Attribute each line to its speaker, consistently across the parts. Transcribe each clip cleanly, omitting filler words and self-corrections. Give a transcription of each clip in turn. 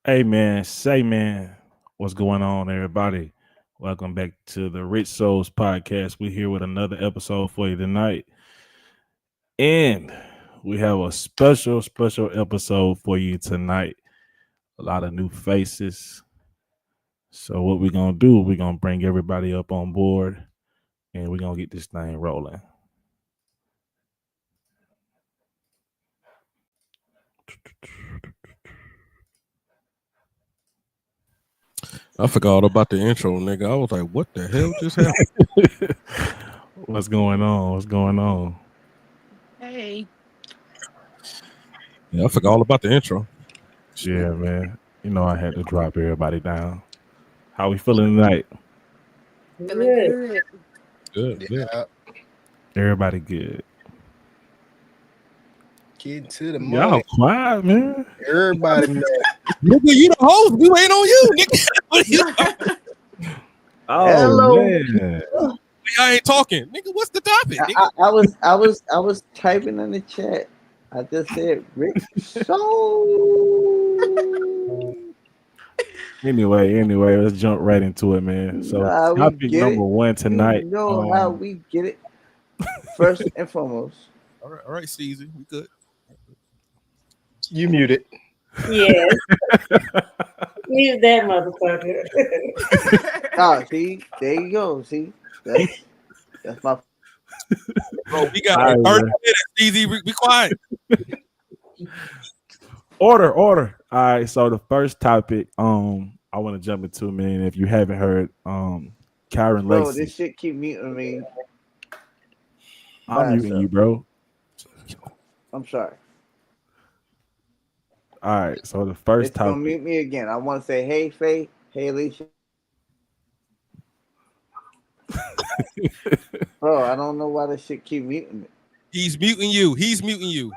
Speaker 1: Hey man, say man, what's going on, everybody? Welcome back to the Rich Souls Podcast. We're here with another episode for you tonight. And we have a special episode for you tonight. A lot of new faces. So what we're gonna do, we're gonna bring everybody up on board and we're gonna get this thing rolling.
Speaker 2: I forgot all about the intro, nigga. I was like, what the hell just happened?
Speaker 1: What's going on? What's going on?
Speaker 3: Hey.
Speaker 2: Yeah, I forgot all about the intro.
Speaker 1: Yeah, man. You know I had to drop everybody down. How we feeling tonight?
Speaker 3: Feeling good.
Speaker 2: Good.
Speaker 4: Yeah,
Speaker 1: Everybody good.
Speaker 4: getting to the
Speaker 1: Y'all
Speaker 4: money.
Speaker 1: quiet, man.
Speaker 4: Everybody know.
Speaker 2: Nigga, you the host. We ain't on you, nigga. What you-
Speaker 1: Oh
Speaker 5: Hello.
Speaker 1: man.
Speaker 2: I ain't talking. Nigga, what's the topic?
Speaker 5: I,
Speaker 2: Nigga?
Speaker 5: I was typing in the chat. I just said Rick Soul.
Speaker 1: Anyway, let's jump right into it, man.
Speaker 5: You
Speaker 1: So
Speaker 5: know how we
Speaker 1: topic
Speaker 5: get
Speaker 1: number
Speaker 5: it.
Speaker 1: one tonight.
Speaker 5: You know how we get it. First and foremost.
Speaker 2: All right, CZ. We good.
Speaker 4: You muted.
Speaker 6: Yes, use that motherfucker.
Speaker 5: See, there you go. See, that's my.
Speaker 2: Bro, we got
Speaker 1: All right,
Speaker 2: 30
Speaker 1: man.
Speaker 2: minutes, CZ. Be quiet.
Speaker 1: Order. All right. So the first topic, I want to jump into, man. If you haven't heard, KYREN
Speaker 5: Bro,
Speaker 1: LACY.
Speaker 5: this shit keep muting me.
Speaker 1: I'm muting you, bro.
Speaker 5: I'm sorry.
Speaker 1: All right. So the first
Speaker 5: It's gonna
Speaker 1: topic.
Speaker 5: mute me again. I want to say, hey, Faye, hey, Alicia. Bro, I don't know why this shit keep muting me.
Speaker 2: He's muting you.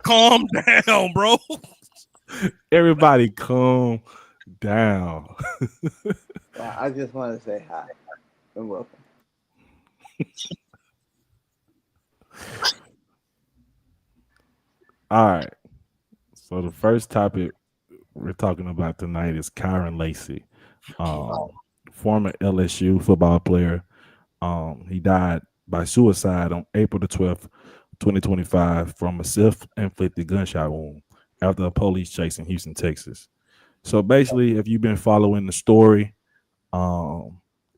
Speaker 2: Calm down, bro.
Speaker 1: Everybody calm down.
Speaker 5: Well, I just want to say hi and welcome.
Speaker 1: All right. So the first topic we're talking about tonight is KYREN LACY, former LSU football player. He died by suicide on April the 12th, 2025, from a self-inflicted gunshot wound after a police chase in Houston, Texas. So basically, if you've been following the story,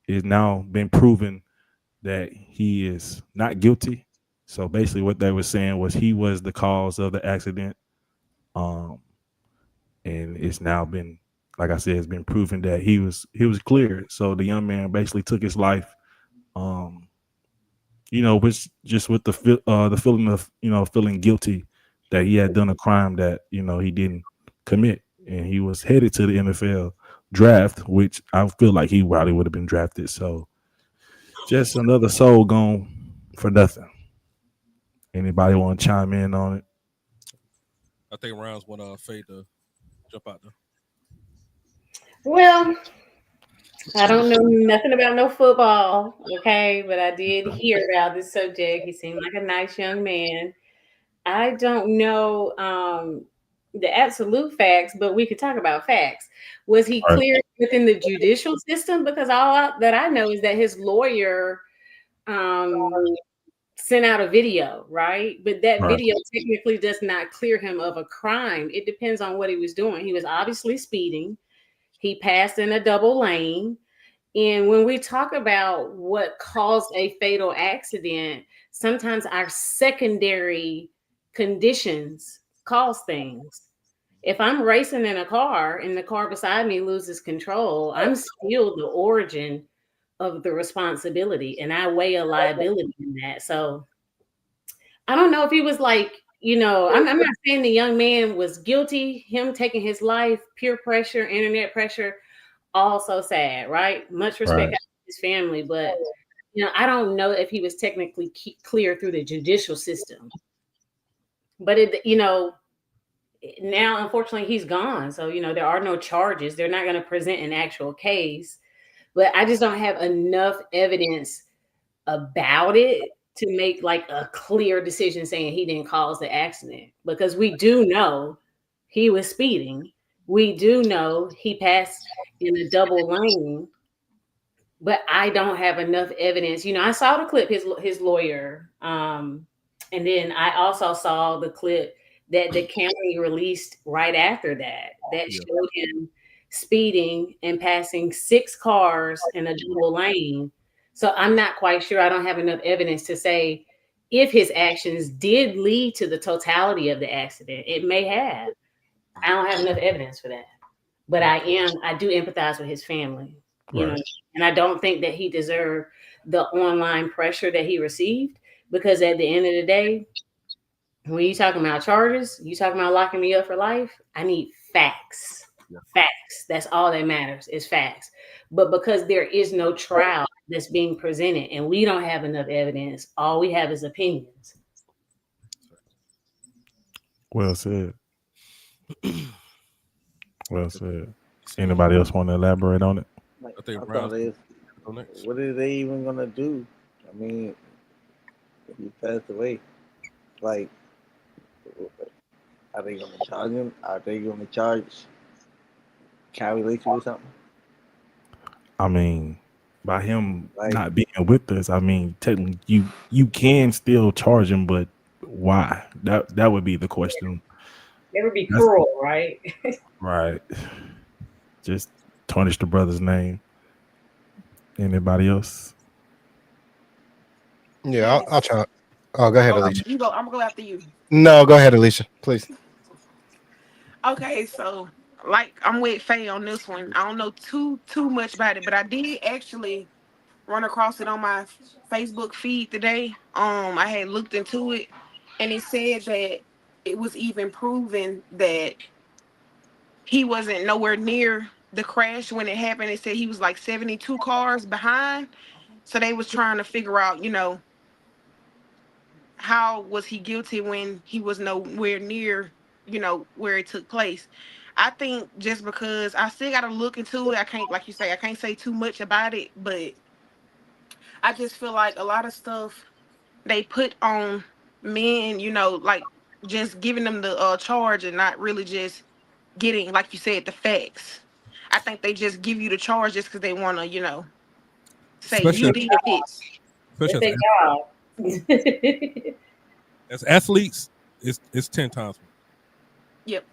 Speaker 1: it's now been proven that he is not guilty. So basically, what they were saying was he was the cause of the accident. Um, and it's now been, like I said, it's been proven that he was cleared. So the young man basically took his life. Um, which just with the feeling of feeling guilty that he had done a crime that he didn't commit, and he was headed to the NFL draft, which I feel like he probably would have been drafted. So just another soul gone for nothing. Anybody want to chime in on it?
Speaker 2: I think rounds want Fade to jump out there.
Speaker 6: Well, I don't know nothing about no football, okay, but I did hear about this subject. He seemed like a nice young man. I don't know the absolute facts, but we could talk about facts. Was he
Speaker 1: Right.
Speaker 6: cleared within the judicial system? Because that I know is that his lawyer um, sent out a video, right? But that
Speaker 1: Right.
Speaker 6: video technically does not clear him of a crime. It depends on what he was doing. He was obviously speeding. He passed in a double lane. And when we talk about what caused a fatal accident, sometimes our secondary conditions cause things. If I'm racing in a car and the car beside me loses control, I'm still the origin of the responsibility, and I weigh a liability in that. So I don't know if he was like, I'm not saying the young man was guilty, him taking his life, peer pressure, internet pressure, all so sad, right? Much respect
Speaker 1: Right.
Speaker 6: out to his family, but I don't know if he was technically clear through the judicial system. But now unfortunately he's gone. So, there are no charges. They're not going to present an actual case. But I just don't have enough evidence about it to make like a clear decision saying he didn't cause the accident, because we do know he was speeding. We do know he passed in a double lane, but I don't have enough evidence. I saw the clip, his lawyer, and then I also saw the clip that the county released right after that
Speaker 2: Yeah.
Speaker 6: showed him speeding and passing 6 cars in a double lane. So I'm not quite sure. I don't have enough evidence to say if his actions did lead to the totality of the accident. It may have. I don't have enough evidence for that. But I do empathize with his family,
Speaker 2: Right.
Speaker 6: and I don't think that he deserved the online pressure that he received, because at the end of the day, when you talking about charges, you talking about locking me up for life, I need facts.
Speaker 2: Yeah.
Speaker 6: Facts. That's all that matters is facts. But because there is no trial that's being presented and we don't have enough evidence, all we have is opinions.
Speaker 1: Well said. Well said. Anybody else want to elaborate on it?
Speaker 5: Like,
Speaker 2: I think
Speaker 5: I
Speaker 2: Brown's
Speaker 5: thought they,
Speaker 2: go next.
Speaker 5: what are they even gonna do? I mean, he passed away. Like, are they gonna charge him? Are they gonna charge LACY or something?
Speaker 1: I mean, by him
Speaker 5: Like,
Speaker 1: not being with us, I mean, technically, you can still charge him, but why? That would be the question.
Speaker 6: That would be
Speaker 1: That's
Speaker 6: cruel, right?
Speaker 1: right. Just tarnish the brother's name. Anybody else?
Speaker 4: Yeah, I'll try. Oh, go ahead, Alicia.
Speaker 3: You go. I'm gonna go after you.
Speaker 4: No, go ahead, Alicia, please.
Speaker 3: Okay, so like I'm with Faye on this one. I don't know too much about it, but I did actually run across it on my Facebook feed today. I had looked into it, and it said that it was even proven that he wasn't nowhere near the crash when it happened. It said he was like 72 cars behind. So they was trying to figure out, how was he guilty when he was nowhere near, where it took place. I think just because I still got to look into it, I can't, like you say, I can't say too much about it, but I just feel like a lot of stuff they put on men, like just giving them the charge and not really just getting, like you said, the facts. I think they just give you the charge just because they want to, say
Speaker 2: Especially
Speaker 3: you did this.
Speaker 2: especially
Speaker 6: That's their job.
Speaker 2: as athletes, it's 10 times more.
Speaker 3: Yep,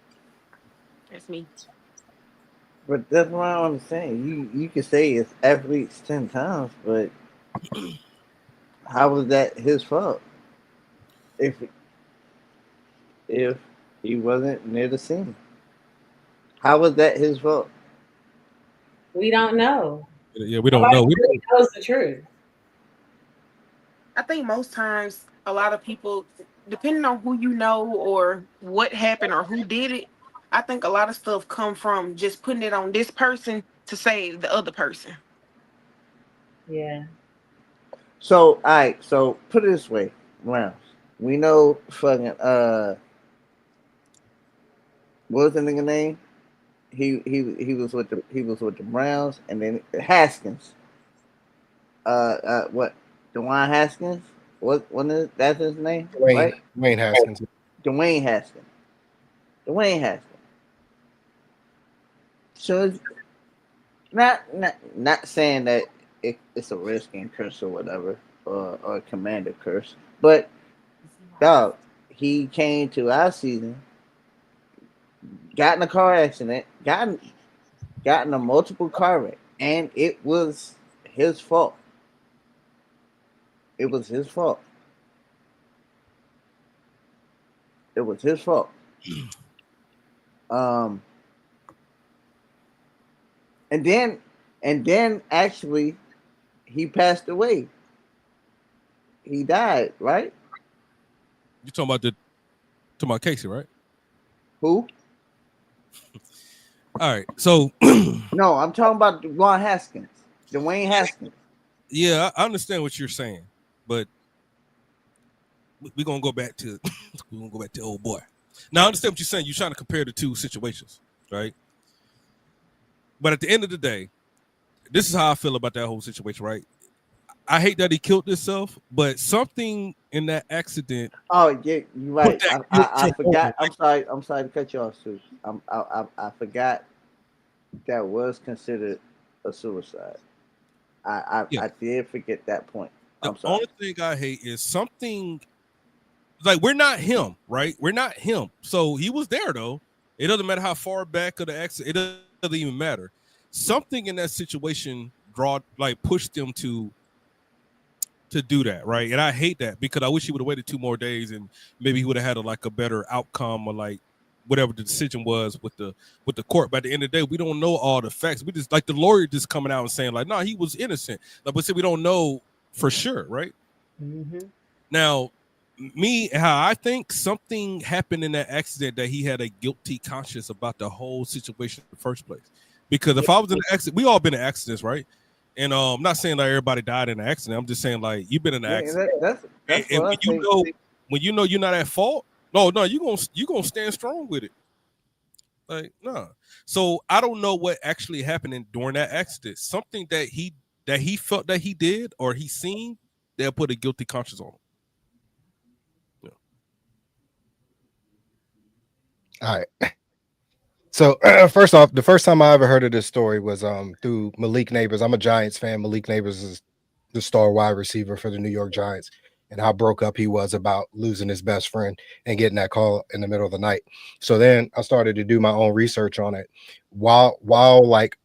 Speaker 3: that's me.
Speaker 5: but that's what I'm saying. You could say it's athletes 10 times, but how was that his fault? If if he wasn't near the scene, how was that his fault?
Speaker 6: We don't know.
Speaker 2: Yeah, we don't
Speaker 6: Nobody
Speaker 2: know.
Speaker 6: really knows the truth.
Speaker 3: I think most times a lot of people, depending on who you know or what happened or who did it, I think a lot of stuff come from just putting it on this person to save the other person.
Speaker 6: Yeah.
Speaker 5: So, all right. So, put it this way, Rounds. We know fucking what was the nigga name? He was with the Browns, and then Haskins. What? Dwayne Haskins. What is that's his name, right?
Speaker 4: Wayne Haskins.
Speaker 5: Dwayne Haskins. Dwayne Haskins. So it's not saying that it's a risking curse or whatever, or a commander curse, but dog, he came to our season, got in a car accident, got in a multiple car wreck, and it was his fault. It was his fault. It was his fault. Um, and then actually he passed away. He died, right?
Speaker 2: You talking about Casey, right?
Speaker 5: Who?
Speaker 2: All right. So
Speaker 5: No, I'm talking about Dwayne Haskins. Dwayne Haskins.
Speaker 2: yeah, I understand what you're saying, but we're gonna go back to old boy. Now I understand what you're saying. You're trying to compare the two situations, right? But at the end of the day, this is how I feel about that whole situation, right? I hate that he killed himself, but something in that accident
Speaker 5: Oh yeah, you're
Speaker 2: put
Speaker 5: right.
Speaker 2: that guilt
Speaker 5: I
Speaker 2: trip on him.
Speaker 5: forgot. I'm sorry. I'm sorry to cut you off, Sue. I forgot that was considered a suicide.
Speaker 2: Yeah.
Speaker 5: I did forget that point.
Speaker 2: The
Speaker 5: I'm sorry.
Speaker 2: only thing I hate is something like we're not him, right? We're not him. So he was there though. It doesn't matter how far back of the accident. It doesn't even matter. Something in that situation pushed him to do that, right? And I hate that because I wish he would have waited 2 more days and maybe he would have had a better outcome or whatever the decision was with the court. But at the end of the day, we don't know all the facts. We just like the lawyer just coming out and saying no, he was innocent. But see, we don't know for sure, right?
Speaker 6: Mm-hmm.
Speaker 2: Now, me, how I think something happened in that accident that he had a guilty conscience about the whole situation in the first place. Because if I was in an accident, we all been in accidents, right? And I'm not saying everybody died in an accident. I'm just saying you've been in an
Speaker 5: Yeah,
Speaker 2: accident,
Speaker 5: that's
Speaker 2: and
Speaker 5: what I think.
Speaker 2: when you know you're not at fault, no, you gonna stand strong with it. Nah. So I don't know what actually happened during that accident. Something that he felt that he did or he seen, they'll put a guilty conscience on him. Yeah.
Speaker 4: All right. So first off, the first time I ever heard of this story was through Malik Neighbors. I'm a Giants fan. Malik Neighbors is the star wide receiver for the New York Giants, and how broke up he was about losing his best friend and getting that call in the middle of the night. So then I started to do my own research on it. While like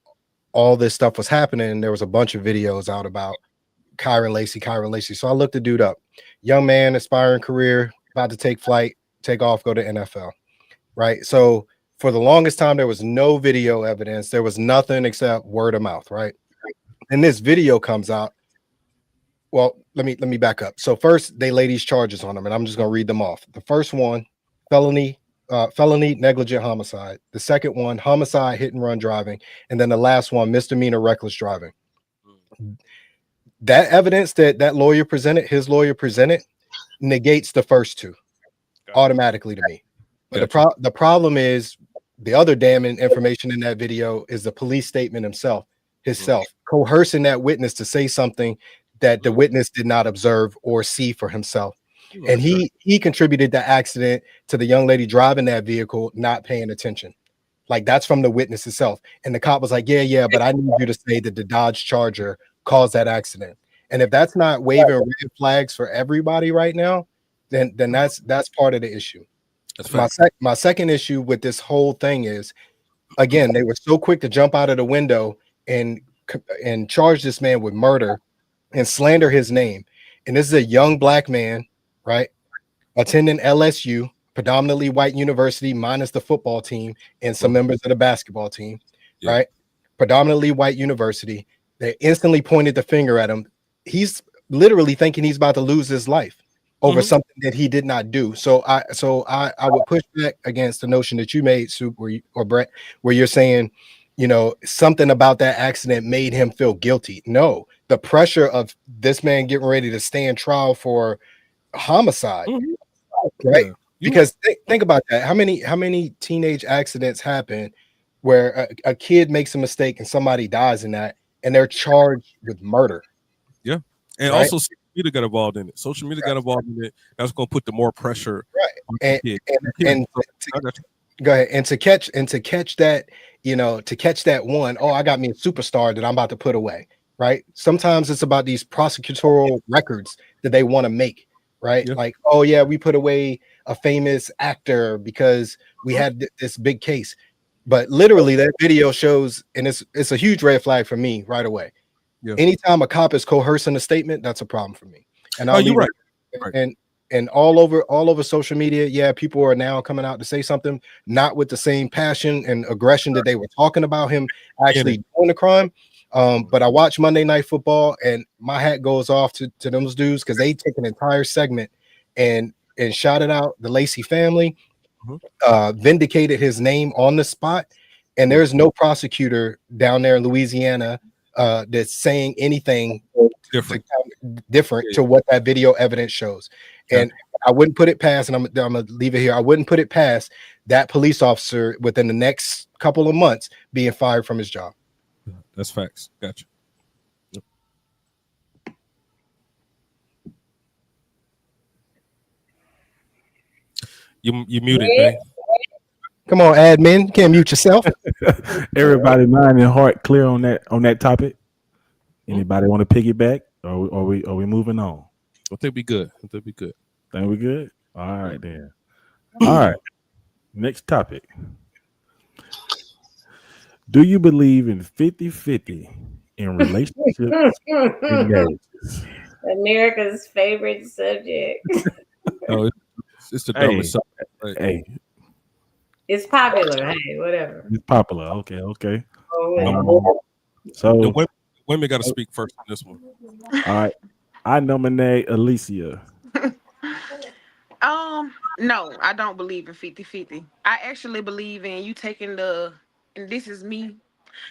Speaker 4: all this stuff was happening, there was a bunch of videos out about Kyren Lacy. So I looked the dude up. Young man, aspiring career, about to take flight, take off, go to NFL. Right. So for the longest time, there was no video evidence. There was nothing except word of mouth. Right. And this video comes out. Well, let me back up. So first, they lay these charges on him, and I'm just gonna read them off. The first one, felony, felony negligent homicide. The second one, homicide, hit and run driving, and then the last one, misdemeanor reckless driving. That evidence that lawyer presented, his lawyer presented, negates the first two automatically to me. But the problem is the other damning information in that video is the police statement himself, coercing that witness to say something that the witness did not observe or see for himself. And he contributed the accident to the young lady driving that vehicle not paying attention. Like that's from the witness itself. And the cop was like, yeah, but I need you to say that the Dodge Charger caused that accident. And if that's not waving red flags for everybody right now, then that's part of the issue. My second issue with this whole thing is, again, they were so quick to jump out of the window and charge this man with murder and slander his name. And this is a young black man, right, attending LSU, predominantly white university, minus the football team and some members of the basketball team, right? Predominantly white university. They instantly pointed the finger at him. He's literally thinking he's about to lose his life over something that he did not do. So I would push back against the notion that you made, Soup, or Brett, where you're saying, something about that accident made him feel guilty. No, the pressure of this man getting ready to stand trial for homicide, right? Yeah. Because think about that. How many teenage accidents happen where a kid makes a mistake and somebody dies in that, and they're charged with murder?
Speaker 2: Yeah, and right? Also social media got involved in it. Social media got involved in it. That's going to put the more pressure,
Speaker 4: right? And go ahead. And to catch that, to catch that one, oh, I got me a superstar that I'm about to put away, right? Sometimes it's about these prosecutorial records that they want to make, right? Like, oh yeah, we put away a famous actor because we had this big case. But literally that video shows, and it's a huge red flag for me right away. Yeah. Anytime a cop is coercing a statement, that's a problem for me. And
Speaker 2: you're right.
Speaker 4: And all over social media, yeah, people are now coming out to say something, not with the same passion and aggression that they were talking about him actually doing the crime. But I watch Monday Night Football, and my hat goes off to those dudes because they took an entire segment and shouted out the LACY family, vindicated his name on the spot, and there's no prosecutor down there in Louisiana that's saying anything different to what that video evidence shows. And I wouldn't put it past, and I'm gonna leave it here. I wouldn't put it past that police officer within the next couple of months being fired from his job.
Speaker 2: That's facts. Gotcha. You muted, Bay.
Speaker 4: Come on, admin. You can't mute yourself.
Speaker 1: Everybody, mind and heart clear on that topic.
Speaker 2: Hmm?
Speaker 1: Anybody want to piggyback? Or are we moving on?
Speaker 2: I think we good. I think we good.
Speaker 1: Think we good? All right then. All right. Next topic. Do you believe in 50-50 in relationships and marriages?
Speaker 6: America's favorite subject.
Speaker 2: No, it's the dumbest
Speaker 1: Hey,
Speaker 2: subject. Right?
Speaker 1: hey,
Speaker 6: It's popular. Hey, whatever.
Speaker 1: it's popular. Okay, okay.
Speaker 6: Oh,
Speaker 2: The,
Speaker 6: wait.
Speaker 2: the
Speaker 1: So,
Speaker 2: women got to speak first on this one.
Speaker 1: all right, I nominate Alicia.
Speaker 3: No, I don't believe in 50-50. I actually believe in you taking and this is me.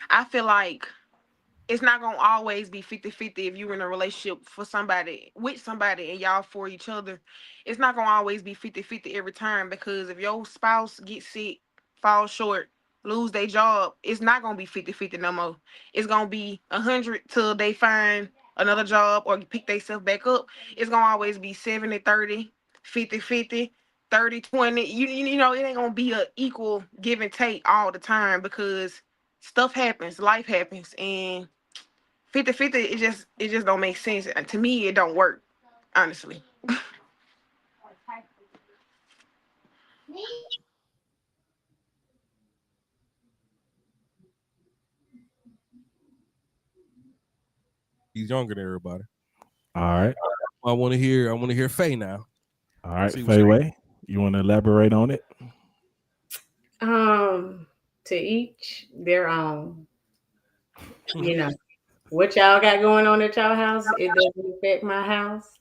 Speaker 3: I feel like it's not gonna always be 50-50 if you're in a relationship for somebody with somebody and y'all for each other. It's not gonna always be 50-50 every time, because if your spouse gets sick, fall short, lose their job, it's not gonna be 50-50 no more. It's gonna be 100 till they find another job or pick themselves back up. It's gonna always be 70-30, 50-50, 30-20. You know, it ain't gonna be a equal give and take all the time, because stuff happens, life happens, and 50-50, it just don't make sense. To me, it don't work, honestly.
Speaker 2: He's younger than everybody.
Speaker 1: All right,
Speaker 2: I want to hear Faye now.
Speaker 1: all right,
Speaker 2: See what's
Speaker 1: Fayway. You want to elaborate on it?
Speaker 6: Um, to each their own. You know what y'all got going on at y'all house. It doesn't affect my house.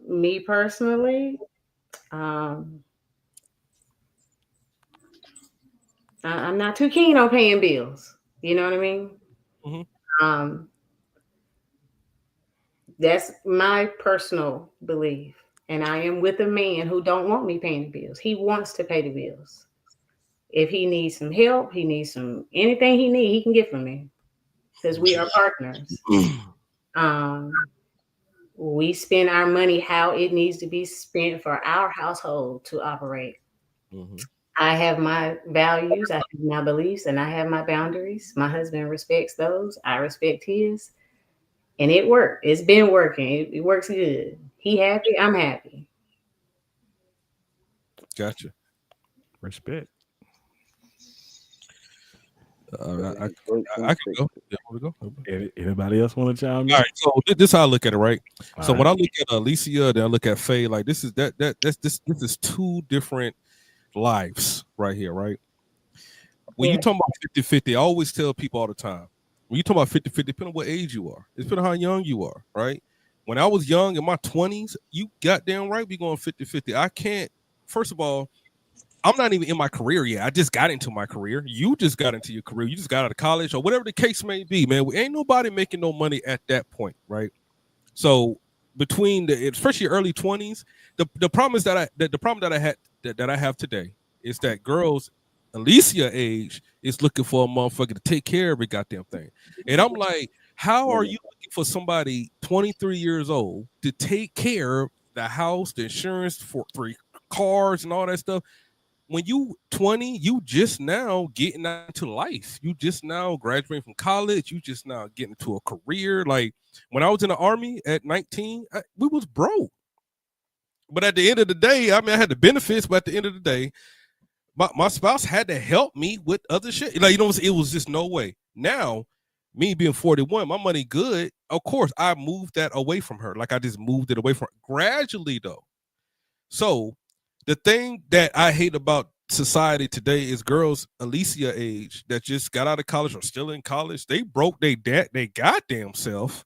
Speaker 6: Me personally, um, I'm not too keen on paying bills. You know what I mean?
Speaker 2: hmm
Speaker 6: Um, that's my personal belief. And I am with a man who don't want me paying the bills. He wants to pay the bills. If he needs some help, he needs some anything he needs, he can get from me because we are partners. Um, we spend our money how it needs to be spent for our household to operate.
Speaker 2: hmm
Speaker 6: I have my values, I have my beliefs, and I have my boundaries. My husband respects those. I respect his. And it worked. It's been working. It works good. He happy, I'm happy.
Speaker 2: Gotcha.
Speaker 1: Respect.
Speaker 2: I, I can go. Yeah, want to go? All
Speaker 1: Anybody else want to chime in?
Speaker 2: right. So this is how I look at it, right? So
Speaker 1: All
Speaker 2: when
Speaker 1: right.
Speaker 2: I look at Alicia, then I look at Faye. Like this is two different lives right here, right? When you
Speaker 6: Yeah.
Speaker 2: talk about 50-50, I always tell people all the time, when you talk about 50-50, depending on what age you are, it depends on how young you are, right? When I was young in my 20s, you goddamn right we going 50-50. I can't, first of all, I'm not even in my career yet. I just got into my career. You just got into your career. You just got out of college or whatever the case may be, man. Ain't nobody making no money at that point, right? So between the especially early 20s, the problem is the problem that I had that I have today is that girls Alicia age is looking for a motherfucker to take care of every goddamn thing. And I'm like, how are you looking for somebody 23 years old to take care of the house, the insurance for 3 cars and all that stuff? When you 20, you just now getting out into life. You just now graduating from college. You just now getting into a career. Like when I was in the army at 19, we was broke. But at the end of the day, I mean, I had the benefits, but at the end of the day, my spouse had to help me with other shit. Like, you know, it was just no way. Now, me being 41, my money good. Of course, I moved that away from her. Like I just moved it away from her gradually though. So the thing that I hate about society today is girls Alicia age that just got out of college or still in college. They broke they goddamn self,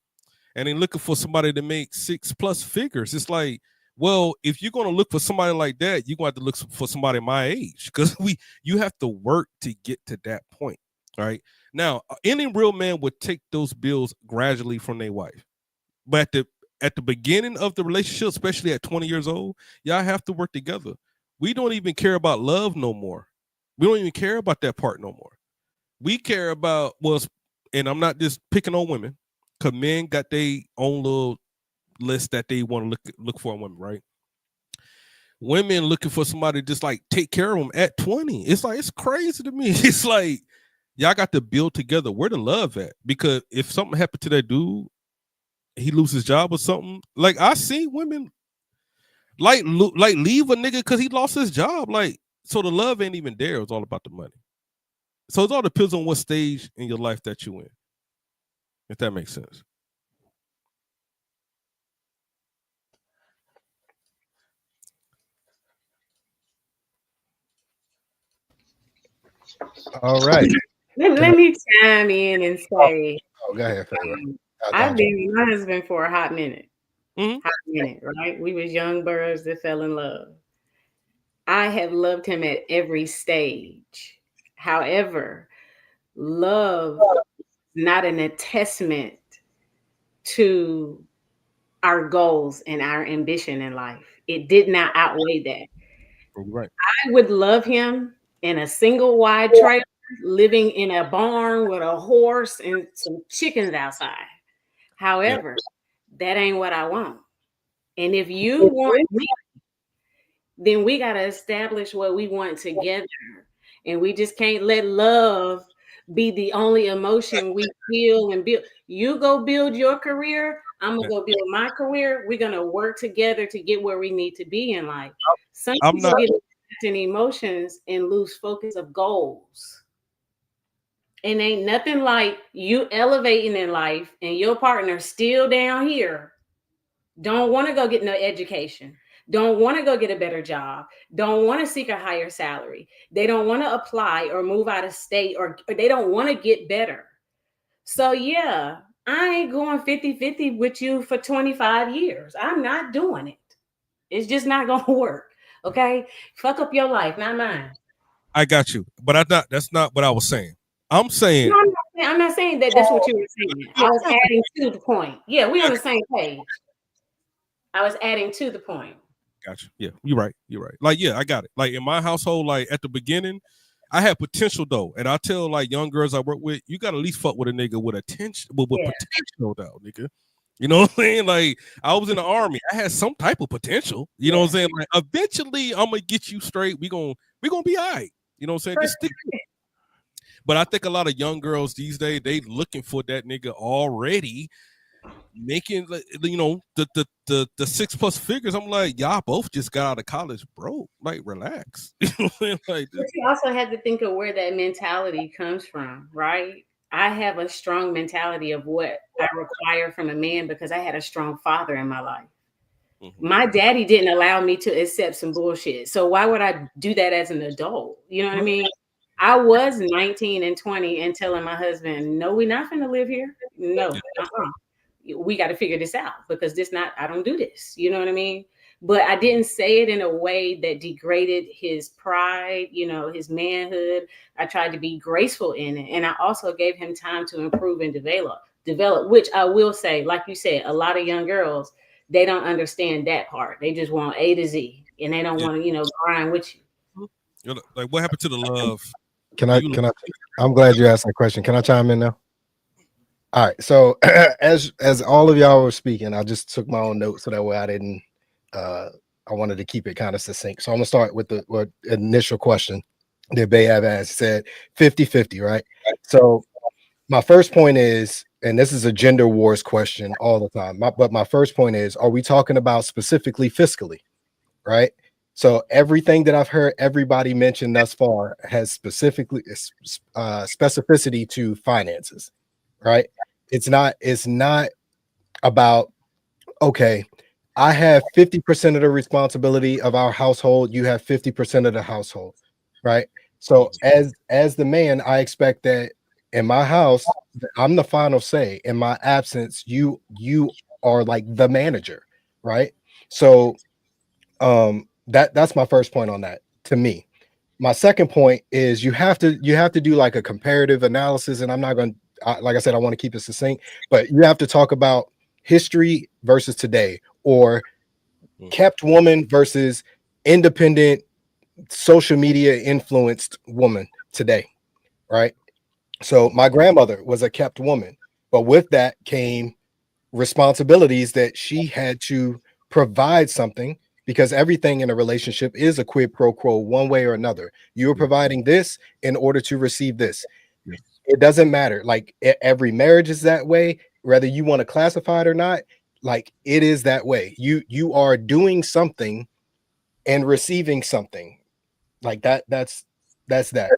Speaker 2: and they looking for somebody to make 6+ figures. It's like, well, if you're gonna look for somebody like that, you're gonna have to look for somebody my age because you have to work to get to that point. Right now, any real man would take those bills gradually from their wife, but at the beginning of the relationship, especially at 20 years old, y'all have to work together. We don't even care about love no more. We don't even care about that part no more. We care about and I'm not just picking on women, because men got their own little list that they want to look for in women, right? women looking for somebody to just like take care of them at 20. It's like, it's crazy to me. It's like, y'all got to build together. Where the love at? Because if something happened to that dude, he lose his job or something. Like, I see women like leave a nigga because he lost his job. Like, so the love ain't even there. It's all about the money. So it all depends on what stage in your life that you in. If that makes sense.
Speaker 4: All right.
Speaker 6: Let me chime in and
Speaker 4: Oh,
Speaker 6: say,
Speaker 4: go ahead, Pharaoh.
Speaker 6: I've been with my husband for a hot minute.
Speaker 2: Mhm.
Speaker 6: Hot minute, right? We was young birds that fell in love. I have loved him at every stage. However, love is not an attestment to our goals and our ambition in life. It did not outweigh that.
Speaker 2: Right.
Speaker 6: I would love him in a single wide trailer, living in a barn with a horse and some chickens outside.
Speaker 2: Yeah.
Speaker 6: However, that ain't what I want. And if you want me, then we got to establish what we want together. And we just can't let love be the only emotion we feel and build. You go build your career. I'm going to go build my career. We're going to work together to get where we need to be in life. Some
Speaker 2: I'm
Speaker 6: people
Speaker 2: not.
Speaker 6: get in emotions and lose focus of goals. And ain't nothing like you elevating in life and your partner still down here, don't want to go get no education, don't want to go get a better job, don't want to seek a higher salary, they don't want to apply or move out of state, or they don't want to get better. So yeah, I ain't going 50-50 with you for 25 years. I'm not doing it. It's just not gonna work. Okay, fuck up your life, not mine.
Speaker 2: I got you, but I not. That's not what I was saying. I'm saying.
Speaker 6: No, I'm not saying that that's what you were saying. I was adding to the point. Yeah, we on the same page. I was adding to the point.
Speaker 2: Gotcha. Yeah, you're right. You're right. Like, yeah, I got it. Like in my household, like at the beginning, I had potential though, and I tell like young girls I work with, you got to at least fuck with a nigga with attention, with
Speaker 6: Yeah.
Speaker 2: potential though, nigga. You know what I'm saying? Like I was in the army, I had some type of potential. You know what I'm saying? Like eventually, I'm gonna get you straight. We gonna be all right. You know what I'm saying? Just stick. But I think a lot of young girls these days, they looking for that nigga already making, the 6+ figures. I'm like, y'all both just got out of college, bro. Like, relax. You know what I'm saying? Like,
Speaker 6: But you also have to think of where that mentality comes from, right? I have a strong mentality of what I require from a man because I had a strong father in my life. My daddy didn't allow me to accept some bullshit. So why would I do that as an adult? You know what I mean? I was 19 and 20 and telling my husband, no, we're not going to live here. No, we got to figure this out because I don't do this. You know what I mean? But I didn't say it in a way that degraded his pride, his manhood. I tried to be graceful in it. And I also gave him time to improve and develop, which I will say, like you said, a lot of young girls, they don't understand that part. They just want A to Z and they don't want to, grind with you.
Speaker 2: like, what happened to the love?
Speaker 4: I'm glad you asked that question. Can I chime in now? All right. So as all of y'all were speaking, I just took my own notes so that way I didn't I wanted to keep it kind of succinct. So I'm gonna start with the initial question that Bay have asked. Said 50-50, right? So my first point is, and this is a gender wars question all the time, but my first point is, are we talking about specifically fiscally, right? So everything that I've heard everybody mention thus far has specificity to finances, right? It's not about, okay, I have 50% of the responsibility of our household, you have 50% of the household, right? So as the man, I expect that in my house, I'm the final say. In my absence, you are like the manager, right? So that's my first point on that, to me. My second point is you have to do like a comparative analysis, and I'm not going to, like I said, I want to keep it succinct, but you have to talk about history versus today, or kept woman versus independent social media influenced woman today, right? So my grandmother was a kept woman, but with that came responsibilities that she had to provide something because everything in a relationship is a quid pro quo one way or another. You are providing this in order to receive this.
Speaker 2: Yes.
Speaker 4: It doesn't matter. Like every marriage is that way, whether you want to classify it or not. Like it is that way. You are doing something and receiving something like that. That's that.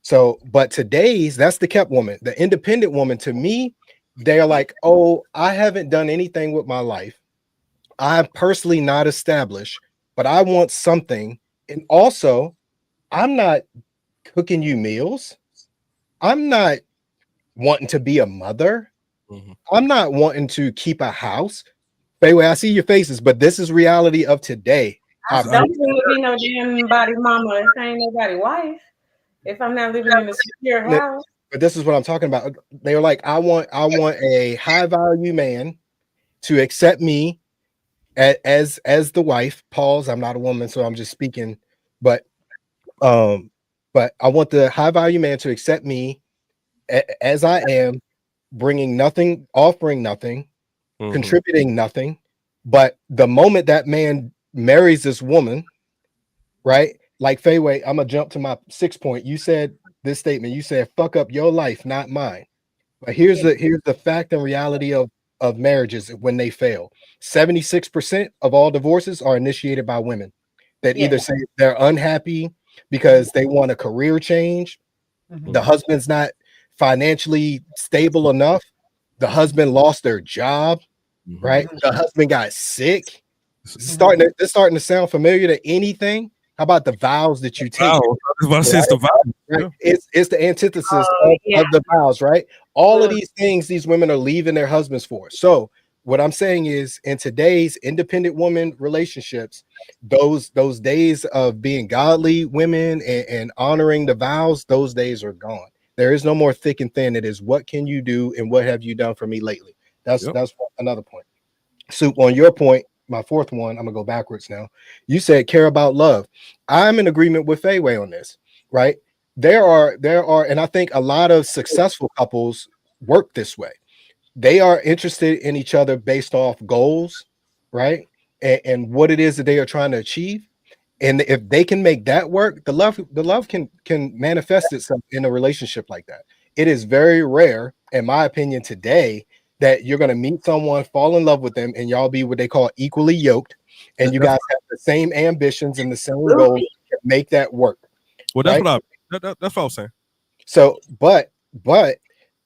Speaker 4: So, but today's that's the kept woman, the independent woman. To me, they're like, oh, I haven't done anything with my life. I'm personally not established, but I want something. And also, I'm not cooking you meals. I'm not wanting to be a mother.
Speaker 2: Mhm.
Speaker 4: I'm not wanting to keep a house. Anyway, I see your faces, but this is reality of today.
Speaker 6: I
Speaker 4: I
Speaker 6: don't want to be no damn body mama if I ain't nobody wife. If I'm not living in a secure house.
Speaker 4: but this is what I'm talking about. They were like, I want a high value man to accept me as the wife. Pause. I'm not a woman, so I'm just speaking. But um, but I want the high value man to accept me as I am, bringing nothing, offering nothing,
Speaker 2: Mhm.
Speaker 4: contributing nothing. But the moment that man marries this woman, right? Like Fayway, I'm gonna jump to my 6 point. You said this statement. You said, "Fuck up your life, not mine." But here's the fact and reality of marriages when they fail. 76% of all divorces are initiated by women that either
Speaker 6: Yes.
Speaker 4: say they're unhappy because they want a career change, the husband's not financially stable enough, the husband lost their job,
Speaker 2: Mhm.
Speaker 4: right? The husband got sick.
Speaker 2: Mhm.
Speaker 4: It's starting to sound familiar to anything. How about the vows that you take?
Speaker 2: Vows. That's what I said. It's the vows.
Speaker 4: Right?
Speaker 2: Yeah.
Speaker 4: It's the antithesis
Speaker 6: Oh yeah.
Speaker 4: of the vows, right? All of
Speaker 6: Well,
Speaker 4: these things these women are leaving their husbands for. So what I'm saying is in today's independent woman relationships, those days of being godly women and honoring the vows, those days are gone. There is no more thick and thin. It is what can you do and what have you done for me lately?
Speaker 2: Yep.
Speaker 4: That's another point. Soup, on your point, my fourth one, I'm gonna go backwards now. You said care about love. I'm in agreement with Fayway on this, right? There are, and I think a lot of successful couples work this way. They are interested in each other based off goals, right? And what it is that they are trying to achieve. And if they can make that work, the love can manifest itself in a relationship like that. It is very rare, in my opinion, today that you're going to meet someone, fall in love with them, and y'all be what they call equally yoked, and
Speaker 2: That-
Speaker 4: you
Speaker 2: That's
Speaker 4: guys have the same ambitions and the same goals
Speaker 6: absolutely.
Speaker 4: to make that work,
Speaker 2: well. That's
Speaker 4: right?
Speaker 2: what I. That's what I was saying.
Speaker 4: So, but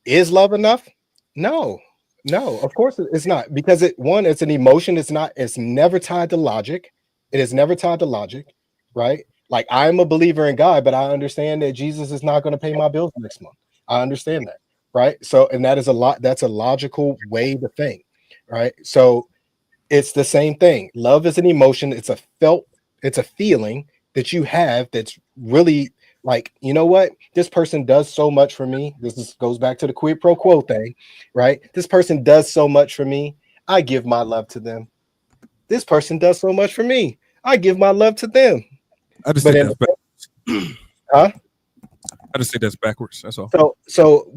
Speaker 4: is love enough? No, no, of course it's not, because it's an emotion. It's never tied to logic. It is never tied to logic, right? Like I'm a believer in God, but I understand that Jesus is not going to pay my bills next month. I understand that, right? So, and that is a lot, that's a logical way to think, right? So it's the same thing. Love is an emotion. It's a feeling that you have that's really like, you know what? This person does so much for me. Goes back to the quid pro quo thing, right? This person does so much for me. I give my love to them. This person does so much for me. I give my love to them.
Speaker 2: I just
Speaker 4: But
Speaker 2: think
Speaker 4: in
Speaker 2: that's back.
Speaker 4: huh?
Speaker 2: I just think that's backwards. That's all.
Speaker 4: So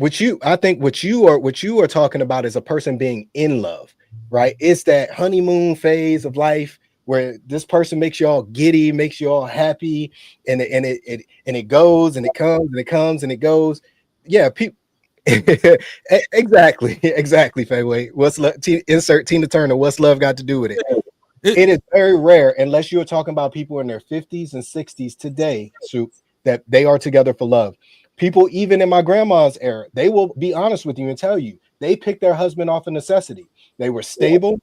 Speaker 4: I think what you are talking about is a person being in love, right? It's that honeymoon phase of life where this person makes you all giddy, makes you all happy, and it goes and it comes and it comes and it goes. Yeah, people. Exactly, Fayway. Insert Tina Turner. What's love got to do with it?
Speaker 2: It,
Speaker 4: It is very rare, unless you're talking about people in their 50s and 60s today, Soup, that they are together for love. People, even in my grandma's era, they will be honest with you and tell you they picked their husband off of necessity. They were stable,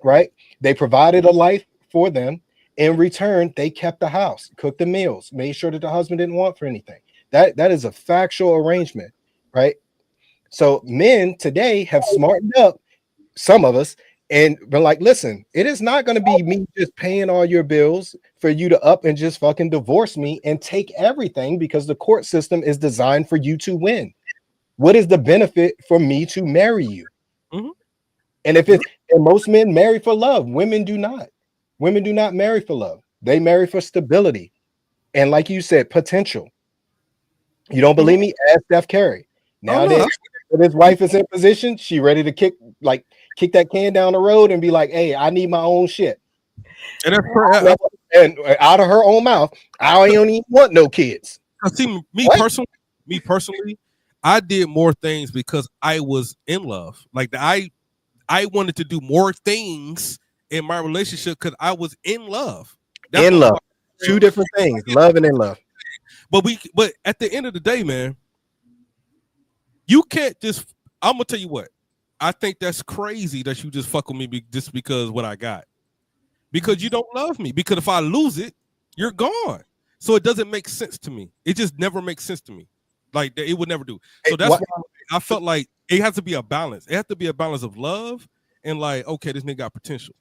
Speaker 4: right? They provided a life for them. In return, they kept the house, cooked the meals, made sure that the husband didn't want for anything. That is a factual arrangement, right? So men today have smartened up, some of us, and been like, listen, it is not going to be me just paying all your bills for you to up and just fucking divorce me and take everything, because the court system is designed for you to win. What is the benefit for me to marry you?
Speaker 2: Mhm.
Speaker 4: And if it's, and most men marry for love, women do not. Women do not marry for love. They marry for stability. And like you said, potential. You don't
Speaker 2: Mhm.
Speaker 4: believe me? Ask Steph Curry.
Speaker 2: Oh
Speaker 4: Now
Speaker 2: no.
Speaker 4: that his wife is in position, she ready to kick that can down the road and be like, hey, I need my own shit.
Speaker 2: And that's
Speaker 4: And out of her own mouth, I don't even want no kids.
Speaker 2: see
Speaker 4: What?
Speaker 2: me personally, I did more things because I was in love. Like I wanted to do more things in my relationship because I was in love. That's
Speaker 4: In
Speaker 2: what
Speaker 4: love. Two different things. Love and in love.
Speaker 2: but at the end of the day, man, you can't just. I'm gonna tell you what. I think that's crazy that you just fuck with me just because what I got. Because you don't love me. Because if I lose it, you're gone. So it doesn't make sense to me. It just never makes sense to me. Like it would never do. So that's
Speaker 4: What?
Speaker 2: why I felt like it has to be a balance. It has to be a balance of love and like, okay, this nigga got potential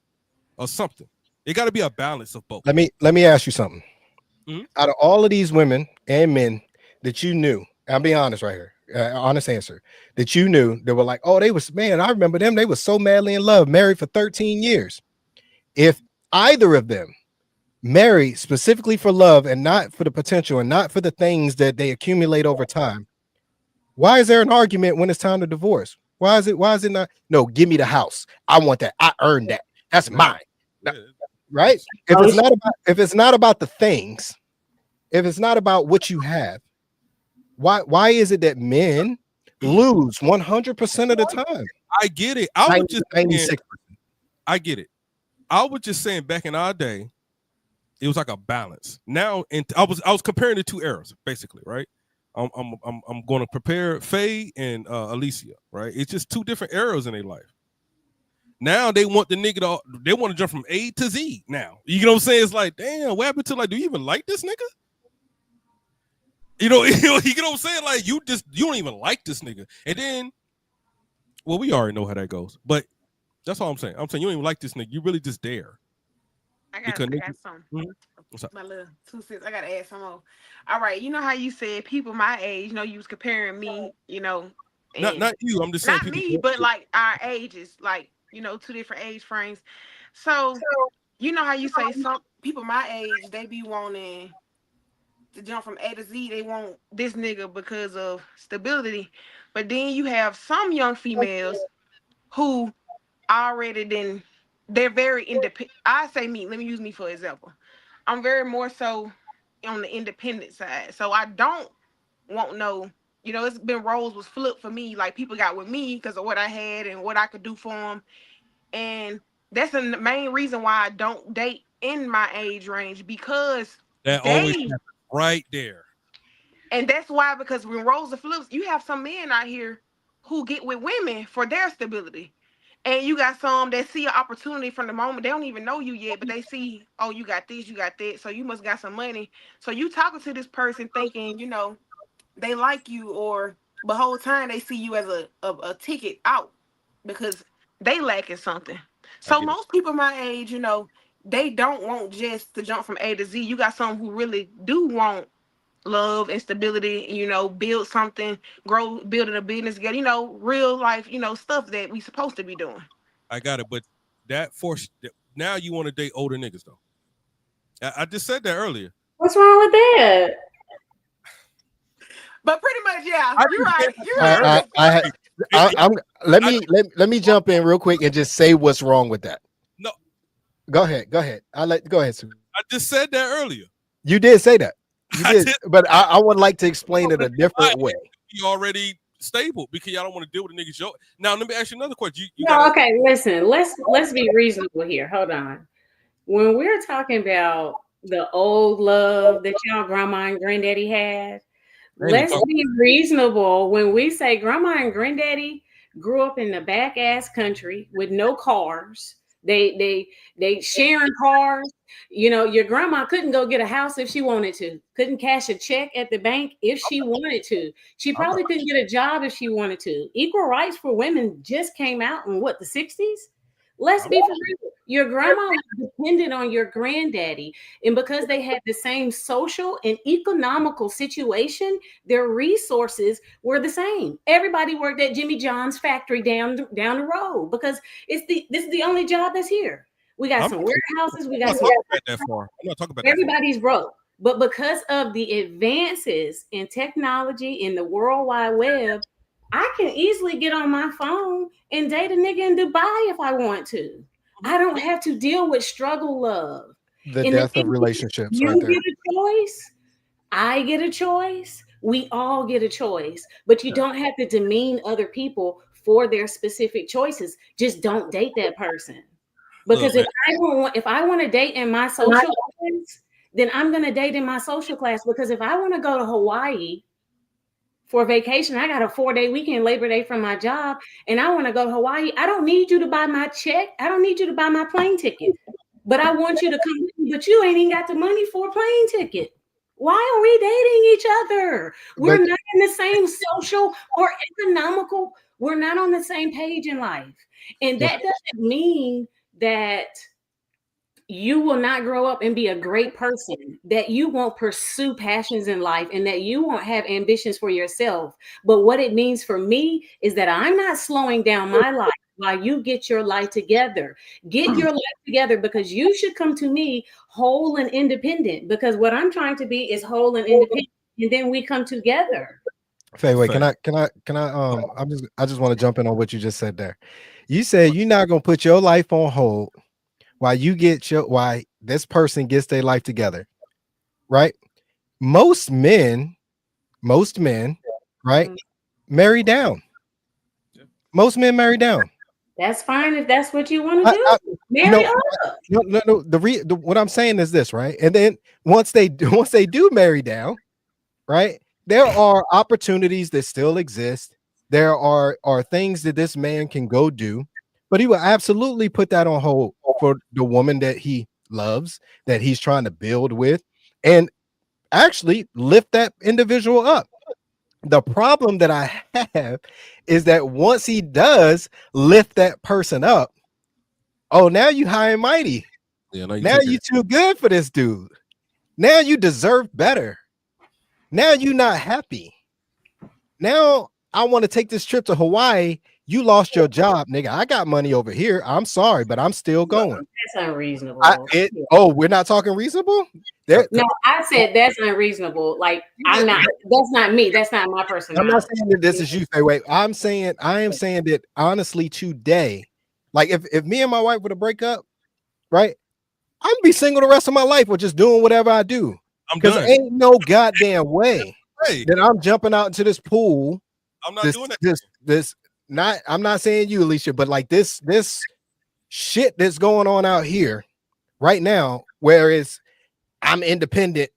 Speaker 2: or something. It got to be a balance of both.
Speaker 4: Let me ask you something.
Speaker 2: Mhm.
Speaker 4: Out of all of these women and men that you knew, I'll be honest right here, honest answer, that you knew that were like, oh, they was, man, I remember them. They were so madly in love, married for 13 years. If either of them marry specifically for love and not for the potential and not for the things that they accumulate over time, why is there an argument when it's time to divorce? Why is it not? No, give me the house. I want that. I earned that. That's
Speaker 2: Yeah.
Speaker 4: mine.
Speaker 2: Yeah.
Speaker 4: Right? If
Speaker 6: Oh,
Speaker 4: it's not about the things, if it's not about what you have, why is it that men lose 100% of the time?
Speaker 2: I get it. I was just saying,
Speaker 4: 96.
Speaker 2: I get it. I was just saying back in our day, it was like a balance. Now, and I was comparing the two eras basically, right? I'm going to prepare Faye and Alicia, right? It's just two different eras in their life. Now they want the nigga they want to jump from A to Z. Now you know what I'm saying? It's like, damn, what happened to like? Do you even like this nigga? You know what I'm saying? Like you don't even like this nigga, and then well, we already know how that goes. But that's all I'm saying. I'm saying you don't even like this nigga. You really just there because
Speaker 3: I
Speaker 2: nigga.
Speaker 3: got some.
Speaker 2: Mhm. What's up?
Speaker 3: My little 2 cents. I gotta add some more. All right, you know how you said people my age, you was comparing me, and
Speaker 2: Not you. I'm just saying
Speaker 3: not
Speaker 2: people.
Speaker 3: me, but like our ages, like, two different age frames. So, you know how you say some people my age, they be wanting to jump from A to Z, they want this nigga because of stability. But then you have some young females who already then they're very independent. I say me, let me use me for example. I'm very more so on the independent side. So I don't want no, it's been roles was flipped for me. Like people got with me because of what I had and what I could do for them. And that's the main reason why I don't date in my age range because
Speaker 2: That always
Speaker 3: they,
Speaker 2: happens right there.
Speaker 3: and that's why, because when roles are flipped, you have some men out here who get with women for their stability. And you got some that see an opportunity from the moment. They don't even know you yet, but they see, oh, you got this, you got that. So you must got some money. So you talking to this person thinking, they like you, or the whole time they see you as a ticket out because they lacking something.
Speaker 2: I
Speaker 3: So
Speaker 2: get it.
Speaker 3: most people my age, they don't want just to jump from A to Z. You got some who really do want love and stability, build something, grow, building a business together, real life, stuff that we supposed to be doing.
Speaker 2: I got it. But that force now you want to date older niggas though. I just said that earlier.
Speaker 6: what's wrong with that?
Speaker 3: But pretty much, yeah,
Speaker 2: I
Speaker 3: you're
Speaker 2: just
Speaker 3: right.
Speaker 2: said
Speaker 3: You're
Speaker 2: that
Speaker 3: right.
Speaker 2: earlier.
Speaker 4: I'm let
Speaker 2: I,
Speaker 4: me let me jump in real quick and just say what's wrong with that.
Speaker 2: no,
Speaker 4: Go ahead. Go ahead. Go ahead, Sue.
Speaker 2: I just said that earlier.
Speaker 4: You did say that. You
Speaker 2: I
Speaker 4: did,
Speaker 2: did.
Speaker 4: but I would like to explain it a different way.
Speaker 2: You already stable because y'all don't want to deal with the niggas. Now let me ask you another question. You
Speaker 6: No,
Speaker 2: gotta.
Speaker 6: okay, listen, let's be reasonable here. Hold on. When we're talking about the old love that y'all grandma and granddaddy had,
Speaker 2: I ain't even
Speaker 6: let's
Speaker 2: talking.
Speaker 6: be reasonable when we say grandma and granddaddy grew up in the back ass country with no cars. They sharing cars. Your grandma couldn't go get a house if she wanted to. Couldn't cash a check at the bank if she wanted to. She
Speaker 2: I'm
Speaker 6: probably couldn't get a job if she wanted to. Equal rights for women just came out in what, the 60s? Let's
Speaker 2: I'm
Speaker 6: be for real. Your grandma was dependent on your granddaddy. And because they had the same social and economical situation, their resources were the same. Everybody worked at Jimmy John's factory down the road because this is the only job that's here. We got
Speaker 2: I'm
Speaker 6: some warehouses, we
Speaker 2: not
Speaker 6: got some.
Speaker 2: talking about that far. I'm not talking about that far.
Speaker 6: Everybody's broke. But because of the advances in technology in the World Wide Web, I can easily get on my phone and date a nigga in Dubai if I want to. I don't have to deal with struggle love.
Speaker 4: The
Speaker 6: And the
Speaker 4: death of
Speaker 6: thing is,
Speaker 4: relationships
Speaker 6: you
Speaker 4: right there.
Speaker 6: get a choice. I get a choice. We all get a choice, but you don't have to demean other people for their specific choices. Just don't date that person.
Speaker 2: Look,
Speaker 6: Because
Speaker 2: man.
Speaker 6: if I want to date in my social class, then I'm going to date in my social class. Because if I want to go to Hawaii for vacation, I got a 4-day weekend, Labor Day from my job, and I want to go to Hawaii. I don't need you to buy my check. I don't need you to buy my plane ticket. But I want you to come with me, but you ain't even got the money for a plane ticket. Why are we dating each other? We're
Speaker 4: But
Speaker 6: not in the same social or economical, we're not on the same page in life. And that doesn't mean that you will not grow up and be a great person, that you won't pursue passions in life, and that you won't have ambitions for yourself. But what it means for me is that I'm not slowing down my life while you get your life together. Get your life together, because you should come to me whole and independent, because what I'm trying to be is whole and independent. And then we come together.
Speaker 4: Faye, wait,
Speaker 2: Fact.
Speaker 4: I just want to jump in on what you just said there. You said you're not gonna put your life on hold while this person gets their life together, right? Most men, most men, right, marry down. Most men marry down.
Speaker 6: That's fine if that's what you want to
Speaker 4: I, I,
Speaker 6: do. Marry
Speaker 4: no,
Speaker 6: up.
Speaker 4: no. What I'm saying is this, right? And then once they do marry down, right? There are opportunities that still exist. There are things that this man can go do, but he will absolutely put that on hold for the woman that he loves, that he's trying to build with, and actually lift that individual up. The problem that I have is that once he does lift that person up, oh, now you high and mighty.
Speaker 2: Yeah, no, you
Speaker 4: Now
Speaker 2: take
Speaker 4: you
Speaker 2: it.
Speaker 4: too good for this dude. Now you deserve better. Now you not happy. Now I want to take this trip to Hawaii. You lost your job, nigga. I got money over here. I'm sorry, but I'm still going.
Speaker 6: That's unreasonable.
Speaker 4: We're not talking reasonable. There,
Speaker 6: No, I said that's unreasonable. Like, I'm not, that's not me. That's not my
Speaker 4: I'm not
Speaker 6: personality.
Speaker 4: saying that this is you, Faye. Wait, I am saying that honestly today, like if me and my wife were to break up, right? I'd be single the rest of my life or just doing whatever I do.
Speaker 2: I'm
Speaker 4: Because
Speaker 2: done.
Speaker 4: ain't no goddamn way
Speaker 2: Hey,
Speaker 4: that I'm jumping out into this pool.
Speaker 2: I'm not doing that.
Speaker 4: This not I'm not saying you, Alicia, but like this shit that's going on out here right now, whereas I'm independent.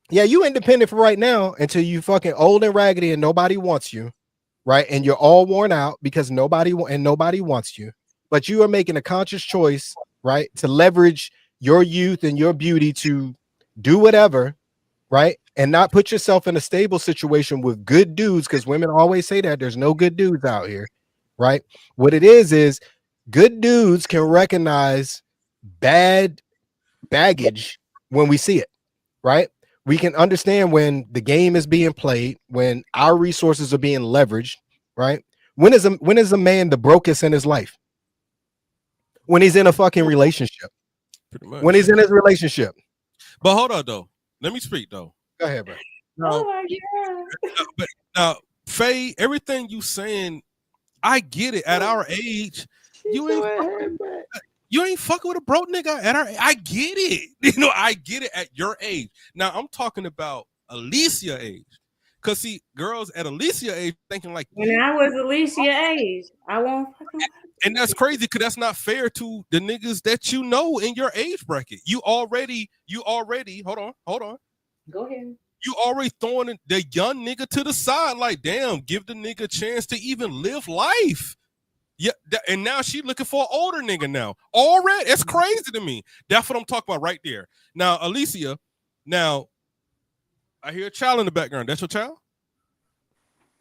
Speaker 4: Yeah, you independent for right now until you fucking old and raggedy and nobody wants you, right? And you're all worn out because nobody wants you. But you are making a conscious choice, right, to leverage your youth and your beauty to do whatever, right? And not put yourself in a stable situation with good dudes, because women always say that there's no good dudes out here, right? What it is good dudes can recognize bad baggage when we see it, right? We can understand when the game is being played, when our resources are being leveraged, right? When is a man the brokest in his life? When he's in a fucking relationship.
Speaker 2: Pretty much.
Speaker 4: When he's in his relationship.
Speaker 2: But hold on though. Let me speak though.
Speaker 4: Go ahead, bro.
Speaker 6: Oh my God.
Speaker 2: But now, Faye, everything you saying, I get it. At our age, you ain't fucking with a broke nigga at our age. I get it. You know, I get it at your age. Now I'm talking about Alicia age. Cause see, girls at Alicia age thinking like
Speaker 6: When I was Alicia age, I won't fucking.
Speaker 2: and that's crazy because that's not fair to the niggas that you know in your age bracket. You already, hold on.
Speaker 6: Go ahead.
Speaker 2: You already throwing the young nigga to the side, like, damn, give the nigga a chance to even live life. Yeah, and now she looking for an older nigga now. Already, it's crazy to me. That's what I'm talking about right there. Now, Alicia, now I hear a child in the background. That's your child?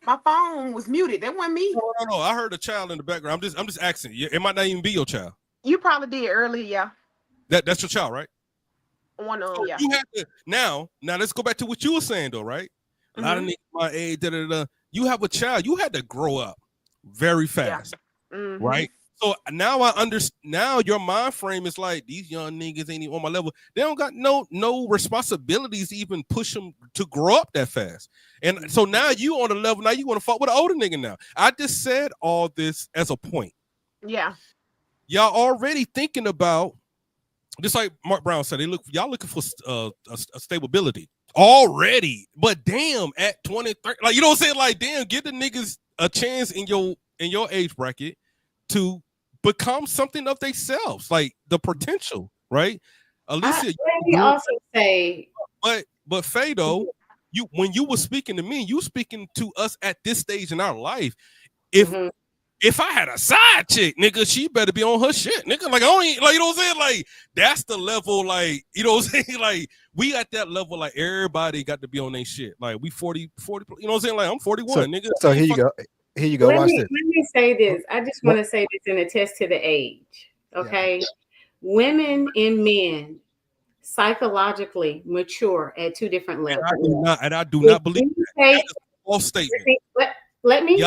Speaker 3: My phone was muted. That wasn't me.
Speaker 2: No. I heard a child in the background. I'm just asking. It might not even be your child.
Speaker 3: You probably did earlier, yeah.
Speaker 2: That's your child, right?
Speaker 3: One of them,
Speaker 2: So
Speaker 3: yeah.
Speaker 2: you have to now let's go back to what you were saying though, right? A lot of niggas my age, you have a child, you had to grow up very fast, right? So now I understand. Now your mind frame is like these young niggas ain't even on my level. They don't got no responsibilities to even push them to grow up that fast. And so now you on the level. Now you want to fuck with an older nigga. Now I just said all this as a point.
Speaker 3: Yeah.
Speaker 2: y'all already thinking about, just like Mark Brown said, y'all looking for a stability already. But damn, at 23, like, you know what I'm saying? Like, damn, give the niggas a chance in your age bracket to become something of themselves, like the potential, right? Alicia,
Speaker 6: Let me also say,
Speaker 2: but Fado, you when you were speaking to me, you speaking to us at this stage in our life. If I had a side chick, nigga, she better be on her shit, nigga. Like, I don't, like, you know what I'm saying? Like, that's the level, like, you know what I'm saying? Like, we at that level, like, everybody got to be on their shit. Like, we 40, you know what I'm saying? Like, I'm 41, nigga.
Speaker 4: So here you go. Here you go. Watch this.
Speaker 6: Let me say this. I just want to say this and attest to the age. Okay. Yeah. Women and men psychologically mature at two different levels.
Speaker 2: I do not believe that. That's a false statement.
Speaker 6: Let me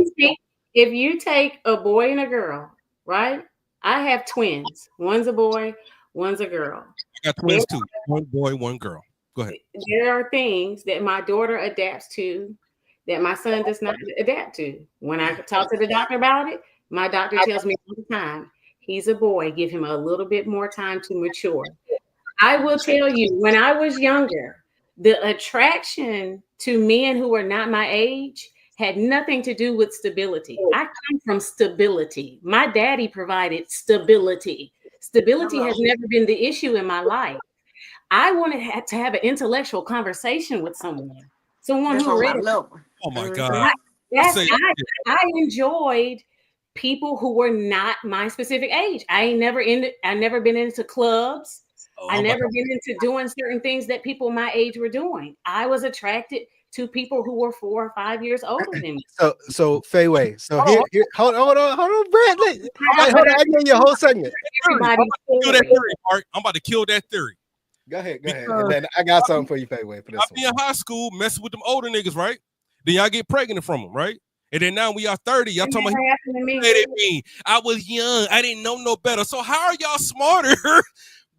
Speaker 6: speak. If you take a boy and a girl, right? I have twins. One's a boy, one's a girl.
Speaker 2: I got twins too. One boy, one girl. Go ahead.
Speaker 6: There are things that my daughter adapts to that my son does not adapt to. When I talk to the doctor about it, my doctor tells me all the time, he's a boy, give him a little bit more time to mature. I will tell you, when I was younger, the attraction to men who were not my age had nothing to do with stability. I come from stability. My daddy provided stability. Stability has never been the issue in my life. I wanted to have an intellectual conversation with someone who read.
Speaker 2: Oh my God.
Speaker 6: I enjoyed people who were not my specific age. I never been into clubs. I never been into doing certain things that people my age were doing. I was attracted to people who were 4 or 5 years older than me.
Speaker 4: So Fayway. So here, hold on, Brad. I gave you a whole segment.
Speaker 2: I'm about to kill that theory.
Speaker 4: Go ahead. And then I got something for you, Fayway. For this,
Speaker 2: I be in high school messing with them older niggas, right? Then y'all get pregnant from them, right? And then now we are 30. Y'all talking about me. I was young. I didn't know no better. So how are y'all smarter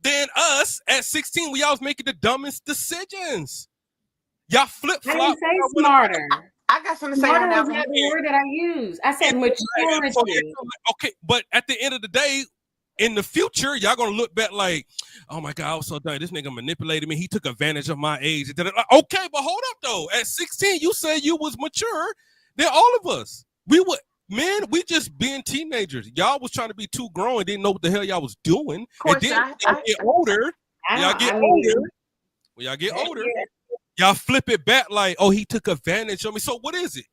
Speaker 2: than us at 16? We all was making the dumbest decisions. Y'all flip flop.
Speaker 6: I didn't say smarter.
Speaker 3: I got something to say on that one.
Speaker 6: The word that I use. I said maturity.
Speaker 2: Okay, but at the end of the day, in the future, y'all gonna look back like, oh my God, I was so dumb. This nigga manipulated me. He took advantage of my age. Okay, but hold up though. At 16, you said you was mature. Then all of us, we just being teenagers. Y'all was trying to be too grown and didn't know what the hell y'all was doing. And then y'all get older. When y'all get older, y'all flip it back like, oh, he took advantage of me. So what is it?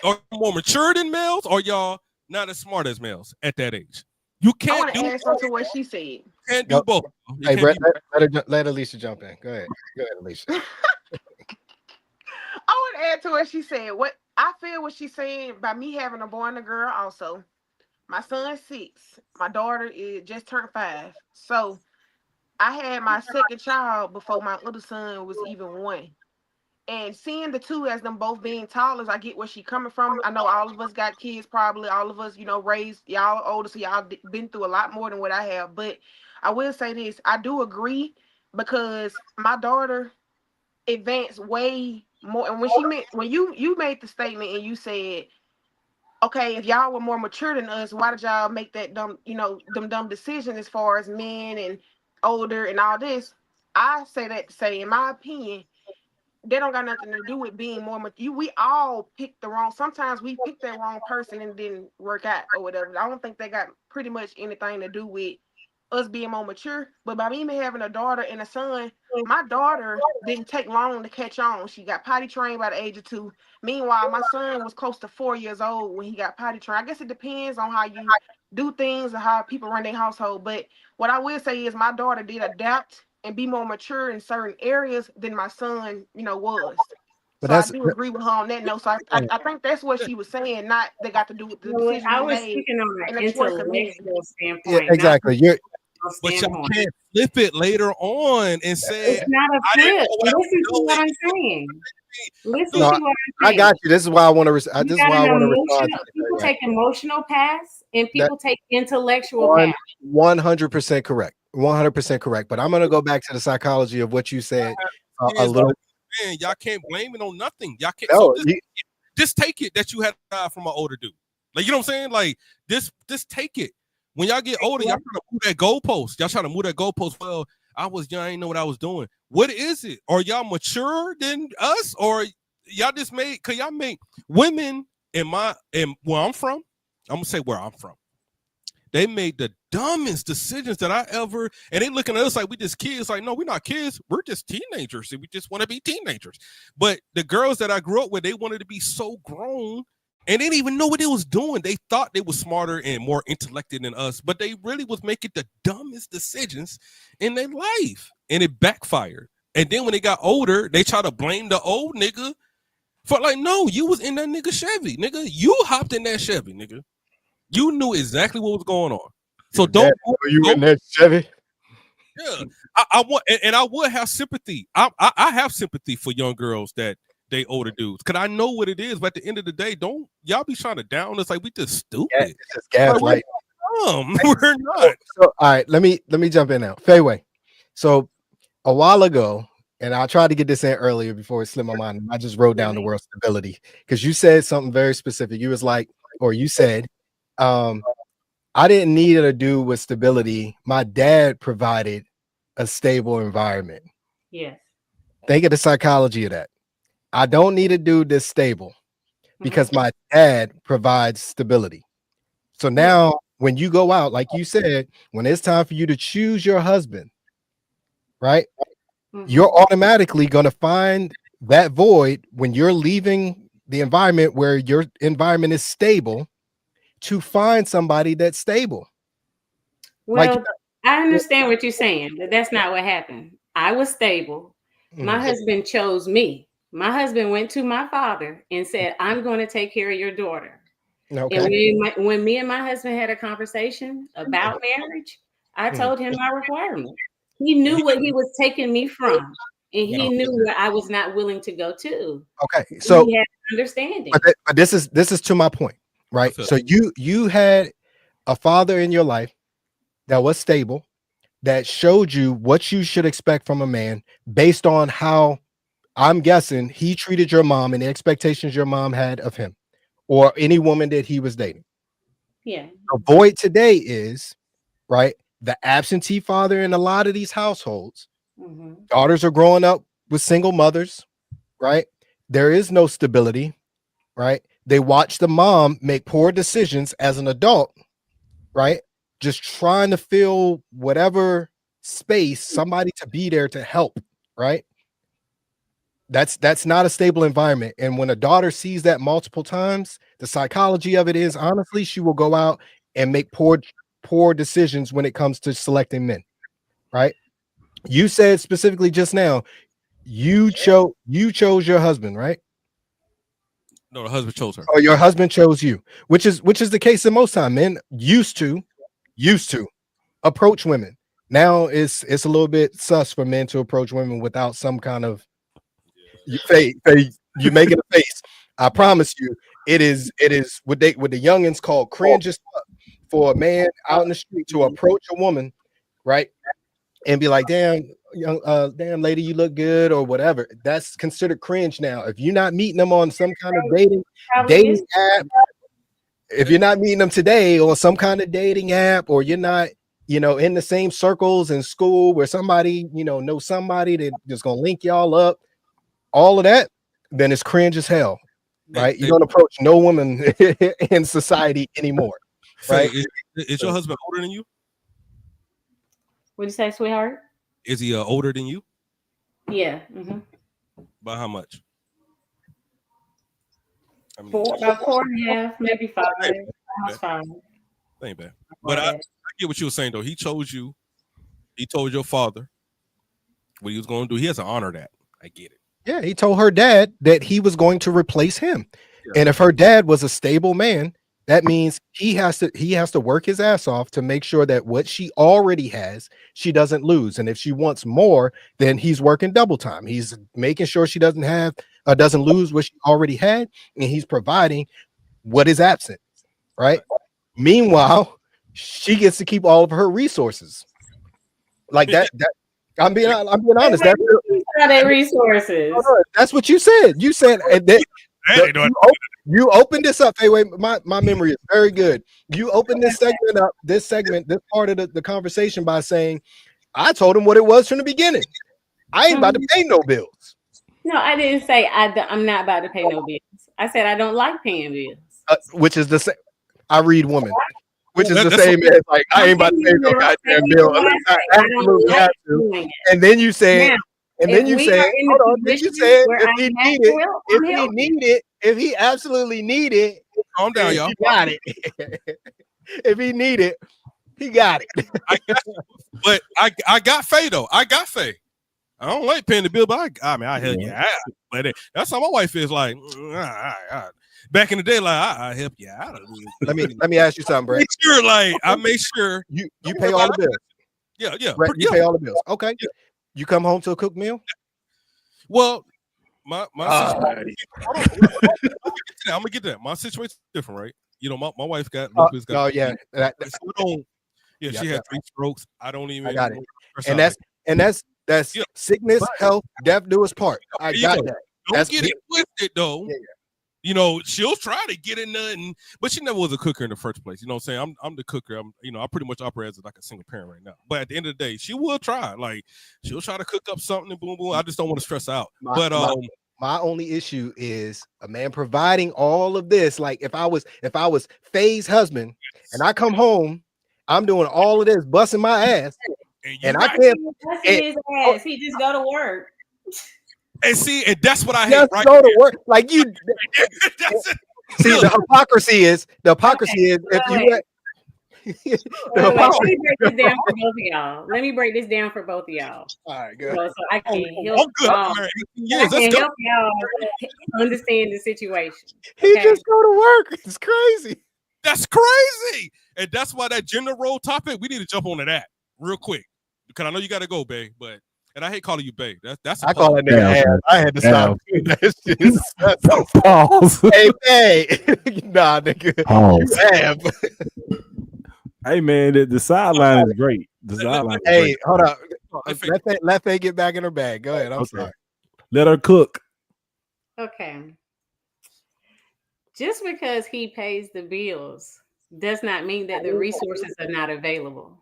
Speaker 2: Are you more mature than males, or y'all not as smart as males at that age? You can't.
Speaker 3: I want to add something to what she said.
Speaker 2: You can't do both.
Speaker 4: Hey, Brett, let Alicia jump in. Go ahead, Alicia.
Speaker 3: I want to add to what she said. What I feel what she's saying by me having a boy and a girl. Also, my son's 6. My daughter is just turned 5. So I had my second child before my other son was even 1. And seeing the two as them both being tallers, I get where she coming from. I know all of us got kids, probably all of us, raised, y'all older, so y'all been through a lot more than what I have. But I will say this, I do agree, because my daughter advanced way more. And when you made the statement and you said, okay, if y'all were more mature than us, why did y'all make that dumb, them dumb decisions as far as men and older and all this? I say that to say, in my opinion, they don't got nothing to do with being more mature. We all pick the wrong. Sometimes we pick that wrong person and it didn't work out or whatever. I don't think they got pretty much anything to do with us being more mature. But by me having a daughter and a son, my daughter didn't take long to catch on. She got potty trained by the age of 2. Meanwhile, my son was close to 4 years old when he got potty trained. I guess it depends on how you do things and how people run their household. But what I will say is my daughter did adapt and be more mature in certain areas than my son, was. But so I do agree with her on that note. So I think that's what she was saying. Not they got to do with the decision
Speaker 6: I was
Speaker 3: made
Speaker 6: speaking on
Speaker 3: and
Speaker 6: an intellectual standpoint.
Speaker 4: Yeah, exactly.
Speaker 2: But y'all can't flip it later on and say
Speaker 6: it's not a flip. Listen to what I'm saying. Listen to what I'm saying.
Speaker 4: I got you. This is why I want to. This is why I want to respond.
Speaker 6: People take emotional paths and people take intellectual paths.
Speaker 4: 100% correct. 100% correct. But I'm going to go back to the psychology of what you said a little.
Speaker 2: Man, y'all can't blame it on nothing. Y'all can't.
Speaker 4: No,
Speaker 2: just take it that you had from an older dude. Like, you know what I'm saying? Like, just take it. When y'all get older, y'all trying to move that goalpost. Y'all trying to move that goalpost. Well, I was young, I didn't know what I was doing. What is it? Are y'all mature than us, or y'all just made? Cause y'all make women in where I'm from. I'm gonna say where I'm from. They made the dumbest decisions that I ever, and they looking at us like we just kids. Like, no, we're not kids. We're just teenagers. And we just want to be teenagers. But the girls that I grew up with, they wanted to be so grown and they didn't even know what they was doing. They thought they were smarter and more intellectual than us, but they really was making the dumbest decisions in their life. And it backfired. And then when they got older, they try to blame the old nigga for like, no, you was in that nigga Chevy. Nigga, you hopped in that Chevy, nigga. You knew exactly what was going on. So don't.
Speaker 4: Were you in that Chevy?
Speaker 2: Yeah, I want, and I would have sympathy. I have sympathy for young girls that they older dudes, because I know what it is. But at the end of the day, don't y'all be trying to down us like we just stupid.
Speaker 4: Yeah, it's just gaslight.
Speaker 2: We're not.
Speaker 4: So, all right, let me jump in now. Fayway. So a while ago, and I tried to get this in earlier before it slipped my mind. I just wrote down the word stability because you said something very specific. You was like, or you said, I didn't need a dude with stability. My dad provided a stable environment.
Speaker 6: Yes.
Speaker 4: Think of the psychology of that. I don't need a dude that's stable because my dad provides stability. So now when you go out, like you said, when it's time for you to choose your husband, right? You're automatically going to find that void when you're leaving the environment where your environment is stable to find somebody that's stable.
Speaker 6: Well, like, I understand what you're saying, but that's not what happened. I was stable. My husband chose me. My husband went to my father and said, I'm going to take care of your daughter. Okay. And when me and my husband had a conversation about marriage, I told him my requirement. He knew what he was taking me from, and he knew where I was not willing to go to.
Speaker 4: Okay, so
Speaker 6: he had understanding.
Speaker 4: But this is to my point, right? So you had a father in your life that was stable, that showed you what you should expect from a man based on how, I'm guessing, he treated your mom and the expectations your mom had of him or any woman that he was dating.
Speaker 6: Yeah.
Speaker 4: The void today is, right, the absentee father in a lot of these households. Daughters are growing up with single mothers, right? There is no stability, right? They watch the mom make poor decisions as an adult, right? Just trying to fill whatever space, somebody to be there to help, right? That's not a stable environment. And when a daughter sees that multiple times, the psychology of it is, honestly, she will go out and make poor decisions when it comes to selecting men, right? You said specifically just now, you chose your husband, right?
Speaker 2: No, the husband chose her.
Speaker 4: Or your husband chose you, which is the case in most time. Men used to approach women. Now it's a little bit sus for men to approach women without some kind of you making a face. I promise you, it is what the youngins call cringe for a man out in the street to approach a woman, right? And be like, damn lady, you look good, or whatever. That's considered cringe now. If you're not meeting them on some kind of dating app, if you're not meeting them today on some kind of dating app, or you're not, in the same circles in school where somebody, knows somebody that just gonna link y'all up, all of that, then it's cringe as hell, right? You don't approach no woman in society anymore, right?
Speaker 2: Is your husband older than you?
Speaker 6: What'd you say, sweetheart?
Speaker 2: Is he older than you?
Speaker 6: Yeah.
Speaker 2: By how much?
Speaker 6: About 4.5, maybe 5. Almost 5.
Speaker 2: That ain't bad. But I get what you were saying though. He chose you. He told your father what he was going to do. He has to honor that. I get it.
Speaker 4: Yeah, he told her dad that he was going to replace him. Yeah. And if her dad was a stable man, that means he has to work his ass off to make sure that what she already has, she doesn't lose. And if she wants more, then he's working double time. He's making sure she doesn't lose what she already had, and he's providing what is absent, right? Meanwhile, she gets to keep all of her resources. Like that I'm being honest.
Speaker 6: That's resources.
Speaker 4: That's what you said. You said You opened this up. Hey, wait, my memory is very good. You opened this segment, this part of the conversation by saying, I told him what it was from the beginning. I ain't about to pay no bills.
Speaker 6: No, I didn't say I'm not about to pay no bills. I said I don't like paying bills.
Speaker 4: Which is the same. I read woman. Which is the same as like I ain't about to pay no goddamn bill unless I absolutely have to. And then you say, hold on, then you said if he absolutely need it,
Speaker 2: calm down, y'all.
Speaker 4: He got it. If he need it, he got it.
Speaker 2: But I got Faye though. I got Faye. I don't like paying the bill, but I help you out. But that's how my wife is like. Back in the day, like I help you out.
Speaker 4: Let me ask you something, Brett.
Speaker 2: I make sure
Speaker 4: you pay all the bills.
Speaker 2: Yeah.
Speaker 4: Brett, you pay all the bills. Okay. Yeah. You come home to a cooked meal?
Speaker 2: Well, my situation, I'm gonna get to that. My situation's different, right? You know, my wife got lupus.
Speaker 4: She had
Speaker 2: 3 strokes. I don't even.
Speaker 4: I got it. And that's sickness, health, death do us part. I got that.
Speaker 2: Don't get it twisted though. Yeah. You know, she'll try to get in nothing, but she never was a cooker in the first place. You know what I'm saying? I'm the cooker. I pretty much operate as like a single parent right now. But at the end of the day, she will try. Like, she'll try to cook up something and boom, boom. I just don't want to stress out.
Speaker 4: My only issue is a man providing all of this. Like, if I was Faye's husband and I come home, I'm doing all of this, busting my ass, and I can't.
Speaker 6: His ass. He just go to work.
Speaker 2: And see, and that's what I hate.
Speaker 4: Just go to work, like you. See, the hypocrisy is if you.
Speaker 6: Let me break this down for both of y'all.
Speaker 4: All right, good.
Speaker 6: So I can help y'all understand the situation.
Speaker 4: He just go to work. It's crazy.
Speaker 2: That's crazy, and that's why that gender role topic. We need to jump onto that real quick because I know you got to go, babe. But. And I hate calling you babe. That's
Speaker 4: I call that nigga ass. I had to stop doing that shit.
Speaker 1: Pause.
Speaker 4: Hey, babe. Nah, nigga.
Speaker 1: Pause. Hey, man, the sideline is great. The sideline.
Speaker 4: Hey, hold up. Let Faye get back in her bag. Go ahead. I'm sorry.
Speaker 1: Let her cook.
Speaker 6: Okay. Just because he pays the bills does not mean that the resources are not available.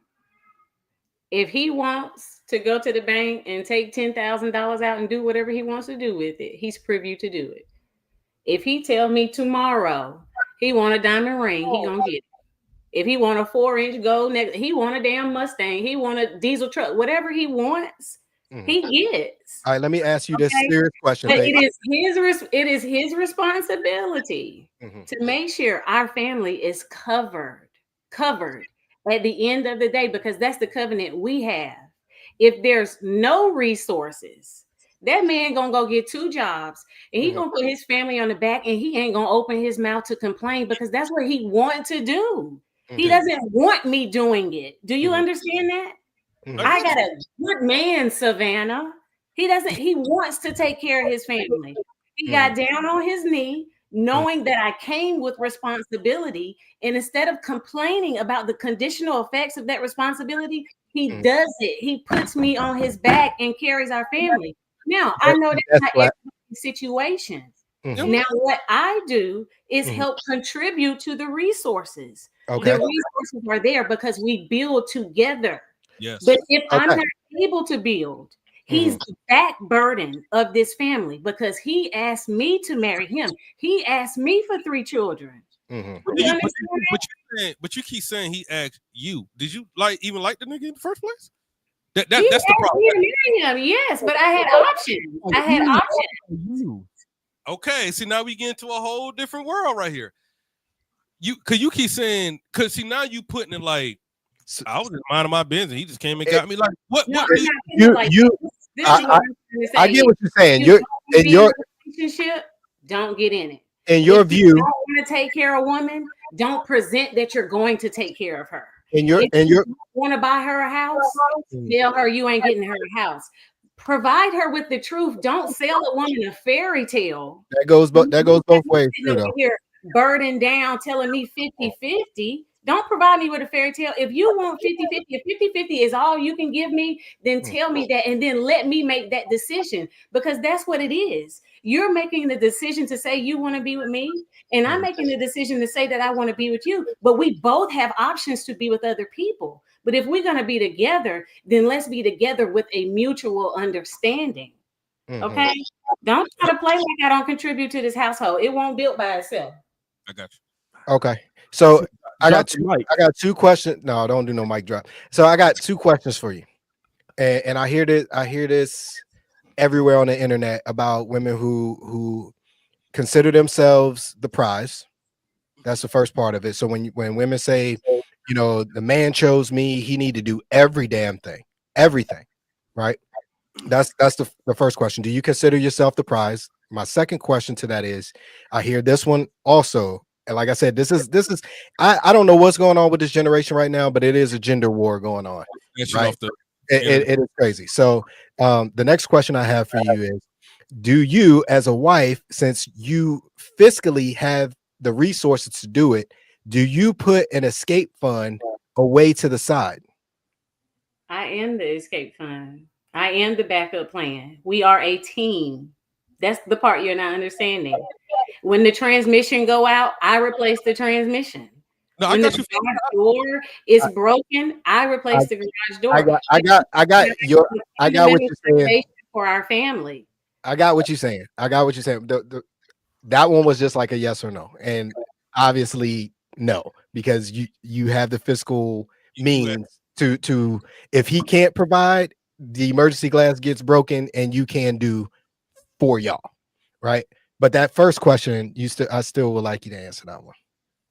Speaker 6: If he wants to go to the bank and take $10,000 out and do whatever he wants to do with it, he's privy to do it. If he tell me tomorrow he want a diamond ring, he gonna get it. If he want a 4-inch gold necklace, he want a damn Mustang, he want a diesel truck, whatever he wants, he gets.
Speaker 4: All right, let me ask you this serious question.
Speaker 6: But it is his responsibility to make sure our family is covered at the end of the day, because that's the covenant we have. If there's no resources, that man gonna go get 2 jobs and he gonna put his family on the back, and he ain't gonna open his mouth to complain because that's what he want to do. He doesn't want me doing it. Do you understand that? I got a good man, Savannah. He wants to take care of his family. He got down on his knee, knowing that I came with responsibility, and instead of complaining about the conditional effects of that responsibility, he does it. He puts me on his back and carries our family. Now, I know that's not every situation. Now, what I do is help contribute to the resources. The resources are there because we build together.
Speaker 2: Yes.
Speaker 6: But if I'm not able to build, he's the back burden of this family because he asked me to marry him. He asked me for 3 children.
Speaker 2: But you keep saying he asked you. Did you even like the nigga in the first place? That's the problem.
Speaker 6: Him, yes, but I had options.
Speaker 2: Okay, see, now we get into a whole different world right here. You keep saying, because see, now you putting it like, I was just minding my business and he just came and got me. Like, what?
Speaker 4: I get what you're saying. You're in your
Speaker 6: relationship, don't get in it.
Speaker 4: In your view,
Speaker 6: you don't want to take care of a woman, don't present that you're going to take care of her. If you want to buy her a house, tell her you ain't getting her a house. Provide her with the truth. Don't sell a woman a fairy tale.
Speaker 4: That goes both ways.
Speaker 6: You're burdened down telling me 50-50. Don't provide me with a fairy tale. If you want 50-50, if 50-50 is all you can give me, then tell me that, and then let me make that decision, because that's what it is. You're making the decision to say you want to be with me, and I'm making the decision to say that I want to be with you. But we both have options to be with other people. But if we're going to be together, then let's be together with a mutual understanding. Okay? Don't try to play like I don't contribute to this household. It won't build by itself.
Speaker 2: I got you.
Speaker 4: Okay. So I
Speaker 1: Drop
Speaker 4: got
Speaker 1: the
Speaker 4: two.
Speaker 1: mic.
Speaker 4: I got two questions. No, don't do no mic drop. So I got two questions for you, and I hear this. I hear this everywhere on the internet about women who consider themselves the prize. That's the first part of it. So when women say, the man chose me, he need to do every damn thing, everything, right? That's the first question. Do you consider yourself the prize? My second question to that is, I hear this one also, and like I said, this is I don't know what's going on with this generation right now, but it is a gender war going on,
Speaker 2: That shit
Speaker 4: right?
Speaker 2: off the
Speaker 4: It is crazy. So the next question I have for you is, do you, as a wife, since you fiscally have the resources to do it, do you put an escape fund away to the side?
Speaker 6: I am the escape fund. I am the backup plan. We are a team. That's the part you're not understanding. When the transmission go out, I replace the transmission.
Speaker 2: No, I
Speaker 6: When the
Speaker 2: got you.
Speaker 6: garage door is broken, I
Speaker 4: I,
Speaker 6: replace the garage
Speaker 4: I
Speaker 6: door.
Speaker 4: got I got I got your I got what
Speaker 6: Fundamental
Speaker 4: you're saying.
Speaker 6: foundation for our family.
Speaker 4: I got what you're saying. I got what you're saying. That one was just like a yes or no, and obviously no, because you have the fiscal
Speaker 2: You had,
Speaker 4: means to if he can't provide, the emergency glass gets broken, and you can do for y'all, right? But that first question, I still would like you to answer that one.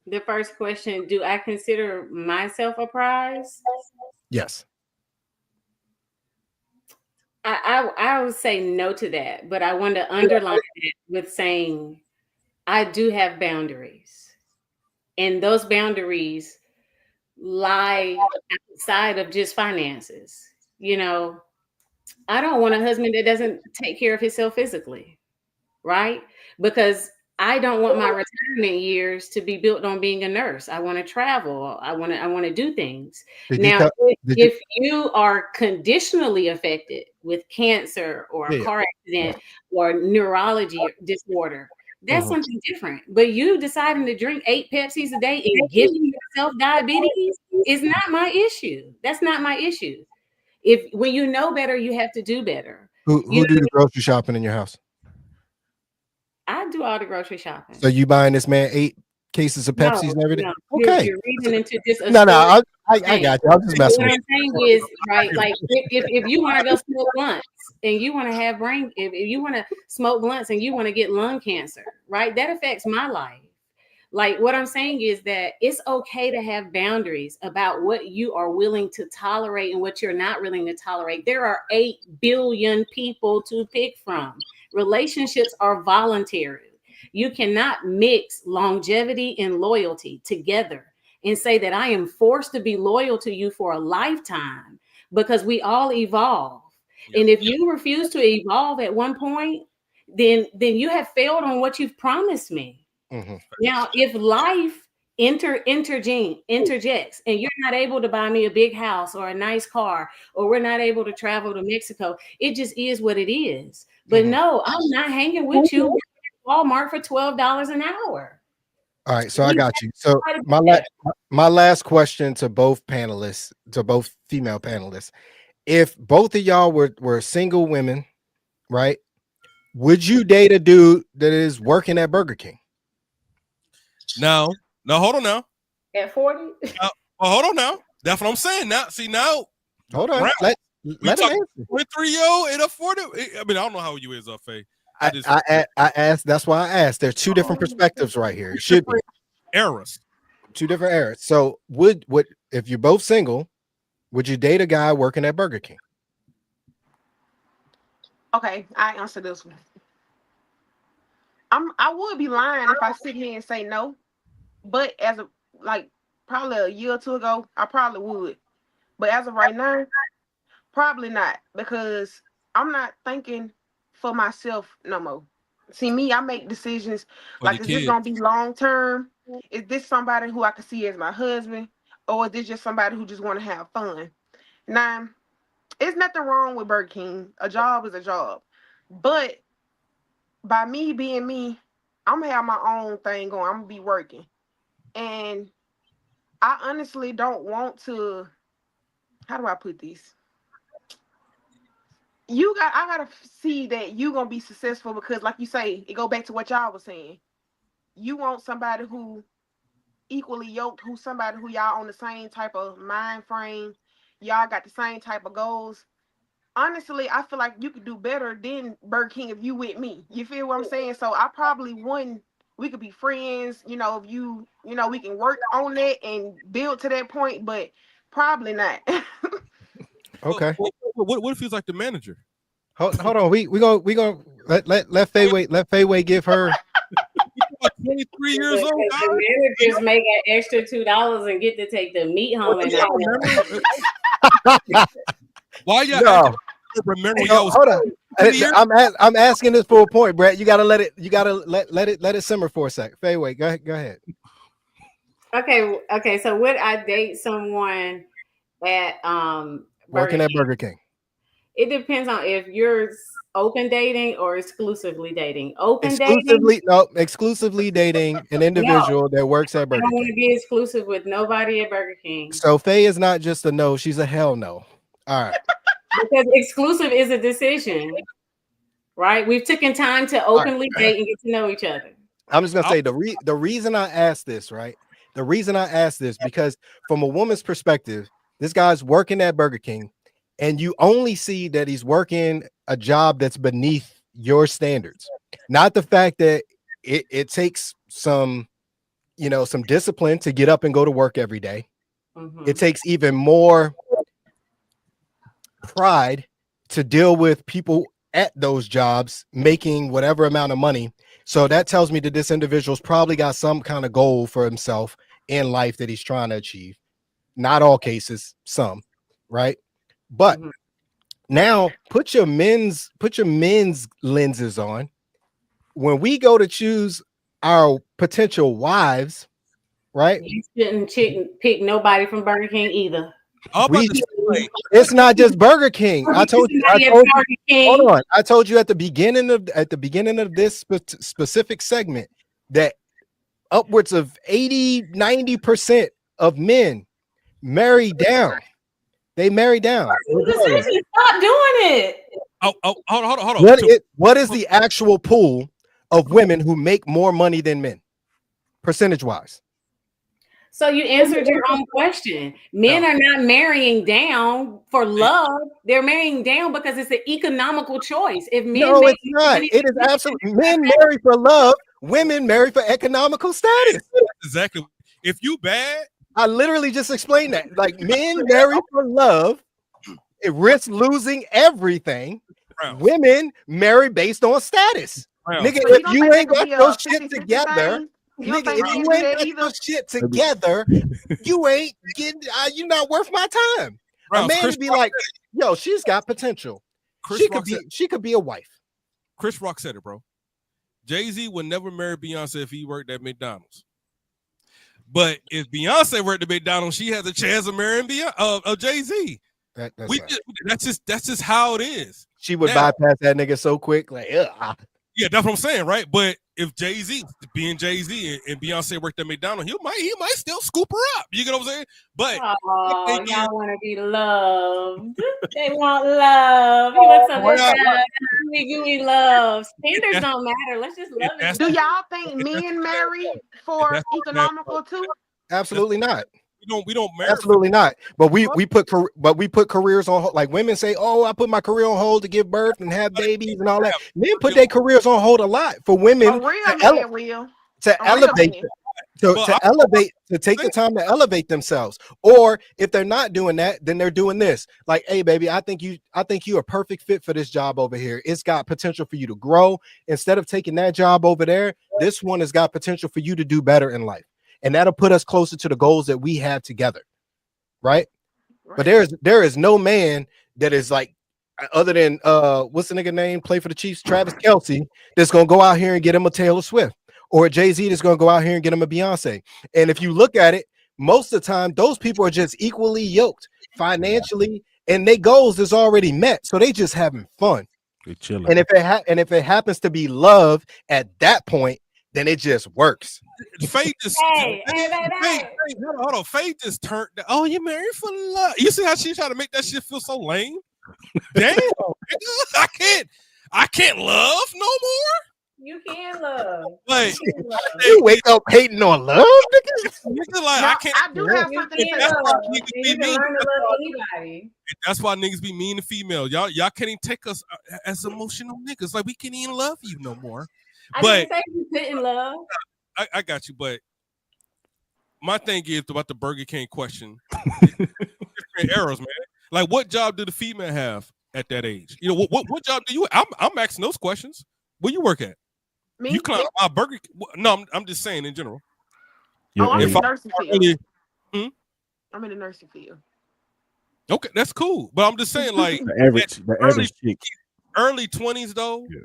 Speaker 6: The first question, do I consider myself a prize?
Speaker 4: Yes.
Speaker 6: I would say no to that, but I want to underline it with saying I do have boundaries. And those boundaries lie outside of just finances. You know, I don't want a husband that doesn't take care of himself physically, right? Because I don't want my retirement years to be built on being a nurse. I want to travel. I want to do things.
Speaker 4: Did you
Speaker 6: Now,
Speaker 4: tell? Did you?
Speaker 6: if you are conditionally affected with cancer or a
Speaker 4: Yeah.
Speaker 6: car accident or neurology disorder, that's
Speaker 4: Mhm.
Speaker 6: something different. But you deciding to drink 8 Pepsis a day and giving yourself diabetes is not my issue. That's not my issue. If when you know better, you have to do better. You
Speaker 4: Who do the grocery shopping in your house?
Speaker 6: I do all the grocery
Speaker 4: So
Speaker 6: shopping.
Speaker 4: you buying this man 8 cases of
Speaker 6: No,
Speaker 4: Pepsis and everything?
Speaker 6: no,
Speaker 4: Okay.
Speaker 6: you're reading into just a
Speaker 4: No,
Speaker 6: story.
Speaker 4: I
Speaker 6: Thing.
Speaker 4: got you. I'm just
Speaker 6: But
Speaker 4: messing
Speaker 6: what
Speaker 4: with
Speaker 6: I'm saying is, right, like if you want to go smoke blunts and you want to have if you want to smoke blunts and you want to get lung cancer, right, that affects my life. Like what I'm saying is that it's okay to have boundaries about what you are willing to tolerate and what you're not willing to tolerate. There are 8 billion people to pick from. Relationships are voluntary. You cannot mix longevity and loyalty together and say that I am forced to be loyal to you for a lifetime because we all evolve.
Speaker 2: yeah.
Speaker 6: And if you refuse to evolve at one point, then you have failed on what you've promised me.
Speaker 4: Mhm.
Speaker 6: Now, if life interjects and you're not able to buy me a big house or a nice car, or we're not able to travel to Mexico, it just is what it is. But
Speaker 4: Mhm.
Speaker 6: no, I'm not hanging with you at Walmart for $12 an hour.
Speaker 4: All right, so I
Speaker 6: We
Speaker 4: got you. So
Speaker 6: try to do that.
Speaker 4: my last question to both panelists, to both female panelists, if both of y'all were single women, right? Would you date a dude that is working at Burger King?
Speaker 2: Now, hold on now.
Speaker 6: At 40?
Speaker 2: Hold on now. That's what I'm saying. Now, see now,
Speaker 4: Hold on.
Speaker 2: Brown, we
Speaker 4: Let him
Speaker 2: talking
Speaker 4: answer.
Speaker 2: 23-year-old and a 40. I mean, I don't know how you is, Faye. I just
Speaker 4: I asked. That's why I asked. There's two different perspectives right here. It should be
Speaker 2: errors.
Speaker 4: two different eras. So would if you're both single, would you date a guy working at Burger King?
Speaker 3: Okay, I answer this one. I would be lying if I sit here and say no, but as a like probably a year or two ago, I probably would. But as of right now, probably not because I'm not thinking for myself no more. See me, I make decisions
Speaker 2: For the
Speaker 3: like, is this
Speaker 2: kid.
Speaker 3: gonna be long term? Is this somebody who I can see as my husband, or is this just somebody who just want to have fun? Now, it's nothing wrong with Burger King. A job is a job, but by me being me, I'm gonna have my own thing going. I'm gonna be working, and I honestly don't want to. How do I put this? I gotta see that you gonna be successful because, like you say, it go back to what y'all was saying. You want somebody who equally yoked, who somebody who y'all on the same type of mind frame. Y'all got the same type of goals. Honestly, I feel like you could do better than Burger King if you with me. You feel what I'm saying? So I probably wouldn't. We could be friends, if we can work on that and build to that point, but probably not.
Speaker 4: Okay.
Speaker 2: What if he's like the manager?
Speaker 4: Hold on. We gonna let Faye give her.
Speaker 2: 23 years old.
Speaker 6: The managers make an extra $2 and get to take the meat home. And
Speaker 2: why y'all
Speaker 4: No.
Speaker 2: remember when
Speaker 4: No,
Speaker 2: y'all was
Speaker 4: hold on. I'm asking this for a point, Brett. You gotta let it simmer for a second. Faye, go ahead.
Speaker 6: Okay. So would I date someone at
Speaker 4: Working at Burger King?
Speaker 6: It depends on if you're open dating or exclusively dating.
Speaker 4: Exclusively dating an individual that works at Burger
Speaker 6: I don't want
Speaker 4: King.
Speaker 6: to be exclusive with nobody at Burger King.
Speaker 4: So Faye is not just a no; she's a hell no. All right.
Speaker 6: Because exclusive is a decision, right? We've taken time to openly date and get to know each other.
Speaker 4: I'm just gonna say the reason I asked this, right? The reason I asked this because from a woman's perspective, this guy's working at Burger King, and you only see that he's working a job that's beneath your standards, not the fact that it takes some discipline to get up and go to work every day. Mm-hmm. It takes even more pride to deal with people at those jobs making whatever amount of money. So that tells me that this individual's probably got some kind of goal for himself in life that he's trying to achieve. Not all cases, some, right? But now put your men's lenses on. When we go to choose our potential wives, right?
Speaker 6: You shouldn't pick nobody from Burger King either.
Speaker 4: It's not just Burger King. I told you. Hold on. I told you at the beginning of this specific segment that upwards of 80-90% of men marry down. They marry down.
Speaker 6: Stop doing it.
Speaker 2: Hold on.
Speaker 4: What is the actual pool of women who make more money than men, percentage-wise?
Speaker 6: So you answered your own question. Men are not marrying down for love. They're marrying down because it's an economical choice. If men
Speaker 4: it's not. It is absolutely men marry for love. Women marry for economical status.
Speaker 2: Exactly. If you bad,
Speaker 4: I literally just explained that. Like men marry for love. It risks losing everything. Women marry based on status. Nigga, if you ain't got your shit together. Nigga, if you ain't got your shit together, you ain't getting. You're not worth my time. A man would be like, "Yo, she's got potential. She could be a wife."
Speaker 2: Chris Rock said it, bro. Jay-Z would never marry Beyonce if he worked at McDonald's. But if Beyonce worked at McDonald's, she has a chance of marrying Jay-Z. That's just how it is.
Speaker 4: She would bypass that nigga so quick, like, ugh.
Speaker 2: Yeah, that's what I'm saying, right? But if Jay-Z, being Jay-Z, and Beyonce worked at McDonald's, he might still scoop her up. You get what I'm saying? But
Speaker 6: y'all want to be loved. They want love. He wants something love. Standards don't matter. Let's just love it.
Speaker 3: Do y'all think men marry for economical too?
Speaker 4: Absolutely not.
Speaker 2: We don't marry.
Speaker 4: Absolutely not. But we put careers on hold. Like women say, "Oh, I put my career on hold to give birth and have babies and all that." Men put their careers on hold a lot for women to elevate. To take the time to elevate themselves. Or if they're not doing that, then they're doing this. Like, hey, baby, I think you are a perfect fit for this job over here. It's got potential for you to grow. Instead of taking that job over there, this one has got potential for you to do better in life. And that'll put us closer to the goals that we have together. Right? But there is no man that is like, other than what's the nigga name, play for the Chiefs, Travis Kelce, that's gonna go out here and get him a Taylor Swift, or a Jay-Z that's gonna go out here and get him a Beyonce. And if you look at it, most of the time, those people are just equally yoked financially, and their goals is already met. So they just having fun.
Speaker 1: They chilling.
Speaker 4: And if it happens to be love at that point, then it just works.
Speaker 2: Faith just
Speaker 6: Hey, hey,
Speaker 2: Faith,
Speaker 6: baby.
Speaker 2: hold on. Faith just turned. Oh, you married for love. You see how she trying to make that shit feel so lame? Damn, nigga, I can't love no more.
Speaker 6: You can love.
Speaker 2: Like,
Speaker 6: You can love.
Speaker 4: You wake up hating on love, nigga.
Speaker 2: nigga, like I
Speaker 3: Now,
Speaker 2: can't.
Speaker 3: I do have
Speaker 6: You
Speaker 3: something to
Speaker 6: can
Speaker 3: say.
Speaker 2: That's why
Speaker 6: love.
Speaker 2: niggas
Speaker 6: And
Speaker 2: be
Speaker 6: you can
Speaker 2: mean.
Speaker 6: learn to love anybody.
Speaker 2: That's why niggas be mean to females. Y'all can't even take us as emotional niggas. Like we can't even love you no more.
Speaker 6: I
Speaker 2: But
Speaker 6: didn't say you couldn't love.
Speaker 2: I got you. But my thing is about the Burger King question. Different eras, man. Like, what job do the female have at that age? You know, what job do you? I'm asking those questions. Where you work at?
Speaker 3: Me?
Speaker 2: You climb my Burger? No, I'm just saying in general.
Speaker 3: Oh, I'm in
Speaker 2: If
Speaker 3: the
Speaker 2: I
Speaker 3: nursing field.
Speaker 2: really,
Speaker 3: I'm in the nursing field.
Speaker 2: okay, that's cool. But I'm just saying, like,
Speaker 1: The average chick.
Speaker 2: early 20s though.
Speaker 1: Yeah.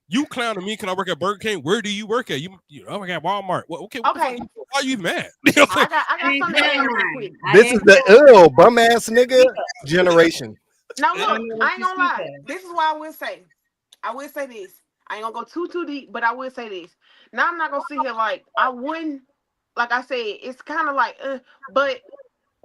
Speaker 2: You clowning me? Can I work at Burger King? Where do you work at? I work at Walmart. Well, okay.
Speaker 3: Okay.
Speaker 2: Why are you even mad? You know what I'm saying?
Speaker 3: I got something to add real quick.
Speaker 4: This is the bum ass nigga generation.
Speaker 3: Now
Speaker 6: I don't
Speaker 3: look,
Speaker 6: know what
Speaker 3: I ain't
Speaker 6: you
Speaker 3: gonna lie.
Speaker 6: speak of.
Speaker 3: This is what I will say. I will say this. I ain't gonna go too deep, but I will say this. Now I'm not gonna sit here like I wouldn't. Like I said, it's kind of like, but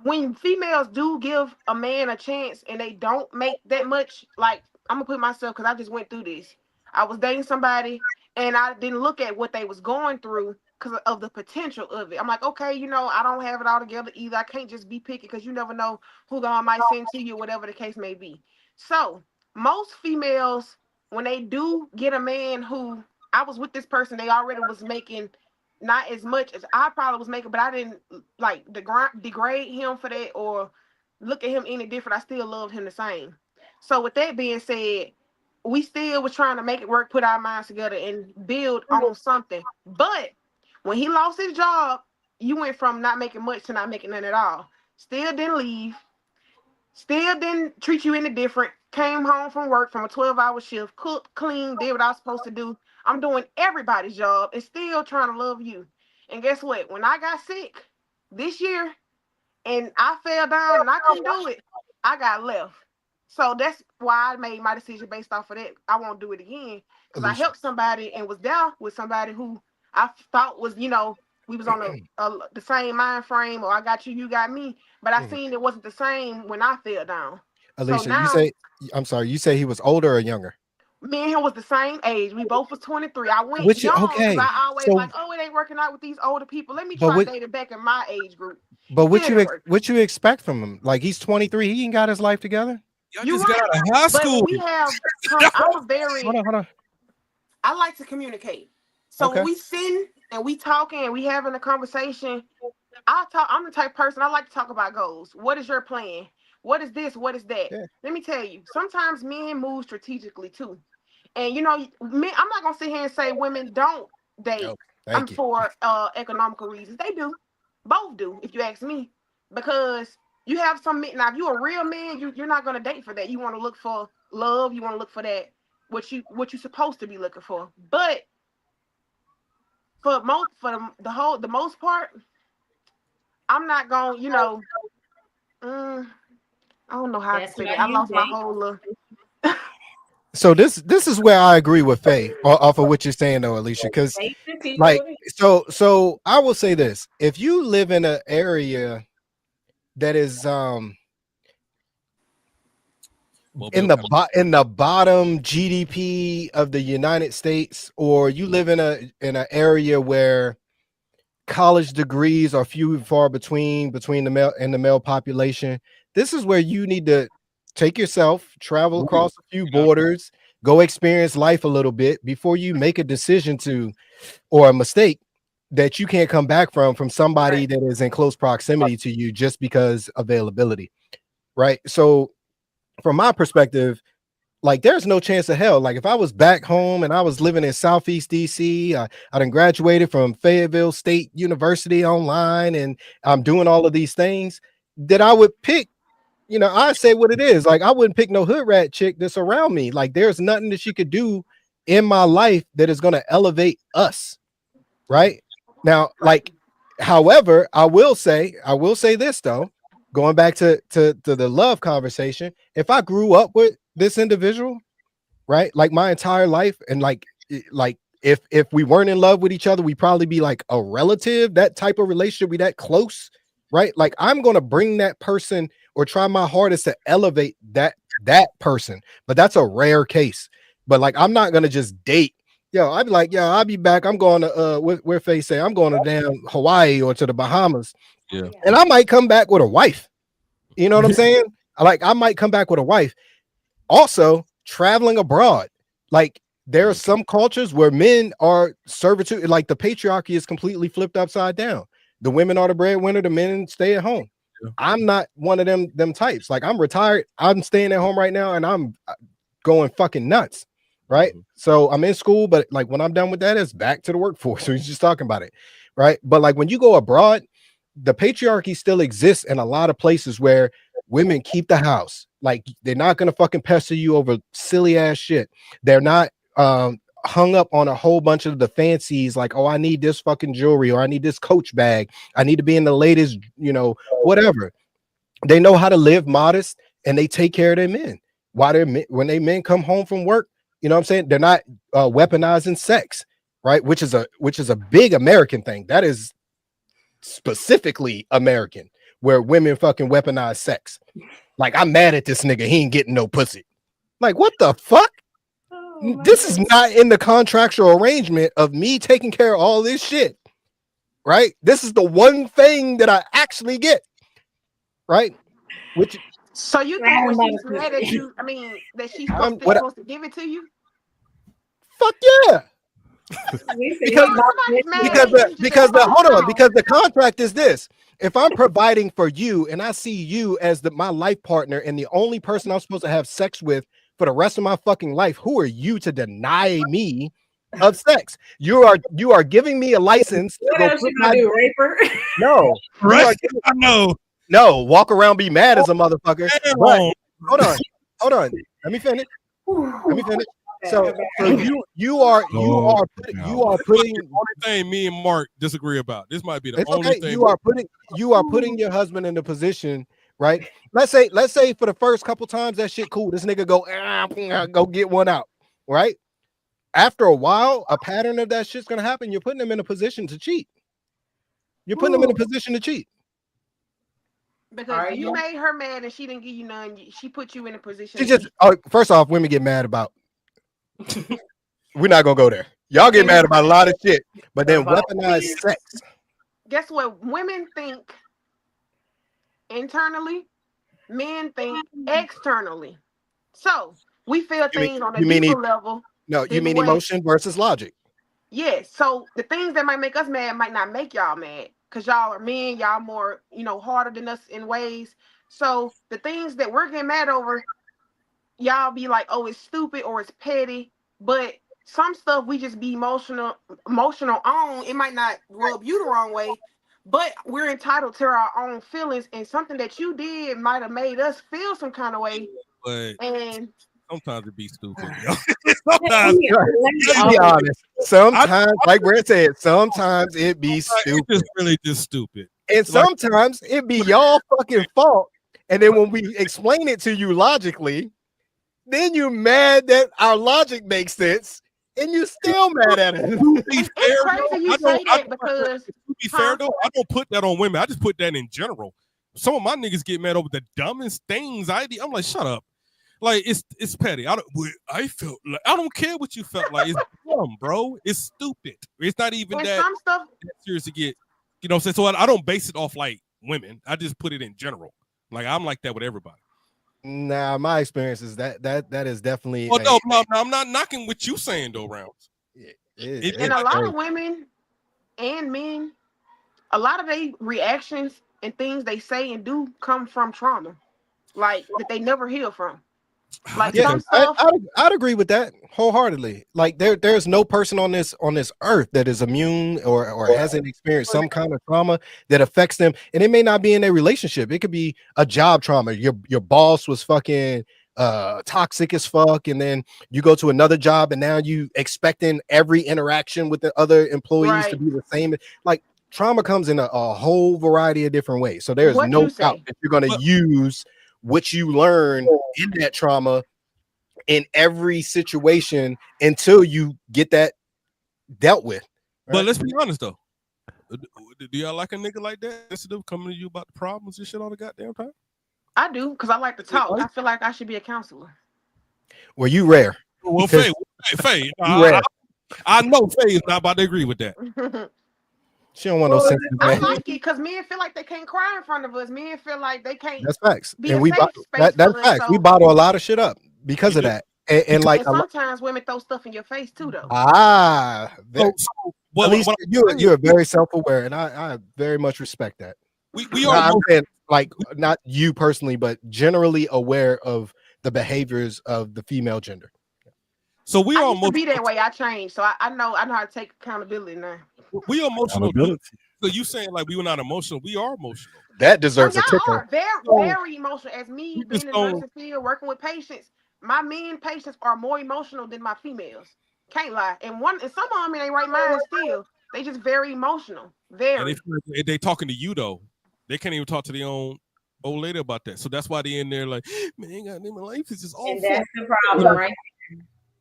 Speaker 3: when females do give a man a chance and they don't make that much, like I'm gonna put myself because I just went through this. I was dating somebody and I didn't look at what they was going through because of the potential of it. I'm like, okay, I don't have it all together either. I can't just be picky because you never know who God might send to you, whatever the case may be. So most females, when they do get a man who I was with this person, they already was making not as much as I probably was making, but I didn't like degrade him for that or look at him any different. I still loved him the same. So with that being said, we still was trying to make it work, put our minds together and build on something. But when he lost his job, you went from not making much to not making none at all. Still didn't leave. Still didn't treat you any different. Came home from work from a 12-hour shift, cooked, clean, did what I was supposed to do. I'm doing everybody's job and still trying to love you. And guess what? When I got sick this year and I fell down and I couldn't do it, I got left. So that's why I made my decision based off of that. I won't do it again because I
Speaker 4: Alicia.
Speaker 3: helped somebody and was there with somebody who I thought was, we was on the same mind frame, or I got you, you got me. But I seen it wasn't the same when I fell down. So
Speaker 4: Alicia,
Speaker 3: now
Speaker 4: I'm sorry, you say he was older or younger?
Speaker 3: me and him was the same age. We both was 23. I went
Speaker 4: Which
Speaker 3: young because
Speaker 4: okay.
Speaker 3: I always
Speaker 4: So
Speaker 3: like, oh, it ain't working out with these older people. Let me
Speaker 4: but
Speaker 3: try
Speaker 4: what
Speaker 3: dating back in my age group.
Speaker 4: but
Speaker 3: Still didn't work.
Speaker 4: what you expect from him? Like he's 23, he ain't got his life together.
Speaker 2: Y'all
Speaker 3: You
Speaker 2: just got
Speaker 3: right.
Speaker 2: out of high
Speaker 3: But
Speaker 2: school.
Speaker 3: when we have I'm a very
Speaker 4: Hold on.
Speaker 3: I like to communicate. So when
Speaker 4: Okay.
Speaker 3: we sitting and we talking and we having a conversation, I'm the type of person I like to talk about goals. What is your plan? What is this? What is that?
Speaker 4: Yeah.
Speaker 3: Let me tell you, sometimes men move strategically too. And men, I'm not gonna sit here and say women don't date.
Speaker 4: Oh, thank you.
Speaker 3: For economical reasons. They do. Both do, if you ask me. Because you have some men now, if you're a real man, you're not gonna date for that. You want to look for love, you want to look for that what you're supposed to be looking for. But the most part, I'm not gonna, I don't know how to
Speaker 6: That's
Speaker 3: say
Speaker 6: why
Speaker 3: that. I
Speaker 6: you
Speaker 3: lost my
Speaker 6: date.
Speaker 3: whole
Speaker 4: So this is where I agree with Faye off of what you're saying though, Alicia, because
Speaker 6: Date the people.
Speaker 4: like so I will say this: if you live in an area that is in the bottom GDP of the United States, or you live in an area where college degrees are few and far between the male population, this is where you need to take yourself, travel across a few borders, go experience life a little bit before you make a decision or a mistake that you can't come back from somebody that is in close proximity to you just because availability, right? So from my perspective, like there's no chance of hell. Like if I was back home and I was living in Southeast DC, I done graduated from Fayetteville State University online, and I'm doing all of these things, that I would pick, I say what it is. Like I wouldn't pick no hood rat chick that's around me. Like there's nothing that she could do in my life that is going to elevate us. Right now, like, however, I will say this though, going back to the love conversation. If I grew up with this individual right? Like my entire life, and like if we weren't in love with each other, we'd probably be like a relative, that type of relationship, we that close, right? Like I'm gonna bring that person or try my hardest to elevate that person, but that's a rare case. But like I'm not gonna just date. Yo, I'd be like, yo, I'll be back. I'm going to where Faye say I'm going to damn Hawaii or to the Bahamas,
Speaker 2: Yeah.
Speaker 4: and I might come back with a wife. You know what I'm saying? Like I might come back with a wife. Also, traveling abroad, like there are some cultures where men are servitude, like the patriarchy is completely flipped upside down. The women are the breadwinner, the men stay at home.
Speaker 2: Yeah.
Speaker 4: I'm not one of them types. Like I'm retired, I'm staying at home right now, and I'm going fucking nuts. Right. So I'm in school, but like when I'm done with that, it's back to the workforce. So he's just talking about it. Right. But like when you go abroad, the patriarchy still exists in a lot of places where women keep the house. Like they're not gonna fucking pester you over silly ass shit. They're not hung up on a whole bunch of the fancies, like, oh, I need this fucking jewelry, or I need this Coach bag, I need to be in the latest, whatever. They know how to live modest, and they take care of their men. Why when they men come home from work, you know what I'm saying? They're not weaponizing sex, right? Which is a big American thing. That is specifically American, where women fucking weaponize sex. Like, I'm mad at this nigga. He ain't getting no pussy. Like, what the fuck? This is not in the contractual arrangement of me taking care of all this shit, right? This is the one thing that I actually get, right? Which,
Speaker 3: so you think when she's mad at you, I mean, that she's supposed to give it to you?
Speaker 4: Fuck yeah. because the contract is this. If I'm providing for you and I see you as my life partner and the only person I'm supposed to have sex with for the rest of my fucking life, who are you to deny me of sex? You are giving me a license to go put my
Speaker 6: raper.
Speaker 4: No,
Speaker 2: right? I know.
Speaker 4: No, walk around be mad as a motherfucker. But, hold on. Let me finish. So you are putting
Speaker 2: the only thing me and Mark disagree about. This might be the only thing
Speaker 4: you are putting your husband in the position, right? Let's say for the first couple times that shit cool. This nigga go get one out, right? After a while, a pattern of that shit's gonna happen. You're putting him in a position to cheat.
Speaker 3: Because you made her mad and she didn't give you none. She put you in a position.
Speaker 4: She just first off, women get mad about. We're not gonna go there. Y'all get mad about a lot of shit, but then weaponize sex.
Speaker 3: Guess what? Women think internally, men think externally. So we feel things on a deeper level.
Speaker 4: No, you mean emotion versus logic.
Speaker 3: Yes. So the things that might make us mad might not make y'all mad. Because y'all are men, y'all more, harder than us in ways. So the things that we're getting mad over, y'all be like, oh, it's stupid or it's petty. But some stuff we just be emotional on. It might not rub you the wrong way, but we're entitled to our own feelings. And something that you did might have made us feel some kind of way.
Speaker 2: But
Speaker 3: and
Speaker 2: sometimes it be stupid.
Speaker 4: Sometimes, let's be honest. Sometimes, like Brett said, sometimes it be stupid.
Speaker 2: It's really just stupid.
Speaker 4: And sometimes it be y'all fucking fault. And then when we explain it to you logically, then you're mad that our logic makes sense, and you still mad at it.
Speaker 3: It's crazy you say that because
Speaker 2: to be fair though, I don't put that on women. I just put that in general. Some of my niggas get mad over the dumbest things. I'm like, shut up. Like it's petty. I don't care what you felt like. It's dumb, bro. It's stupid. It's not even that
Speaker 3: some stuff
Speaker 2: serious to get. You know what I'm saying? So I don't base it off like women. I just put it in general. Like I'm like that with everybody.
Speaker 4: Nah, my experience is that is definitely.
Speaker 2: Oh no, I'm not knocking what you saying though, Rounds.
Speaker 3: And a lot of women and men, a lot of their reactions and things they say and do come from trauma, like that they never heal from. Like some stuff,
Speaker 4: I'd agree with that wholeheartedly. Like there's no person on this earth that is immune or hasn't experienced some kind of trauma that affects them, and it may not be in their relationship. It could be a job trauma. Your boss was fucking toxic as fuck, and then you go to another job, and now you expecting every interaction with the other employees to be the same. Like trauma comes in a whole variety of different ways. So there's no doubt that you're going to use what you learn in that trauma in every situation until you get that dealt with.
Speaker 2: But
Speaker 4: Right?
Speaker 2: let's be honest though. Do y'all like a nigga like that? Sensitive, coming to you about the problems and shit all the goddamn time?
Speaker 3: I do because I like to talk. I feel like I should be a counselor.
Speaker 4: Well, you rare.
Speaker 2: Well,
Speaker 4: Because
Speaker 2: Faye,
Speaker 4: you rare.
Speaker 2: I know Faye is not about to agree with that.
Speaker 4: She don't want no sensitive
Speaker 3: I
Speaker 4: man.
Speaker 3: like it because men feel like they can't cry in front of us. Men feel like they can't
Speaker 4: That's facts.
Speaker 3: be
Speaker 4: And
Speaker 3: a
Speaker 4: we
Speaker 3: safe space
Speaker 4: that's
Speaker 3: for us.
Speaker 4: facts. We
Speaker 3: So,
Speaker 4: bottle a lot of shit up because
Speaker 2: You
Speaker 4: of
Speaker 2: do.
Speaker 4: that. And like
Speaker 3: and sometimes women throw stuff in your face too, though.
Speaker 2: So,
Speaker 4: at
Speaker 2: what
Speaker 4: least
Speaker 2: I'm saying
Speaker 4: you're
Speaker 2: is,
Speaker 4: very self-aware, and I very much respect that.
Speaker 2: we
Speaker 4: No,
Speaker 2: are
Speaker 4: I'm saying like not you personally, but generally aware of the behaviors of the female gender.
Speaker 2: so we
Speaker 3: I
Speaker 2: are
Speaker 3: used to be
Speaker 2: emotional.
Speaker 3: that way. I changed, so I know how to take accountability now.
Speaker 2: We are emotional too.
Speaker 1: Accountability.
Speaker 2: So you saying like we were not emotional? We are emotional.
Speaker 4: That
Speaker 3: Oh,
Speaker 4: deserves a
Speaker 3: y'all
Speaker 4: ticker.
Speaker 3: are very,
Speaker 2: So
Speaker 3: very emotional. As me
Speaker 2: we just
Speaker 3: being in the
Speaker 2: don't.
Speaker 3: nursing field, working with patients, my men patients are more emotional than my females. Can't lie. And some of them in their right mind still. They just very emotional.
Speaker 2: And
Speaker 3: Very.
Speaker 2: if they talking to you though, they can't even talk to their own old lady about that. So that's why they in there like, man, goddamn, my life is just
Speaker 6: And
Speaker 2: awful.
Speaker 6: that's the problem, right?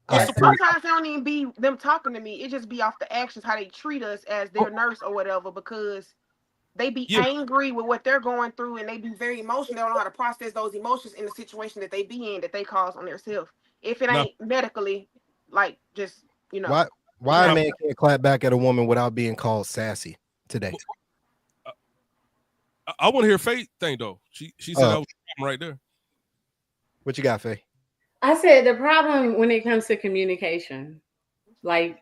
Speaker 4: All
Speaker 3: And
Speaker 4: right,
Speaker 3: sometimes they don't even be them talking to me. It just be off the actions, how they treat us as their nurse or whatever, because they be
Speaker 2: Yeah,
Speaker 3: angry with what they're going through and they be very emotional. They don't know how to process those emotions in the situation that they be in that they cause on themselves. If it
Speaker 2: now,
Speaker 3: ain't medically, like just,
Speaker 4: why a
Speaker 2: now
Speaker 4: man can't clap back at a woman without being called sassy today?
Speaker 2: I want to hear Faith thing though. She said that was right there.
Speaker 4: What you got, Faye?
Speaker 6: I said the problem when it comes to communication, like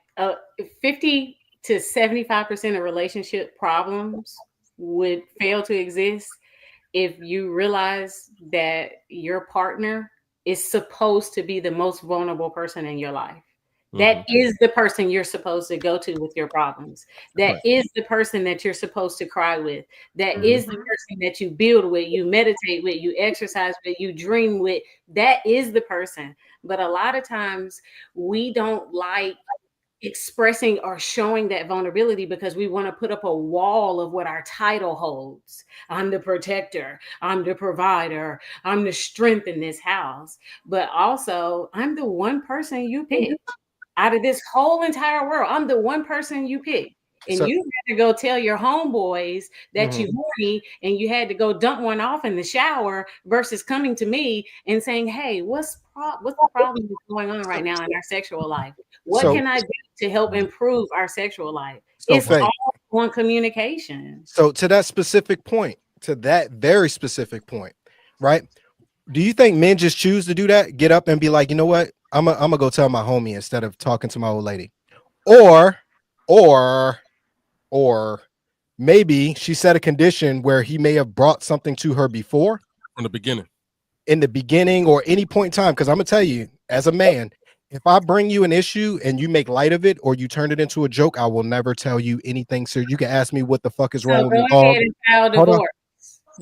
Speaker 6: 50 to 75% of relationship problems would fail to exist if you realize that your partner is supposed to be the most vulnerable person in your life. That is the person you're supposed to go to with your problems. That
Speaker 4: Right.
Speaker 6: is the person that you're supposed to cry with. That is the person that you build with, you meditate with, you exercise with, you dream with. That is the person. But a lot of times we don't like expressing or showing that vulnerability because we want to put up a wall of what our title holds. I'm the protector, I'm the provider, I'm the strength in this house. But also, I'm the one person you pick out of this whole entire world. I'm the one person you pick. And
Speaker 4: So
Speaker 6: you had to go tell your homeboys that
Speaker 4: Mhm.
Speaker 6: you horny and you had to go dump one off in the shower versus coming to me and saying, hey, what's the problem that's going on right now in our sexual life? What
Speaker 4: so
Speaker 6: can I do to help improve our sexual life?
Speaker 4: so
Speaker 6: It's
Speaker 4: Faye,
Speaker 6: all on communication.
Speaker 4: so to that specific point, to that very specific point, right? Do you think men just choose to do that? Get up and be like, you know what? I'm gonna go tell my homie instead of talking to my old lady. Or, or, or maybe she set a condition where he may have brought something to her before
Speaker 2: From the beginning.
Speaker 4: in the beginning or any point in time. Because I'm gonna tell you, as a man, if I bring you an issue and you make light of it or you turn it into a joke, I will never tell you anything. So you can ask me what the fuck is
Speaker 6: So
Speaker 4: wrong with
Speaker 6: go
Speaker 4: my dog.
Speaker 6: ahead and file
Speaker 4: Hold on,
Speaker 6: divorce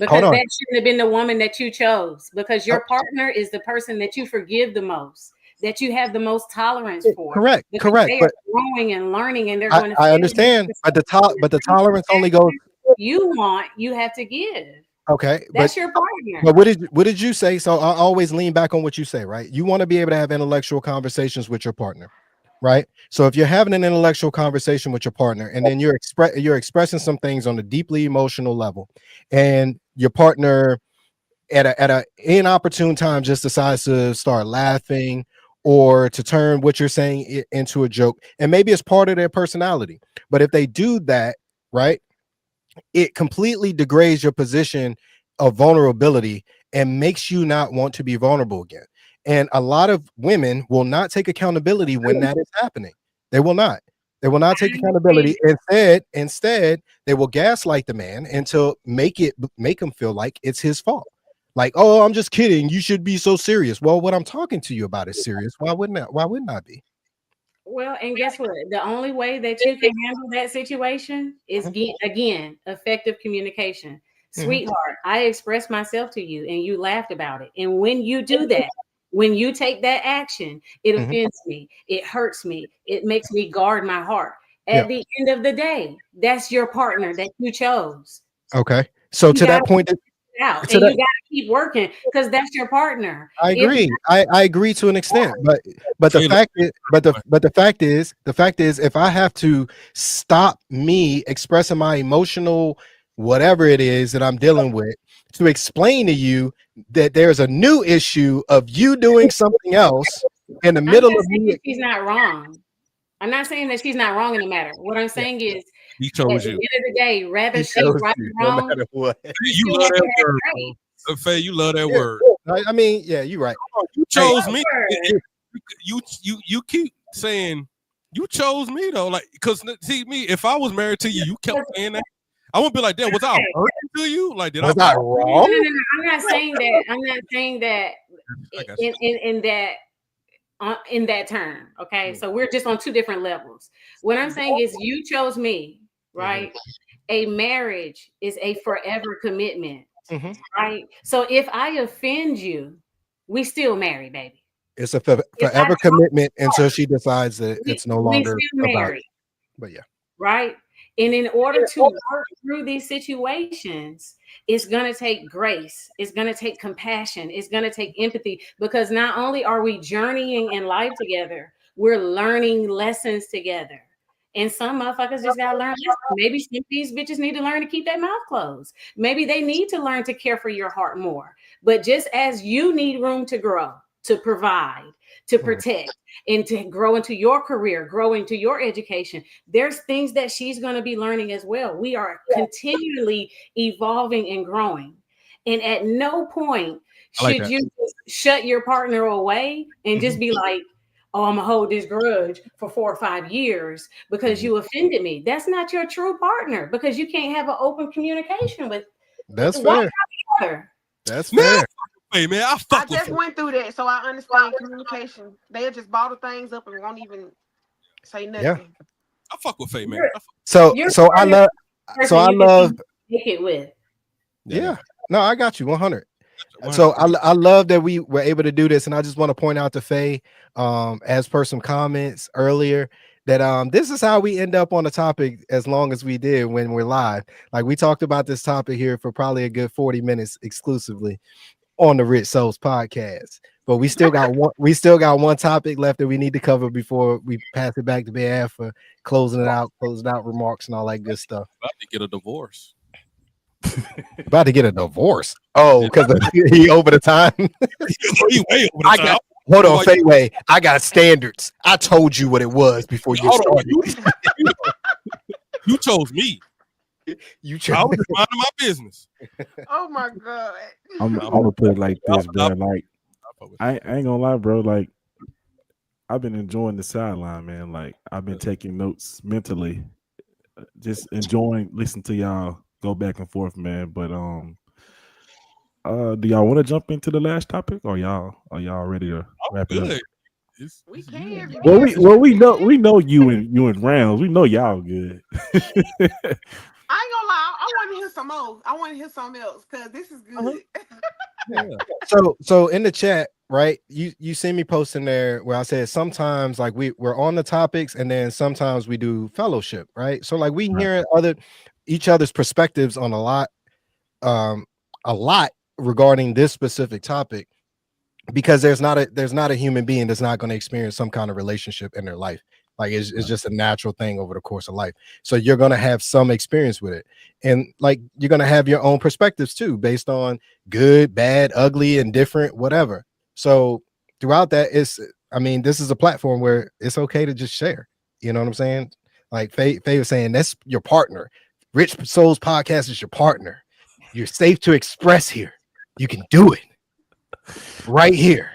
Speaker 4: hold
Speaker 6: because
Speaker 4: on.
Speaker 6: that shouldn't have been the woman that you chose because
Speaker 4: Uh,
Speaker 6: your partner is the person that you forgive the most, that you have the most tolerance for
Speaker 4: correct,
Speaker 6: because
Speaker 4: correct.
Speaker 6: they are
Speaker 4: But
Speaker 6: growing and learning and they're going to
Speaker 4: I
Speaker 6: fail you.
Speaker 4: understand. But the tolerance only goes
Speaker 6: You want, you have to give.
Speaker 4: okay.
Speaker 6: That's your partner.
Speaker 4: But what did you say? So I always lean back on what you say, right? You want to be able to have intellectual conversations with your partner, right? So if you're having an intellectual conversation with your partner and then you're expressing some things on a deeply emotional level, and your partner at a inopportune time just decides to start laughing or to turn what you're saying into a joke, and maybe it's part of their personality. But if they do that, right, it completely degrades your position of vulnerability and makes you not want to be vulnerable again. And a lot of women will not take accountability when that is happening. They will not. They will not take accountability. Instead, they will gaslight the man until make him feel like it's his fault. Like, oh, I'm just kidding. You should be so serious. Well, what I'm talking to you about is serious. Why wouldn't I be?
Speaker 6: Well, and guess what? The only way that you can handle that situation is again effective communication.
Speaker 4: Mhm.
Speaker 6: Sweetheart, I expressed myself to you and you laughed about it. And when you do that, when you take that action, it
Speaker 4: Mhm.
Speaker 6: offends me, it hurts me, it makes me guard my heart.
Speaker 4: Yeah.
Speaker 6: At the end of the day, that's your partner that you chose.
Speaker 4: Okay. So
Speaker 6: You
Speaker 4: to
Speaker 6: got
Speaker 4: that point,
Speaker 6: out,
Speaker 4: to
Speaker 6: and you
Speaker 4: that,
Speaker 6: got to keep working because that's your partner.
Speaker 4: I
Speaker 6: If
Speaker 4: agree. I agree to an extent, but the
Speaker 2: Taylor,
Speaker 4: fact is, the fact is, if I have to stop me expressing my emotional whatever it is that I'm dealing with to explain to you that there's a new issue of you doing something else in the
Speaker 6: I'm not
Speaker 4: middle of
Speaker 6: saying
Speaker 4: me.
Speaker 6: that she's not wrong. I'm not saying that she's not wrong in the matter. What I'm
Speaker 4: Yeah,
Speaker 6: saying is,
Speaker 2: he
Speaker 6: at
Speaker 2: chose
Speaker 6: the
Speaker 2: you.
Speaker 6: end of the day, rather
Speaker 4: he
Speaker 6: she
Speaker 4: chose
Speaker 6: right
Speaker 4: you
Speaker 6: or
Speaker 4: no
Speaker 6: wrong,
Speaker 4: matter what.
Speaker 6: you
Speaker 2: You
Speaker 6: still
Speaker 2: love
Speaker 6: have to
Speaker 2: that
Speaker 6: have
Speaker 2: word, bro.
Speaker 6: grace.
Speaker 2: Faye, you love that
Speaker 4: Yeah,
Speaker 2: word.
Speaker 4: I mean, yeah, you're right.
Speaker 2: You
Speaker 4: Hey,
Speaker 2: chose me.
Speaker 6: Word.
Speaker 2: You keep saying you chose me though, like because see me. If I was married to you, you kept saying that. I wouldn't be like, damn, was I a
Speaker 6: Okay.
Speaker 2: burden to you? Like, did I
Speaker 4: was I
Speaker 2: bother
Speaker 6: No,
Speaker 2: you?
Speaker 6: no,
Speaker 4: wrong?
Speaker 6: no, no. I'm not saying that. I'm not saying that
Speaker 2: I got you.
Speaker 6: in that in that term. Okay, so we're just on two different levels. What I'm saying is, you chose me,
Speaker 4: Mhm,
Speaker 6: right? A marriage is a forever commitment,
Speaker 4: mhm.
Speaker 6: right? So if I offend you, we still married, baby.
Speaker 4: It's a
Speaker 6: If I
Speaker 4: forever commitment until she decides that it's no
Speaker 6: we
Speaker 4: longer
Speaker 6: still
Speaker 4: about you.
Speaker 6: married,
Speaker 4: But yeah.
Speaker 6: right? And in order to work through these situations, it's going to take grace, it's going to take compassion, it's going to take empathy, because not only are we journeying in life together, we're learning lessons together. And some motherfuckers just gotta learn lessons. Maybe some of these bitches need to learn to keep their mouth closed. Maybe they need to learn to care for your heart more. But just as you need room to grow, to provide, to
Speaker 4: Mhm.
Speaker 6: protect, and to grow into your career, grow into your education, there's things that she's going to be learning as well. We are continually evolving and growing. And at no point
Speaker 2: I like
Speaker 6: should
Speaker 2: that.
Speaker 6: you just shut your partner away and just
Speaker 4: Mhm,
Speaker 6: be like, oh, I'm gonna hold this grudge for 4 or 5 years because
Speaker 4: mhm.
Speaker 6: you offended me. That's not your true partner, because you can't have an open communication with
Speaker 4: That's
Speaker 6: one
Speaker 4: fair.
Speaker 6: or the other.
Speaker 4: That's
Speaker 2: Man,
Speaker 4: fair.
Speaker 2: hey man, I
Speaker 3: I
Speaker 2: fuck with
Speaker 3: just
Speaker 2: Faye.
Speaker 3: went through that, so I understand communication. They'll just bottle things up and won't even say
Speaker 4: Yeah.
Speaker 3: nothing.
Speaker 2: I fuck with Faye, man.
Speaker 6: You're,
Speaker 2: I fuck,
Speaker 4: So
Speaker 6: you're
Speaker 4: so I love
Speaker 6: the
Speaker 4: so
Speaker 6: person
Speaker 4: I
Speaker 6: you can
Speaker 4: love
Speaker 6: communicate with.
Speaker 2: yeah, I got
Speaker 4: yeah. No, I got you 100.
Speaker 2: you. 100.
Speaker 4: So I love that we were able to do this, and I just want to point out to Faye, as per some comments earlier, that this is how we end up on the topic as long as we did when we're live. Like we talked about this topic here for probably a good 40 minutes exclusively on the Rich Souls podcast. But we still got one topic left that we need to cover before we pass it back to BF for closing out remarks and all that good stuff.
Speaker 2: About to get a divorce.
Speaker 4: About to get a divorce. Oh,
Speaker 2: Yeah.
Speaker 4: because he over the time.
Speaker 2: He way over the
Speaker 4: I
Speaker 2: top.
Speaker 4: got hold on,
Speaker 2: Why
Speaker 4: Fayway. I got standards. I told you what it was before you
Speaker 2: hold on,
Speaker 4: started.
Speaker 2: you chose me.
Speaker 4: You
Speaker 2: I
Speaker 4: chose.
Speaker 2: was just minding my business.
Speaker 3: Oh my god.
Speaker 2: I
Speaker 1: I'm
Speaker 2: fuck
Speaker 1: gonna put it like this,
Speaker 2: I
Speaker 1: bro. Like
Speaker 2: fuck with
Speaker 1: I ain't gonna lie, bro. Like I've been enjoying the sideline, man. Like I've been taking notes mentally, just enjoying listening to y'all go back and forth, man. But do y'all want to jump into the last topic, or y'all ready to
Speaker 2: I'm
Speaker 1: wrap it up?
Speaker 2: good.
Speaker 3: We
Speaker 2: It's you
Speaker 3: can
Speaker 2: and
Speaker 3: if
Speaker 2: me.
Speaker 3: you have
Speaker 1: We know you and rounds. We know y'all good.
Speaker 3: I ain't gonna lie, I want to hear some more. I want to hear something else because this is
Speaker 2: Uh-huh.
Speaker 3: good.
Speaker 2: Yeah.
Speaker 4: So in the chat, right? You see me posting there where I said sometimes like we're on the topics and then sometimes we do fellowship, right? So like we
Speaker 1: Right.
Speaker 4: hear each other's perspectives on um a lot regarding this specific topic, because there's not a human being that's not going to experience some kind of relationship in their life. Like it's
Speaker 1: Right.
Speaker 4: just a natural thing over the course of life. So you're going to have some experience with it, and like you're going to have your own perspectives too, based on good, bad, ugly, indifferent, whatever. So throughout that, I mean, this is a platform where it's okay to just share. You know what I'm saying? Like Faye was saying, that's your partner. Rich Souls Podcast is your partner. You're safe to express here. You can do it right here,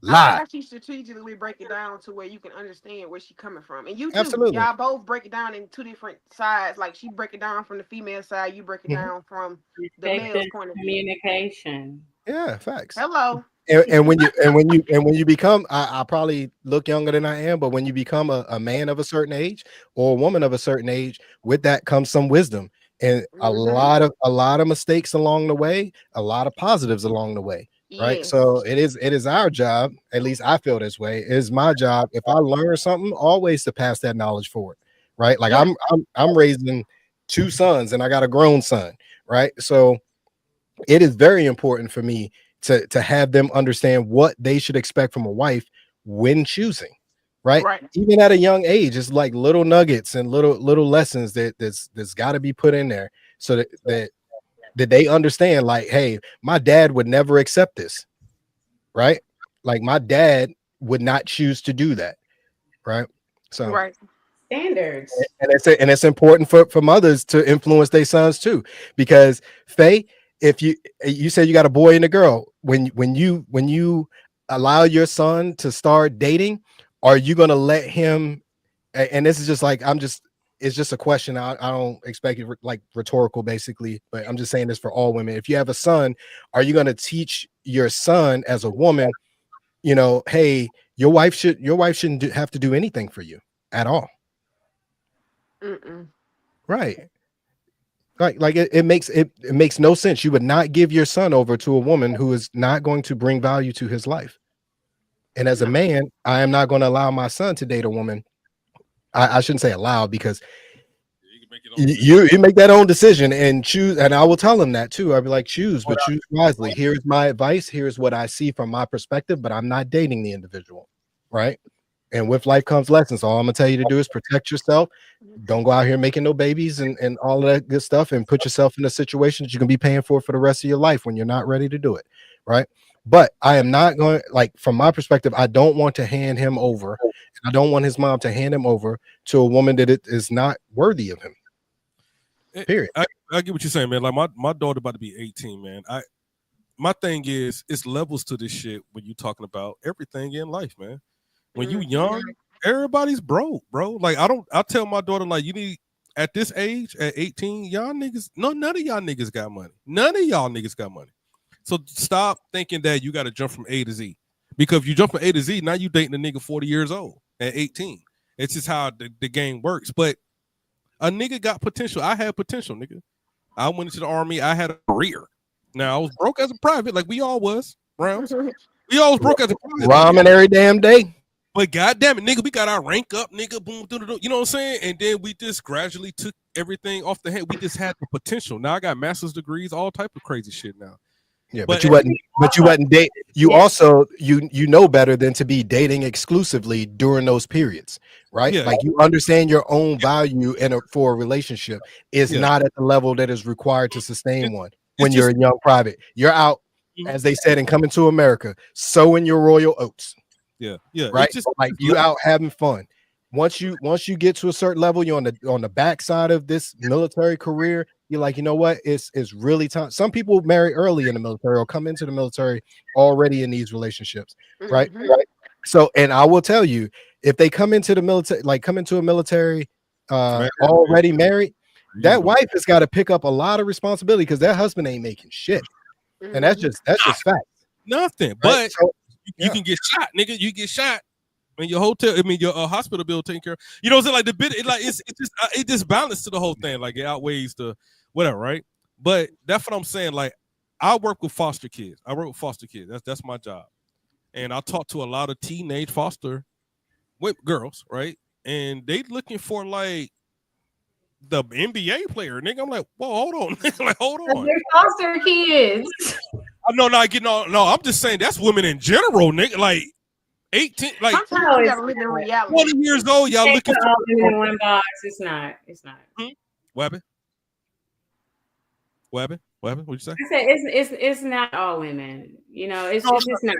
Speaker 3: I like
Speaker 4: live.
Speaker 3: how she strategically break it down to where you can understand where she coming from, and you too.
Speaker 4: Absolutely.
Speaker 3: Y'all both break it down in two different sides. Like she break it down from the female side, you break it
Speaker 4: Mhm.
Speaker 3: down from the male's
Speaker 6: Effective
Speaker 3: point of view.
Speaker 6: communication.
Speaker 4: Yeah, facts.
Speaker 3: Hello.
Speaker 4: And when you become, I probably look younger than I am, but when you become a man of a certain age or a woman of a certain age, with that comes some wisdom and a
Speaker 3: Mm-hmm.
Speaker 4: lot of mistakes along the way, a lot of positives along the way. Right. So
Speaker 3: Yes.
Speaker 4: it is our job, at least I feel this way. It is my job, if I learn something, always to pass that knowledge forward. Right. Like
Speaker 3: Yeah.
Speaker 4: I'm raising two sons and I got a grown son. Right. So it is very important for me to have them understand what they should expect from a wife when choosing, right?
Speaker 3: Right.
Speaker 4: Even at a young age, it's like little nuggets and little lessons that's got to be put in there so that they understand, like, hey, my dad would never accept this, right? Like my dad would not choose to do that, right? So
Speaker 3: Right.
Speaker 6: Standards.
Speaker 4: and it's important for mothers to influence their sons too, because Faye, if you say you got a boy and a girl, when you allow your son to start dating, are you going to let him? And this is just like it's just a question. I don't expect it like rhetorical, basically, but I'm just saying this for all women. If you have a son, are you going to teach your son as a woman, hey, your wife shouldn't have to do anything for you at all,
Speaker 3: Mm-mm.
Speaker 4: right? Like it makes no sense. You would not give your son over to a woman who is not going to bring value to his life. And as a
Speaker 3: No.
Speaker 4: man, I am not going to allow my son to date a woman. I shouldn't say allow, because
Speaker 2: You can make your own decision.
Speaker 4: you make that own decision and choose. And I will tell him that too. I'll be like, choose, but choose wisely. Here's my advice. Here's what I see from my perspective, but I'm not dating the individual, right? And with life comes lessons. All I'm gonna tell you to do is protect yourself. Don't go out here making no babies and all of that good stuff, and put yourself in a situation that you can be paying for the rest of your life when you're not ready to do it, right? But I am not going, like, from my perspective, I don't want to hand him over. I don't want his mom to hand him over to a woman that it is not worthy of him. Period.
Speaker 2: I get what you're saying, man. Like my daughter about to be 18, man. My thing is, it's levels to this shit when you talking about everything in life, man. When you young, everybody's broke, bro. Like I tell my daughter, like, you need, at this age, at 18, y'all niggas, none of y'all niggas got money. None of y'all niggas got money. So stop thinking that you got to jump from A to Z. Because if you jump from A to Z, now you dating a nigga 40 years old at 18. It's just how the game works. But a nigga got potential. I had potential, nigga. I went into the army. I had a career. Now I was broke as a private, like we all was, Rams. We all was broke as a private.
Speaker 4: Ramen every damn day.
Speaker 2: But goddamn it, nigga, we got our rank up, nigga. Boom, you know what I'm saying? And then we just gradually took everything off the head. We just had the potential. Now I got master's degrees, all type of crazy shit now.
Speaker 4: Yeah, but you wasn't date. You also you know better than to be dating exclusively during those periods, right?
Speaker 2: Yeah.
Speaker 4: Like, you understand your own value for a relationship is not at the level that is required to sustain one. When you're a young private, you're out, as they said, and coming to America, sowing your royal oats.
Speaker 2: Yeah,
Speaker 4: right. Like, you out having fun. Once you get to a certain level, you're on the backside of this military career. You're like, you know what? It's really time. Some people marry early in the military or come into the military already in these relationships, right? Right. So, and I will tell you, if they come into the military, like come into a military already married, that wife has got to pick up a lot of responsibility because that husband ain't making shit, and that's just fact.
Speaker 2: Nothing, right? But so, you can get shot, nigga. You get shot. And your hotel, I mean, your hospital bill taken care of. You know what I'm saying? Like, the bit, it just balance to the whole thing. Like, it outweighs the whatever, right? But that's what I'm saying. Like, I work with foster kids. That's my job. And I talk to a lot of teenage foster girls, right? And they looking for, like, the NBA player, nigga. I'm like, whoa, hold on. Like, hold on.
Speaker 6: They're foster kids.
Speaker 2: No, I'm just saying that's women in general, nigga. Like, 18, like,
Speaker 3: sometimes you gotta live in reality.
Speaker 2: 20 years old, y'all looking for
Speaker 6: in one box. It's not.
Speaker 2: What happened? What happened? What'd you say?
Speaker 6: I said it's not all women. You know, it's just
Speaker 2: not.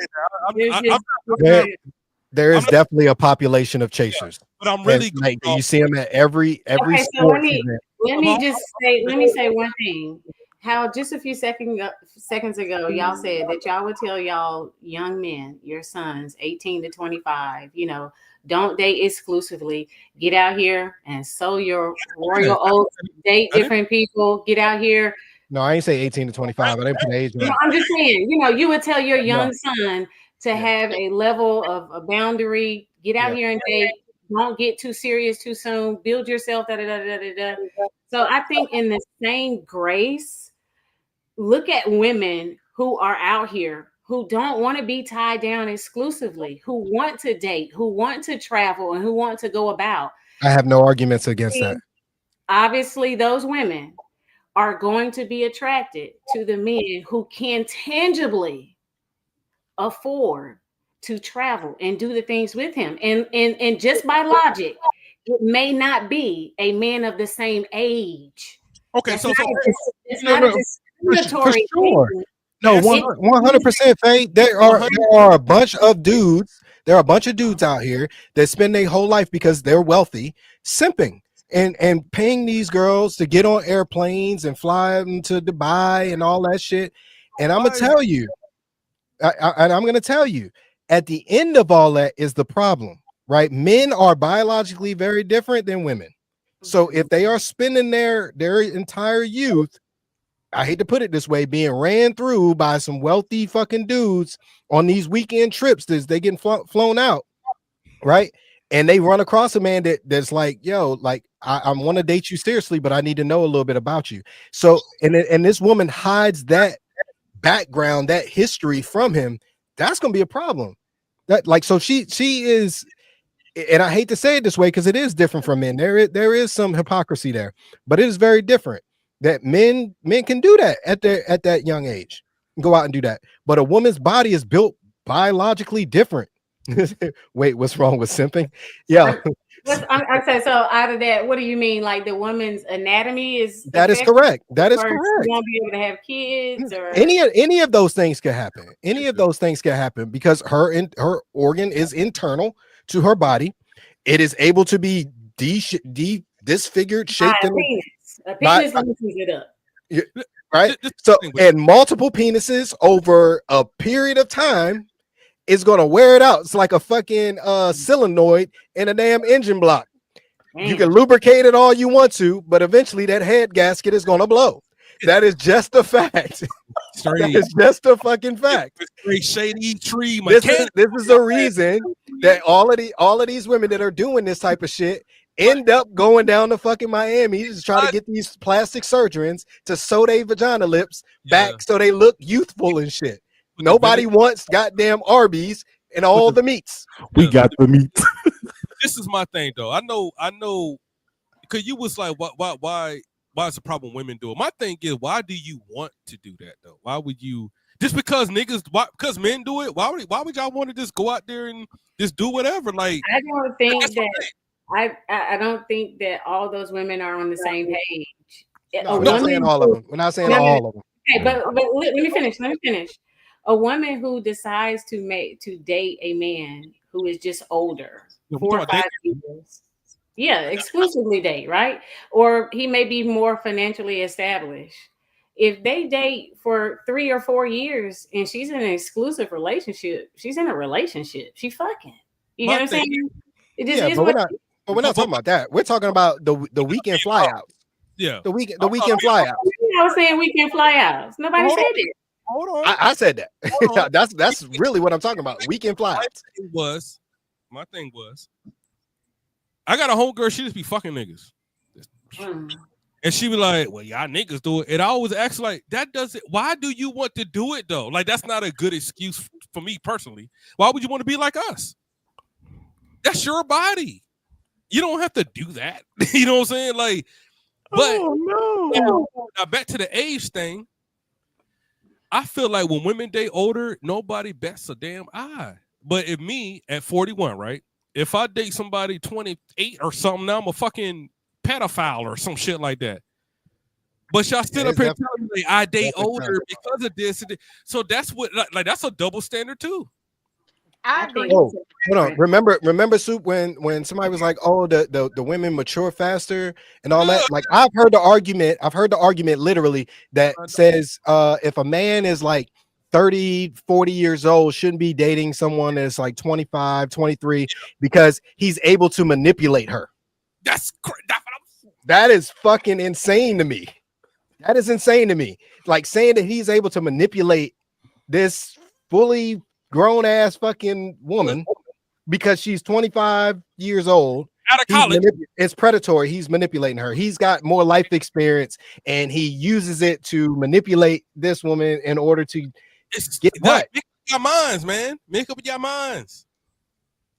Speaker 4: There is definitely a population of chasers,
Speaker 2: but I'm really
Speaker 4: like you see them at every
Speaker 6: okay, so
Speaker 4: sport
Speaker 6: event. Let me say one thing. How just a few seconds ago, y'all said that y'all would tell y'all young men, your sons, 18 to 25, don't date exclusively. Get out here and sow your royal oats, date different people, get out here.
Speaker 4: No, I ain't say 18 to 25. I didn't put age.
Speaker 6: No, I'm just saying, you would tell your young son to have a level of a boundary, get out here and date. Don't get too serious too soon. Build yourself. So I think in the same grace, look at women who are out here who don't want to be tied down exclusively, who want to date, who want to travel, and who want to go about.
Speaker 4: I have no arguments against that.
Speaker 6: Obviously, those women are going to be attracted to the men who can tangibly afford to travel and do the things with him. And just by logic, it may not be a man of the same age.
Speaker 2: Okay,
Speaker 6: That's
Speaker 2: so
Speaker 6: not
Speaker 2: so
Speaker 6: it's
Speaker 4: No,
Speaker 6: not a
Speaker 4: no, for
Speaker 6: discriminatory
Speaker 4: sure.
Speaker 6: thing.
Speaker 4: No,
Speaker 2: Yes.
Speaker 4: 100%, Faye. There are a bunch of dudes. There are a bunch of dudes out here that spend their whole life because they're wealthy, simping and paying these girls to get on airplanes and fly them to Dubai and all that shit. And I'm gonna
Speaker 2: why is
Speaker 4: tell you, and I'm gonna tell you, at the end of all that is the problem, right? Men are biologically very different than women. So if they are spending their entire youth, I hate to put it this way, being ran through by some wealthy fucking dudes on these weekend trips as they getting flown out, right? And they run across a man that's like, yo, like I want to date you seriously, but I need to know a little bit about you. So, and this woman hides that background, that history from him. That's gonna be a problem. That like, so she is, and I hate to say it this way because it is different from men. There is some hypocrisy there, but it is very different that men can do that at that young age, go out and do that. But a woman's body is built biologically different. Wait, what's wrong with simping? Yeah,
Speaker 6: I say so. Out of that, what do you mean? Like the woman's anatomy is
Speaker 4: that is
Speaker 6: affected,
Speaker 4: correct. That is
Speaker 6: or she
Speaker 4: correct.
Speaker 6: won't be able to have kids, or
Speaker 4: Any of those things can happen. Any of those things can happen because her organ is internal to her body. It is able to be disfigured,
Speaker 6: by
Speaker 4: shaped
Speaker 6: a
Speaker 4: in
Speaker 6: penis. A
Speaker 4: by
Speaker 6: penis loosens it up.
Speaker 4: right. So and multiple penises over a period of time is going to wear it out. It's like a fucking solenoid in a damn engine block. You can lubricate it all you want to, but eventually that head gasket is going to blow. That is just a fact. That is just a fucking fact.
Speaker 2: Straight shady tree
Speaker 4: This
Speaker 2: mechanic.
Speaker 4: is the reason that all of these women that are doing this type of shit end up going down to fucking Miami to try to get these plastic surgeons to sew their vagina lips back so they look youthful and shit. Nobody wants goddamn Arby's and all the meats.
Speaker 1: We got the meat.
Speaker 2: This is my thing though. I know, because you was like, why is the problem women do it? My thing is, why do you want to do that though? Why would you? Just because because men do it? Why would y'all want to just go out there and just do whatever? Like,
Speaker 6: I don't think that I don't think that all those women are on the same page.
Speaker 4: No, we're not saying all of them. We're not saying all of them.
Speaker 6: Okay, but let me finish. Let me finish. A woman who decides to date a man who is just older, 4 or 5 years. Yeah, exclusively date, right? Or he may be more financially established. If they date for 3 or 4 years and she's in an exclusive relationship, she's in a relationship. She fucking. You know what I'm saying? It just is
Speaker 4: but we're not talking about that. We're talking about the weekend flyouts.
Speaker 2: Yeah,
Speaker 4: the weekend flyouts.
Speaker 6: I was saying weekend flyouts. Nobody said it.
Speaker 2: Hold on.
Speaker 4: I said that. That's really what I'm talking about. Weekend flyouts.
Speaker 2: My thing was, I got a homegirl. She just be fucking niggas, and she be like, "Well, y'all niggas do it." And I always ask like, "That doesn't. Why do you want to do it though? Like, that's not a good excuse for me personally. Why would you want to be like us? That's your body. You don't have to do that. You know what I'm saying? Like, but now back to the age thing. I feel like when women date older, nobody bats a damn eye. But if me at 41, right? If I date somebody 28 or something, now I'm a fucking pedophile or some shit like that. But y'all still up here telling me I date older because of this. So that's what, like, that's a double standard too.
Speaker 3: I agree.
Speaker 4: Oh, hold on. Remember, Soup, when somebody was like, "Oh, the women mature faster and all that." Like, I've heard the argument literally that says, if a man is like 30, 40 years old, shouldn't be dating someone that's like 25, 23 because he's able to manipulate her. That is fucking insane to me. That is insane to me. Like saying that he's able to manipulate this fully grown ass fucking woman because she's 25 years old
Speaker 2: out of college.
Speaker 4: It's predatory. He's manipulating her. He's got more life experience and he uses it to manipulate this woman in order to get what?
Speaker 2: Make up your minds, man. Make up your minds.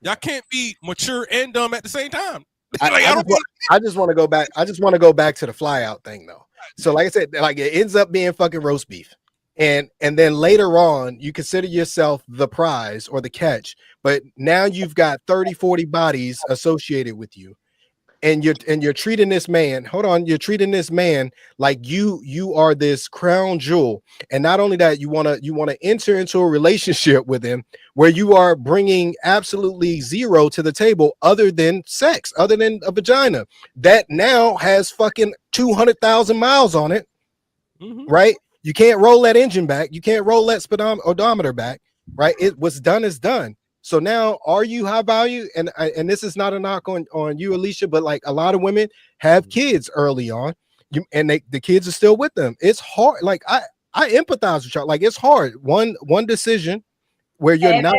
Speaker 2: Y'all can't be mature and dumb at the same time.
Speaker 4: I just want to go back. I just want to go back to the fly out thing though. So like I said, like it ends up being fucking roast beef. And then later on, you consider yourself the prize or the catch, but now you've got 30, 40 bodies associated with you. And you're treating this man, hold on, you're treating this man like you are this crown jewel. And not only that, you want to enter into a relationship with him where you are bringing absolutely zero to the table other than sex, other than a vagina that now has fucking 200,000 miles on it. Right? You can't roll that engine back. You can't roll that odometer back. Right? What's done is done. So now, are you high value? And this is not a knock on you, Alicia, but like a lot of women have kids early on, and the kids are still with them. It's hard. Like I empathize with y'all. Like it's hard. One decision where you're not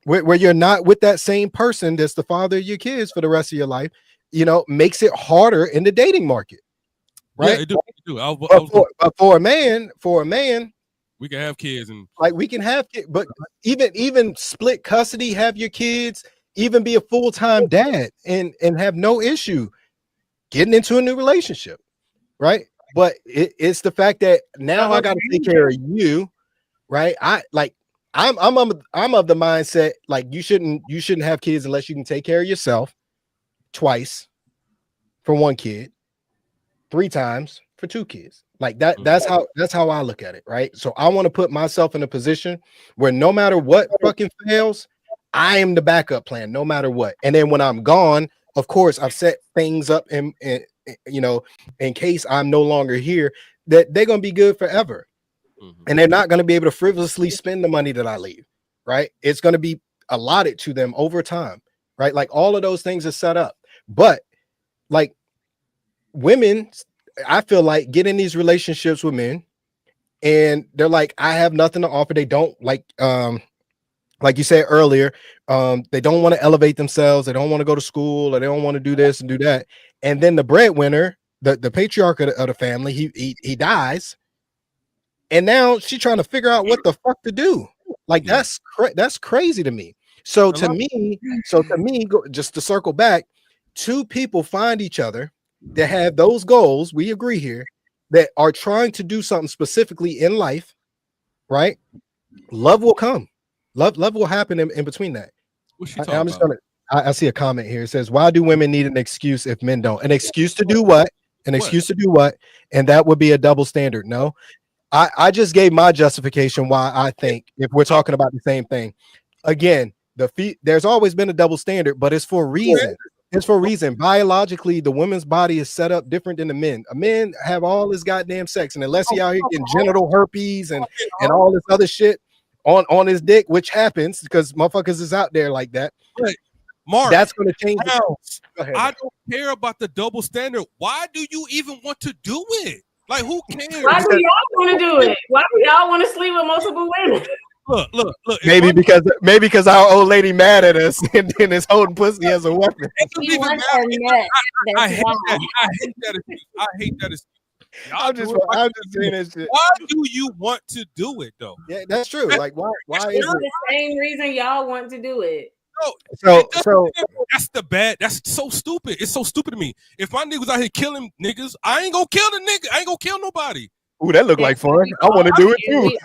Speaker 4: where you're not with that same person that's the father of your kids for the rest of your life, makes it harder in the dating market. Right?
Speaker 2: Yeah, it do.
Speaker 4: But for a man,
Speaker 2: we can have kids and
Speaker 4: like we can have kids, but even split custody, have your kids, even be a full-time dad and have no issue getting into a new relationship, right? But it's the fact that now I got to take care of you, right? I'm of the mindset like you shouldn't have kids unless you can take care of yourself twice for one kid, 3 times for 2 kids. Like that, that's how I look at it, right? So I want to put myself in a position where no matter what fucking fails, I am the backup plan, no matter what. And then when I'm gone, of course, I've set things up in case I'm no longer here, that they're gonna be good forever. And they're not gonna be able to frivolously spend the money that I leave, right? It's gonna be allotted to them over time, right? Like all of those things are set up. But like women, I feel like get in these relationships with men and they're like, I have nothing to offer. They don't like you said earlier, they don't want to elevate themselves. They don't want to go to school or they don't want to do this and do that. And then the breadwinner, the patriarch of the family, he dies. And now she's trying to figure out what the fuck to do. Like that's crazy to me. So to me, just to circle back, 2 people find each other that have those goals, we agree here, that are trying to do something specifically in life, right? Love will come. Love will happen in between that.
Speaker 2: What's she talking about?
Speaker 4: I see a comment here. It says, why do women need an excuse if men don't? An excuse to do what? Excuse to do what? And that would be a double standard. No, I just gave my justification why I think if we're talking about the same thing. Again, there's always been a double standard, but it's for a reason. It's for a reason. Biologically, the woman's body is set up different than the men. A man have all this goddamn sex, and unless he out here getting genital herpes and all this other shit on his dick, which happens because motherfuckers is out there like that.
Speaker 2: Right. Mark,
Speaker 4: that's going to change.
Speaker 2: I don't care about the double standard. Why do you even want to do it? Like, who cares?
Speaker 6: Why do y'all want to do it? Why do y'all want to sleep with multiple women?
Speaker 2: Look.
Speaker 4: Maybe because our old lady mad at us and then is holding pussy as a weapon.
Speaker 2: I hate that. I hate that.
Speaker 4: I'm just saying that shit.
Speaker 2: Why do you want to do it though?
Speaker 4: Yeah, that's true. Like why is it
Speaker 6: the same reason y'all want to do it?
Speaker 4: So
Speaker 2: that's so stupid. It's so stupid to me. If my niggas out here killing niggas, I ain't gonna kill the nigga. I ain't gonna kill nobody.
Speaker 4: Ooh, that look like fun. I want to do it too.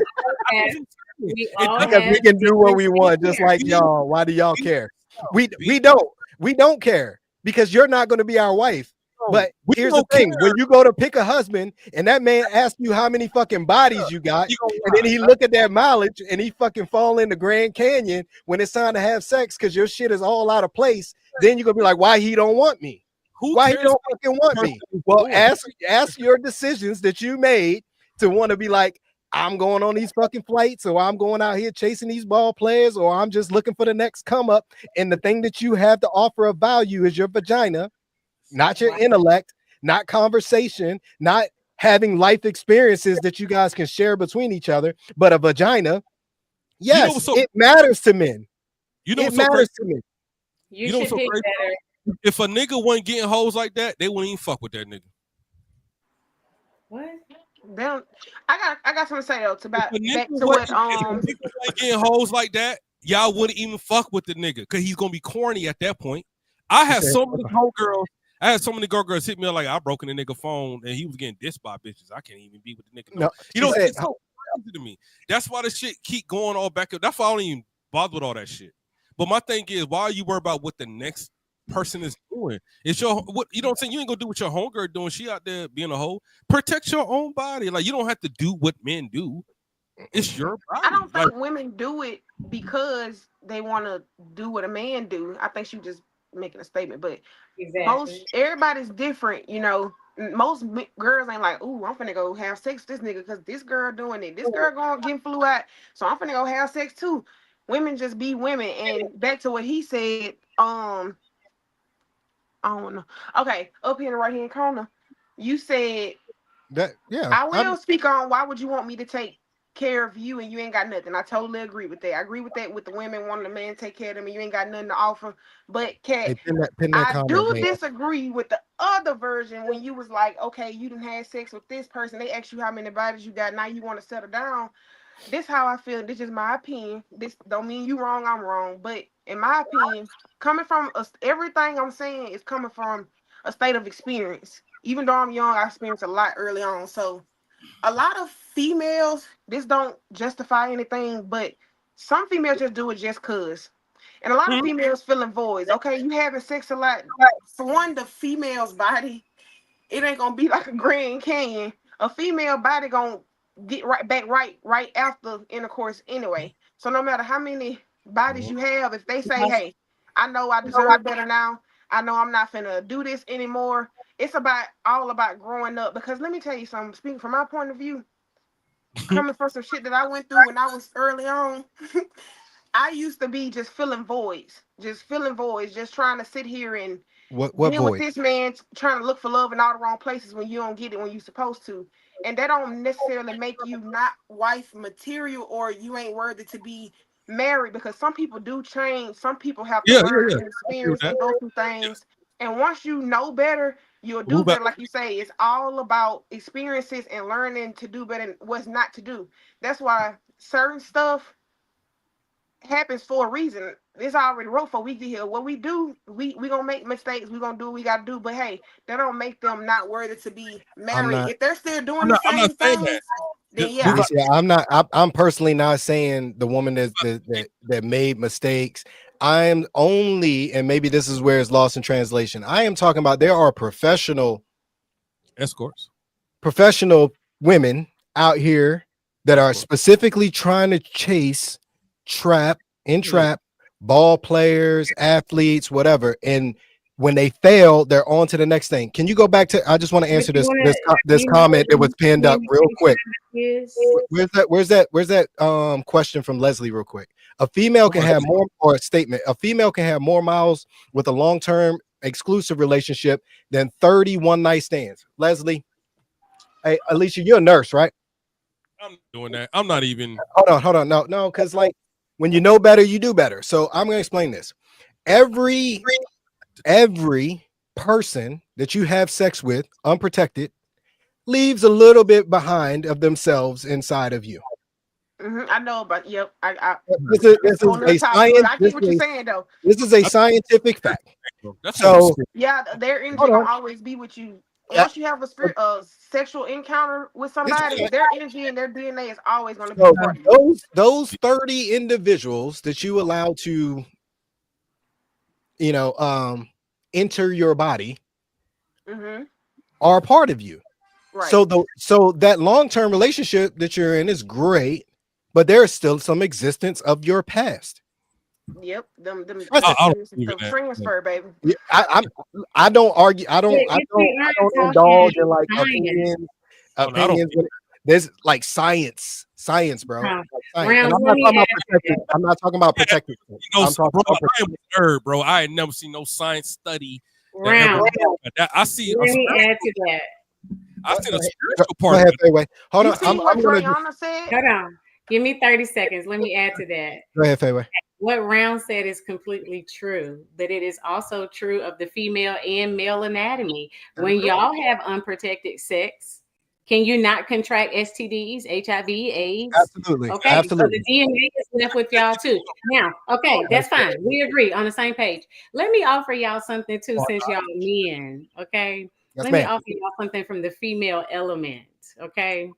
Speaker 4: Because we can do what we want, just like y'all. Why do y'all care? We don't care because you're not going to be our wife. But here's the thing: when you go to pick a husband, and that man asks you how many fucking bodies you got, and then he look at that mileage, and he fucking fall in the Grand Canyon when it's time to have sex because your shit is all out of place. Then you're gonna be like, "Why he don't want me? Why he don't fucking want me?" Well, ask your decisions that you made to want to be like, I'm going on these fucking flights, or I'm going out here chasing these ball players, or I'm just looking for the next come up. And the thing that you have to offer of value is your vagina, not your intellect, not conversation, not having life experiences that you guys can share between each other, but a vagina. Yes, it matters to men. It matters to men.
Speaker 6: You know, so crazy.
Speaker 2: If a nigga wasn't getting hoes like that, they wouldn't even fuck with that nigga.
Speaker 6: What?
Speaker 3: I got something to say though. Back to
Speaker 2: what getting hoes like that, y'all wouldn't even fuck with the nigga because he's gonna be corny at that point. I have so many homegirls. I had so many girls hit me up like I broke in the nigga phone and he was getting dissed by bitches. I can't even be with the nigga. No,
Speaker 4: No,
Speaker 2: you
Speaker 4: she
Speaker 2: know,
Speaker 4: said,
Speaker 2: it's so crazy to me. That's why the shit keep going all back up. That's why I don't even bother with all that shit. But my thing is, why are you worried about what the next person is doing? It's your what you know what I'm saying? You ain't gonna do what your homegirl doing. She out there being a hoe. Protect your own body. Like you don't have to do what men do. It's your
Speaker 3: I
Speaker 2: body.
Speaker 3: don't
Speaker 2: Like
Speaker 3: think women do it because they want to do what a man do. I think she just making a statement, but
Speaker 6: Exactly.
Speaker 3: most everybody's different, you know. Most girls ain't like, "Ooh, I'm finna go have sex with this nigga because this girl doing it. This girl going getting flew out, so I'm finna go have sex too." Women just be women. And back to what he said, I don't know. Okay, up here in the right hand corner, you said
Speaker 4: that, yeah,
Speaker 3: I will speak on why would you want me to take care of you and you ain't got nothing. I totally agree with that. I agree with that with the women wanting the man to take care of them and you ain't got nothing to offer. But Kat,
Speaker 4: hey, pin that
Speaker 3: I
Speaker 4: comment,
Speaker 3: do
Speaker 4: man.
Speaker 3: disagree with the other version when you was like, okay, you didn't have sex with this person. They asked you how many bodies you got. Now you want to settle down. This how I feel. This is my opinion. This don't mean you wrong. I'm wrong. But in my opinion, coming from everything I'm saying is coming from a state of experience. Even though I'm young, I experienced a lot early on. So a lot of females, this don't justify anything, but some females just do it just cause. And a lot of
Speaker 2: mhm.
Speaker 3: females filling voids. Okay, you having sex a lot. For one, the female's body, it ain't gonna be like a Grand Canyon. A female body gonna get right back right after intercourse anyway. So no matter how many bodies you have, if they say, "Hey, I know I deserve better now. I know I'm not finna do this anymore." It's about all about growing up. Because let me tell you something. Speaking from my point of view, coming from some shit that I went through when I was early on, I used to be just filling voids, just trying to sit here and
Speaker 4: What
Speaker 3: being with
Speaker 4: void?
Speaker 3: this man, trying to look for love in all the wrong places when you don't get it when you're supposed to. And that don't necessarily make you not wife material or you ain't worthy to be married because some people do change. Some people have to
Speaker 2: Yeah,
Speaker 3: learn
Speaker 2: yeah, yeah.
Speaker 3: and
Speaker 2: I agree with
Speaker 3: experience
Speaker 2: that.
Speaker 3: and go through things. And once you know better, you'll do
Speaker 2: Move out.
Speaker 3: better. Like you say, it's all about experiences and learning to do better and what's not to do. That's why certain stuff happens for a reason. It's already wrote for we get here. What we do, we gonna make mistakes. We gonna do what we gotta do. But hey, that don't make them not worthy to be
Speaker 4: I'm
Speaker 3: married.
Speaker 4: not.
Speaker 3: If they're still
Speaker 2: I'm
Speaker 3: doing the
Speaker 2: not. I'm not
Speaker 3: same
Speaker 2: saying that.
Speaker 3: things, then
Speaker 2: Just move
Speaker 3: yeah.
Speaker 2: out.
Speaker 4: Lacey, I'm not. I'm personally not saying the woman that made mistakes. I'm only, and maybe this is where it's lost in translation. I am talking about there are
Speaker 2: Escorts.
Speaker 4: professional women out here that are
Speaker 2: Escort.
Speaker 4: specifically trying to chase,
Speaker 2: Yeah.
Speaker 4: entrap ball players, athletes, whatever. And when they fail, they're on to the next thing. Can you go back to? I just want to
Speaker 6: But
Speaker 4: answer
Speaker 6: you
Speaker 4: this
Speaker 6: wanna,
Speaker 4: this this
Speaker 6: you know
Speaker 4: comment
Speaker 6: what
Speaker 4: that was
Speaker 6: the
Speaker 4: pinned up real quick.
Speaker 6: communication is?
Speaker 4: Where's that question from Leslie real quick? A female can have more, or a statement. A female can have more miles with a long-term exclusive relationship than 30 one-night stands. Leslie, hey, Alicia, you're a nurse, right?
Speaker 2: I'm not doing that. I'm not even.
Speaker 4: Hold on. No, because like when you know better, you do better. So I'm gonna explain this. Every person that you have sex with unprotected leaves a little bit behind of themselves inside of you.
Speaker 3: I know, but yep, I
Speaker 4: This is
Speaker 3: that's
Speaker 4: this
Speaker 3: a whole
Speaker 4: is
Speaker 3: nother
Speaker 4: a
Speaker 3: topic. But
Speaker 4: science.
Speaker 3: I get what you're saying though.
Speaker 4: This is a scientific fact.
Speaker 2: That's more
Speaker 4: So
Speaker 2: respect.
Speaker 3: Yeah, their energy
Speaker 4: hold on.
Speaker 3: gonna always be with you.
Speaker 4: Yeah,
Speaker 3: Once you have a spirit, sexual encounter with
Speaker 4: this is
Speaker 3: somebody,
Speaker 4: what-
Speaker 3: their energy and their DNA is always gonna be a
Speaker 4: so
Speaker 3: part of you.
Speaker 4: those 30 individuals that you allow to, you know, enter your body
Speaker 3: Mm-hmm.
Speaker 4: are a part of you.
Speaker 3: Right.
Speaker 4: So that long-term relationship that you're in is great, but there is still some existence of your past.
Speaker 3: Yep. Them
Speaker 2: I don't
Speaker 3: experiences
Speaker 2: believe in
Speaker 3: stuff
Speaker 2: that.
Speaker 3: transfer, baby.
Speaker 4: Yeah, I don't argue.
Speaker 6: If we
Speaker 4: I
Speaker 6: aren't
Speaker 4: don't
Speaker 6: talking
Speaker 4: indulge in like
Speaker 6: science,
Speaker 2: I don't.
Speaker 4: opinions. There's like science, bro.
Speaker 6: huh?
Speaker 4: Like science. And
Speaker 6: Rounds,
Speaker 4: I'm
Speaker 6: let
Speaker 4: not
Speaker 6: me
Speaker 4: talking about
Speaker 6: ask you
Speaker 4: protected.
Speaker 6: that.
Speaker 4: I'm not talking about protected.
Speaker 2: You know,
Speaker 4: I'm talking
Speaker 2: bro,
Speaker 4: about
Speaker 2: I am a nerd, bro. I ain't never seen no science study that ever.
Speaker 6: Rounds,
Speaker 2: I see a
Speaker 6: let me
Speaker 2: spiritual.
Speaker 6: add to that.
Speaker 2: I see the spiritual
Speaker 4: Go
Speaker 2: part of
Speaker 4: ahead,
Speaker 2: it.
Speaker 4: Fayway. Hold
Speaker 3: You
Speaker 4: on.
Speaker 3: see what
Speaker 4: I'm gonna just
Speaker 3: Brianna said?
Speaker 6: Hold on. Give me 30 seconds. Let me add to that.
Speaker 4: go ahead, Fayway.
Speaker 6: What Round said is completely true, but it is also true of the female and male anatomy. When y'all have unprotected sex, Can you not contract STDs, HIV, AIDS?
Speaker 4: Absolutely.
Speaker 6: Okay, so
Speaker 4: Absolutely.
Speaker 6: the DNA is left with y'all too. Now, okay, that's fine. We agree on the same page. Let me offer y'all something too, since y'all men. Okay,
Speaker 4: Yes,
Speaker 6: let me
Speaker 4: ma'am.
Speaker 6: offer y'all something from the female element. Okay,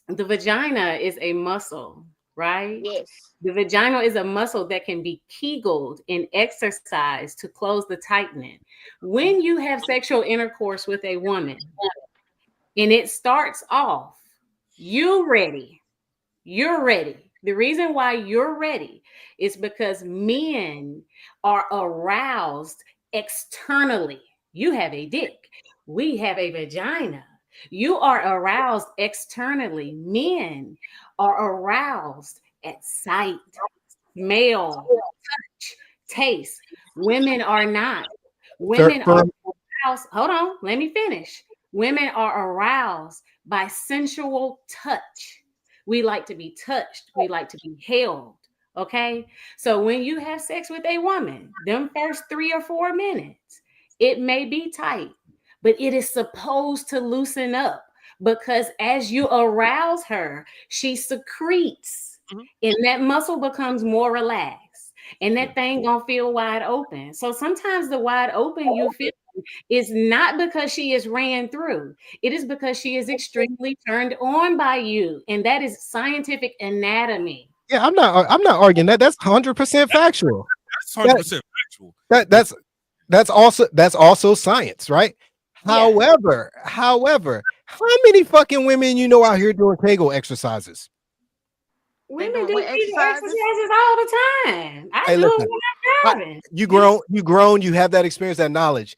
Speaker 6: the vagina is a muscle, right?
Speaker 3: Yes.
Speaker 6: The vagina is a muscle that can be kegeled and exercised to close the tightening. When you have sexual intercourse with a woman and it starts off, you ready, you're ready. The reason why you're ready is because men are aroused externally. You have a dick, we have a vagina. You are aroused externally. Men are aroused at sight, smell, touch, taste. Women are not.
Speaker 4: For,
Speaker 6: Women are
Speaker 4: for
Speaker 6: aroused. Hold on, let me finish. Women are aroused by sensual touch. We like to be touched. We like to be held. Okay. So when you have sex with a woman, them first 3 or 4 minutes, it may be tight, but it is supposed to loosen up because as you arouse her, she secretes
Speaker 2: Mhm.
Speaker 6: and that muscle becomes more relaxed and that thing gonna feel wide open. So sometimes the wide open you feel is not because she is ran through. It is because she is extremely turned on by you. And that is scientific anatomy.
Speaker 4: yeah, I'm not arguing that. That's 100% factual.
Speaker 2: That's 100
Speaker 4: That
Speaker 2: percent factual.
Speaker 4: that
Speaker 2: But
Speaker 4: that's also science, right?
Speaker 6: Yeah.
Speaker 4: However, how many fucking women you know out here doing Kegel exercises?
Speaker 3: They
Speaker 6: Women
Speaker 3: doing
Speaker 6: do
Speaker 3: what
Speaker 6: Kegel
Speaker 3: exercises?
Speaker 6: exercises all the time. I
Speaker 4: Hey,
Speaker 6: do
Speaker 4: listen,
Speaker 6: them when I'm driving.
Speaker 4: you have that experience, that knowledge.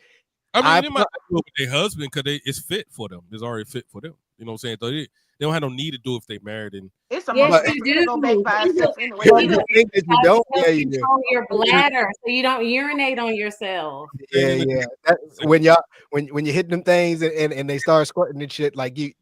Speaker 2: I
Speaker 4: I
Speaker 2: mean, they might not do it with their husband because it's fit for them. It's already fit for them. You know what I'm saying? They don't have no need to do it if they married and
Speaker 3: It's a
Speaker 6: Yes,
Speaker 3: muscle
Speaker 4: but
Speaker 3: that's
Speaker 6: you
Speaker 3: gonna go back
Speaker 6: do.
Speaker 3: by
Speaker 6: Kegel,
Speaker 3: itself anyway.
Speaker 4: you,
Speaker 3: Like
Speaker 4: you
Speaker 6: Kegel
Speaker 4: think that you
Speaker 6: exercises
Speaker 4: don't?
Speaker 6: help
Speaker 4: Yeah, you do.
Speaker 6: control your bladder so you don't urinate on yourself.
Speaker 2: saying in
Speaker 4: Yeah,
Speaker 2: the
Speaker 4: yeah. When you hit them things and they start squirting and shit, like you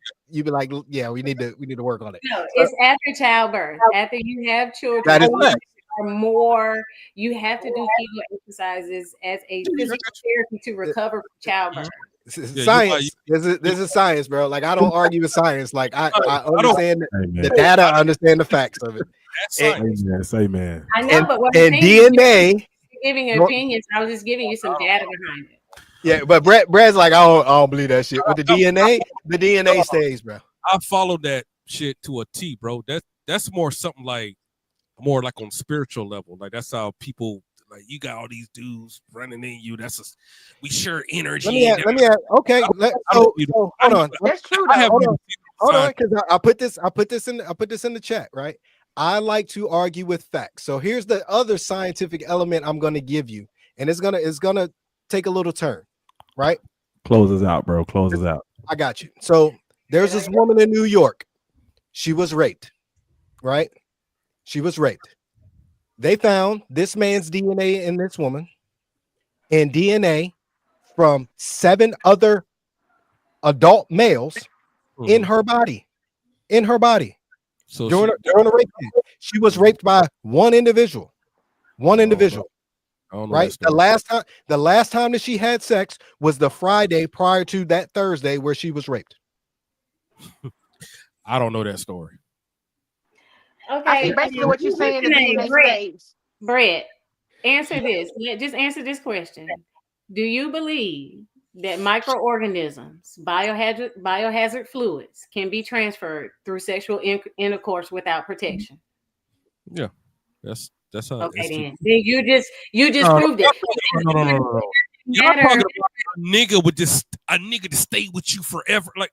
Speaker 4: be like, yeah, we need to work on it.
Speaker 6: No,
Speaker 4: But
Speaker 6: it's after childbirth. After you have
Speaker 4: that
Speaker 6: children,
Speaker 4: is
Speaker 6: women
Speaker 4: fact.
Speaker 6: are more, you have to do Kegel exercises as a physical therapy to recover from childbirth.
Speaker 2: yeah, you might
Speaker 4: Science. This is science, bro. Like I don't argue with science. Like I
Speaker 2: I don't
Speaker 4: understand the
Speaker 1: Amen.
Speaker 4: data, I understand the facts of it.
Speaker 2: that's
Speaker 4: And
Speaker 2: science.
Speaker 1: Amen. Say man.
Speaker 6: I know,
Speaker 4: and,
Speaker 6: but what I'm
Speaker 4: and
Speaker 6: saying is
Speaker 4: DNA.
Speaker 6: you're giving
Speaker 4: no-
Speaker 6: opinions. I was just giving you some data behind it.
Speaker 4: Yeah, but Brad's like, I don't believe that shit. With the DNA stays, bro.
Speaker 2: I follow that shit to a T, bro. That's more something like more like on spiritual level. Like that's how people like you got all these dudes running in you. We share energy and
Speaker 4: Let me ask. Okay,
Speaker 2: I don't need
Speaker 4: hold on.
Speaker 3: that's true
Speaker 2: I have
Speaker 3: though.
Speaker 4: Hold on,
Speaker 2: science.
Speaker 4: because I put this in the chat, right? I like to argue with facts. So here's the other scientific element I'm gonna give you, and it's gonna take a little turn, right?
Speaker 1: Close us out, bro. Close us out.
Speaker 4: I got you. So there's this woman in New York. She was raped, right? She was raped. They found this man's DNA in this woman and DNA from 7 other adult males in
Speaker 2: Mhm.
Speaker 4: her body. In her body.
Speaker 2: So
Speaker 4: During a rape. She was raped by one individual. One individual,
Speaker 2: I don't know that
Speaker 4: right?
Speaker 2: story.
Speaker 4: The last time that she had sex was the Friday prior to that Thursday where she was raped.
Speaker 2: I don't know that story.
Speaker 3: I
Speaker 6: Okay,
Speaker 3: see basically what you're
Speaker 6: what's
Speaker 3: saying. The
Speaker 6: your name?
Speaker 3: DNA
Speaker 6: Brett.
Speaker 3: stays.
Speaker 6: Brett, answer this. Just answer this question. Do you believe that microorganisms, biohazard fluids, can be transferred through sexual intercourse without protection?
Speaker 2: Yeah, that's how
Speaker 6: Okay,
Speaker 2: that's
Speaker 6: then you just
Speaker 2: no,
Speaker 6: proved it.
Speaker 2: no. Y'all
Speaker 6: Matter.
Speaker 2: talking about a nigga with this a nigga to stay with you forever. Like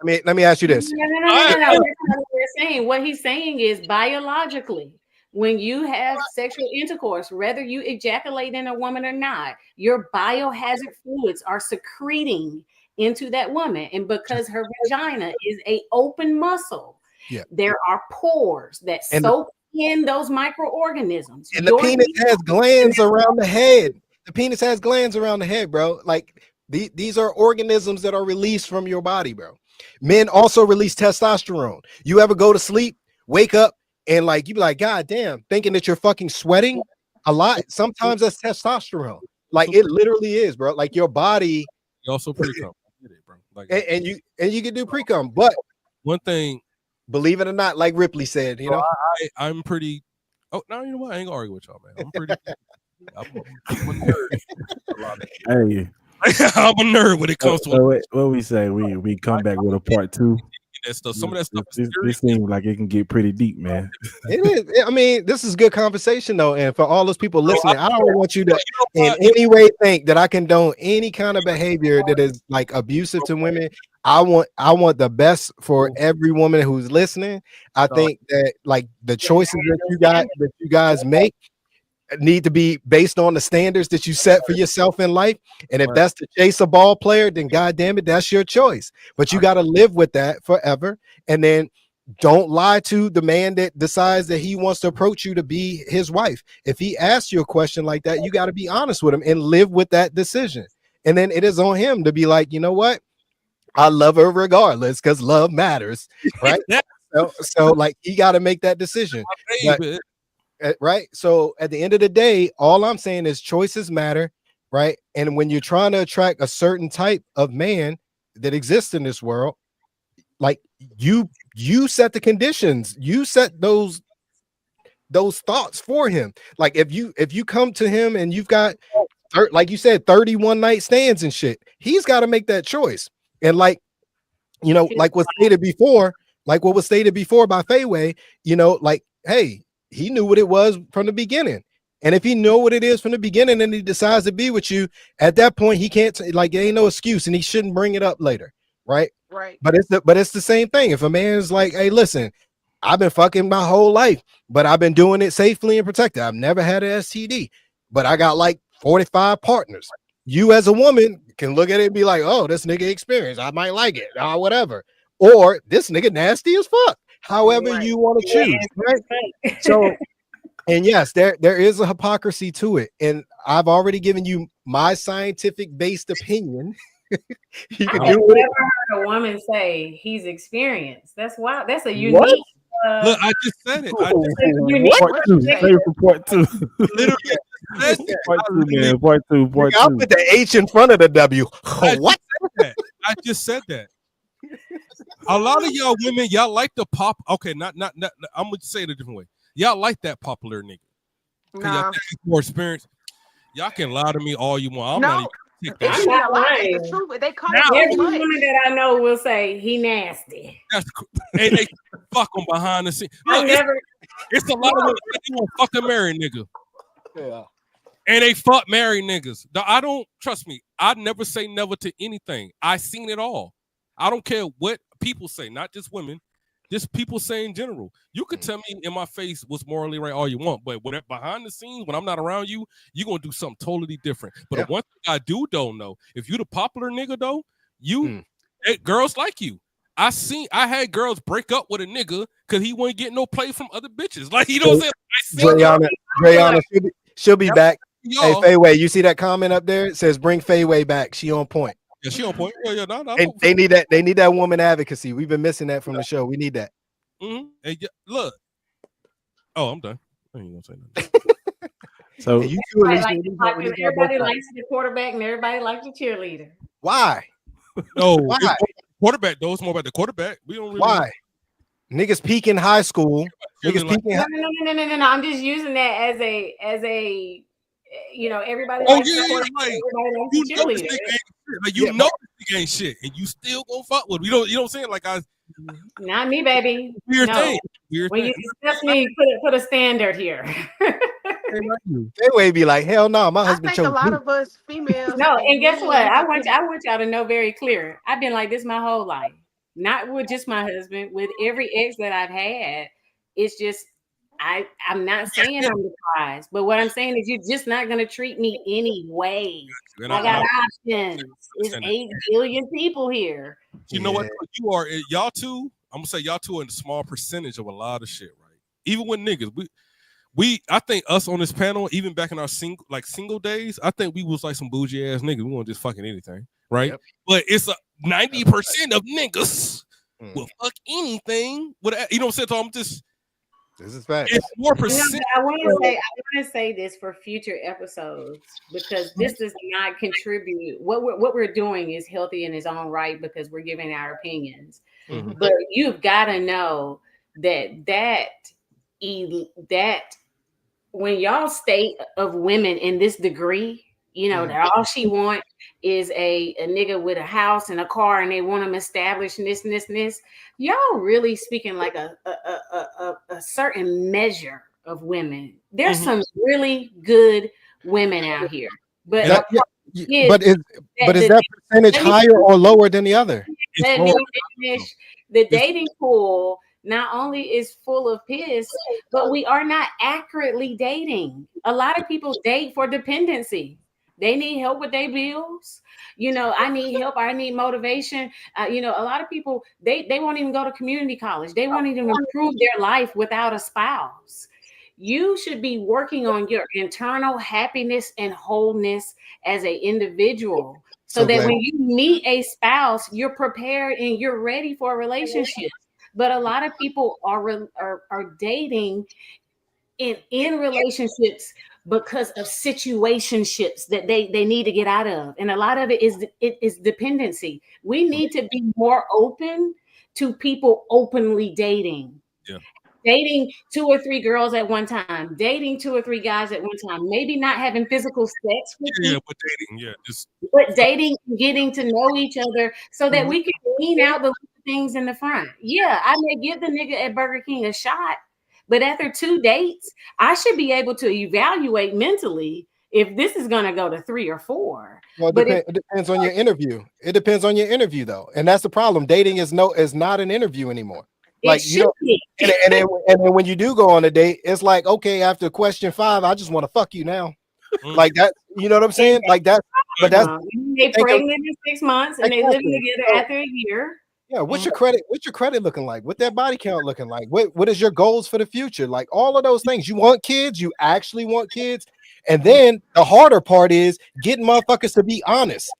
Speaker 4: Let me ask you
Speaker 6: No,
Speaker 4: this.
Speaker 6: no, no, no,
Speaker 2: I,
Speaker 6: no, no.
Speaker 2: I,
Speaker 6: That's not what we're saying. What he's saying is biologically, when you have sexual intercourse, whether you ejaculate in a woman or not, your biohazard fluids are secreting into that woman. And because her vagina is a open muscle,
Speaker 4: Yeah.
Speaker 6: there are pores that
Speaker 4: And
Speaker 6: soak in those microorganisms.
Speaker 4: and the penis has glands around the head. The penis has glands around the head, bro. Like these are organisms that are released from your body, bro. Men also release testosterone. You ever go to sleep, wake up, and like you be like, God damn, thinking that you're fucking sweating a lot. Sometimes that's testosterone. Like it literally is, bro. Like your body.
Speaker 2: you also pretty confident, I get it, bro. Like,
Speaker 4: and you can do pre-cum, but
Speaker 2: one thing,
Speaker 4: believe it or not, like Ripley said, you know,
Speaker 2: I'm pretty. Oh no, you know what? I ain't gonna argue with y'all, man. I'm pretty. I'm a nerd. A lot of
Speaker 1: Hey,
Speaker 2: I'm a nerd when it comes to
Speaker 1: what we say? We come back with a part two.
Speaker 2: that stuff. Some of that stuff is
Speaker 1: This
Speaker 2: serious.
Speaker 1: seems like it can get pretty deep, man.
Speaker 4: it is. I mean, this is good conversation though, and for all those people listening, I don't want you to in any way think that I condone any kind of behavior that is like abusive to women. I want the best for every woman who's listening. I think that like the choices that you guys make need to be based on the standards that you set for yourself in life. And if that's to chase a ball player, then God damn it, that's your choice. But you got to live with that forever. And then don't lie to the man that decides that he wants to approach you to be his wife. If he asks you a question like that, you got to be honest with him and live with that decision. And then it is on him to be like, you know what? I love her regardless because love matters, right? so like he got to make that decision. But, right. So at the end of the day, all I'm saying is choices matter, right? And when you're trying to attract a certain type of man that exists in this world, like you set the conditions, you set those thoughts for him. Like if you come to him and you've got like you said 31 night stands and shit, he's got to make that choice. And like, you know, like what was stated before by Fayway, you know, like, hey, he knew what it was from the beginning. And if he know what it is from the beginning and he decides to be with you, at that point, he can't like, there ain't no excuse and he shouldn't bring it up later. Right.
Speaker 3: Right.
Speaker 4: But it's the same thing. If a man's like, hey, listen, I've been fucking my whole life, but I've been doing it safely and protected. I've never had an STD, but I got like 45 partners. You as a woman can look at it and be like, oh, this nigga experienced, I might like it, or whatever. Or this nigga nasty as fuck. However you want to choose, right? So, and yes, there is a hypocrisy to it. And I've already given you my scientific based opinion.
Speaker 6: You can do it. Never heard a woman say he's experienced. That's why. That's a unique.
Speaker 2: Look, I just said it.
Speaker 1: Part two.
Speaker 2: Literally,
Speaker 1: part two.
Speaker 4: I'll put the H in front of the W. What?
Speaker 2: I just said that. A lot of y'all women, y'all like the pop. Okay, not. I'm gonna say it a different way. Y'all like that popular nigga.
Speaker 3: Nah.
Speaker 2: Y'all more experience. Y'all can lie to me all you want.
Speaker 6: I'm not lying.
Speaker 3: The truth, but they call
Speaker 6: every woman that I know will say he nasty.
Speaker 2: They fuck him behind the scenes. It's a lot of women that want fucking married nigga.
Speaker 4: Yeah.
Speaker 2: And they fuck married niggas. I don't trust me. I never say never to anything. I seen it all. I don't care what people say, not just women, just people say in general. You could tell me in my face what's morally right all you want, but behind the scenes, when I'm not around you, you're gonna do something totally different. But the one thing I don't know, if you the popular nigga though, girls like you. I had girls break up with a nigga because he wasn't getting no play from other bitches. Like, you know what I'm saying?
Speaker 4: Drayana she'll be back. Hey, Fayway, you see that comment up there? It says bring Fayway back. She on point.
Speaker 2: Yeah, she on point. Yeah, no.
Speaker 4: They need that. They need that woman advocacy. We've been missing that from the show. We need that.
Speaker 2: Mm-hmm. Hey, look. Oh, I'm done. I ain't gonna say nothing.
Speaker 1: So
Speaker 6: everybody likes the quarterback and everybody likes the cheerleader.
Speaker 4: Why?
Speaker 2: No, why? Quarterback though. It's more about the quarterback. We don't really.
Speaker 4: Why? Niggas peak in high school. Niggas peak in
Speaker 6: No. I'm just using that as a you know, everybody.
Speaker 2: Oh
Speaker 6: likes
Speaker 2: yeah,
Speaker 6: everybody likes
Speaker 2: you know this nigga ain't shit. Like you know this nigga ain't shit, and you still gonna fuck with him. You know what I'm saying? Like
Speaker 6: not me, baby.
Speaker 2: Weird
Speaker 6: no.
Speaker 2: thing.
Speaker 6: When you discuss me, put a standard here.
Speaker 4: They way be like, hell no, my husband chose.
Speaker 3: I think a lot of us females.
Speaker 6: No, and guess what? I want y'all to know very clear. I've been like this my whole life. Not with just my husband, with every ex that I've had. It's just I'm not saying I'm the prize, but what I'm saying is you're just not gonna treat me anyway. I got options. There's 8 billion people here.
Speaker 2: You know what? You are y'all two. I'm gonna say y'all two are in a small percentage of a lot of shit, right? Even with niggas, I think us on this panel, even back in our single days, I think we was like some bougie ass niggas. We want just fucking anything, right? Yep. But it's 90% of niggas will fuck anything. You know what I'm saying? So I'm just
Speaker 4: This is facts.
Speaker 2: It's more
Speaker 6: You know,
Speaker 2: percent.
Speaker 6: I want to say this for future episodes because this does not contribute. What we're doing is healthy in its own right because we're giving our opinions.
Speaker 2: Mhm.
Speaker 6: But you've got to know that when y'all state of women in this degree, you know, that all she want is a nigga with a house and a car and they want them established and this, y'all really speaking like a certain measure of women. There's some really good women out here, but
Speaker 4: That,
Speaker 6: is
Speaker 4: but is that percentage
Speaker 6: let me-
Speaker 4: higher or lower than the other?
Speaker 6: let me finish. The dating pool not only is full of piss, but we are not accurately dating. A lot of people date for dependency. They need help with their bills. You know, I need help. I need motivation. You know, a lot of people they won't even go to community college. They won't even improve their life without a spouse. You should be working on your internal happiness and wholeness as an individual so that when you meet a spouse, you're prepared and you're ready for a relationship. But a lot of people are dating in relationships because of situationships that they need to get out of, and a lot of it is dependency. We need to be more open to people openly dating.
Speaker 2: Yeah.
Speaker 6: Dating 2 or 3 girls at one time, dating 2 or 3 guys at one time, maybe not having physical sex with people,
Speaker 2: But dating, just
Speaker 6: but dating and getting to know each other so that we can wean out the things in the front. Yeah, I may give the nigga at Burger King a shot, but after 2 dates, I should be able to evaluate mentally if this is going to go to 3 or 4.
Speaker 4: Well, it depends on your interview. It depends on your interview, though, and that's the problem. Dating is not an interview anymore. Like you know, and then when you do go on a date, it's like, okay, after question 5, I just want to fuck you now, like that. You know what I'm saying? Like that. But that's
Speaker 6: they pregnant in 6 months and they living together after a year.
Speaker 4: Yeah, what's your credit? What's your credit looking like? What that body count looking like? What is your goals for the future? Like all of those things. You want kids? You actually want kids? And then the harder part is getting motherfuckers to be honest.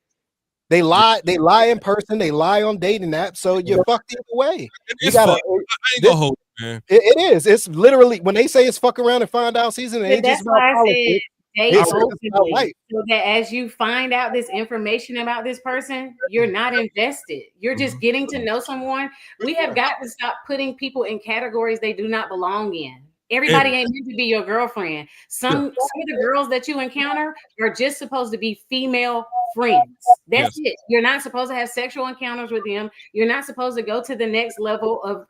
Speaker 4: They lie in person, they lie on dating apps, so you're fucked either way. You gotta,
Speaker 2: I ain't gonna hold it, man.
Speaker 4: It is. It's literally when they say it's fuck around and find out season, it ain't just about politics.
Speaker 6: Date openly, so that as you find out this information about this person, you're not invested. You're just getting to know someone. We have got to stop putting people in categories they do not belong in. Everybody ain't meant to be your girlfriend. Some of the girls that you encounter are just supposed to be female friends. That's it. You're not supposed to have sexual encounters with them. You're not supposed to go to the next level of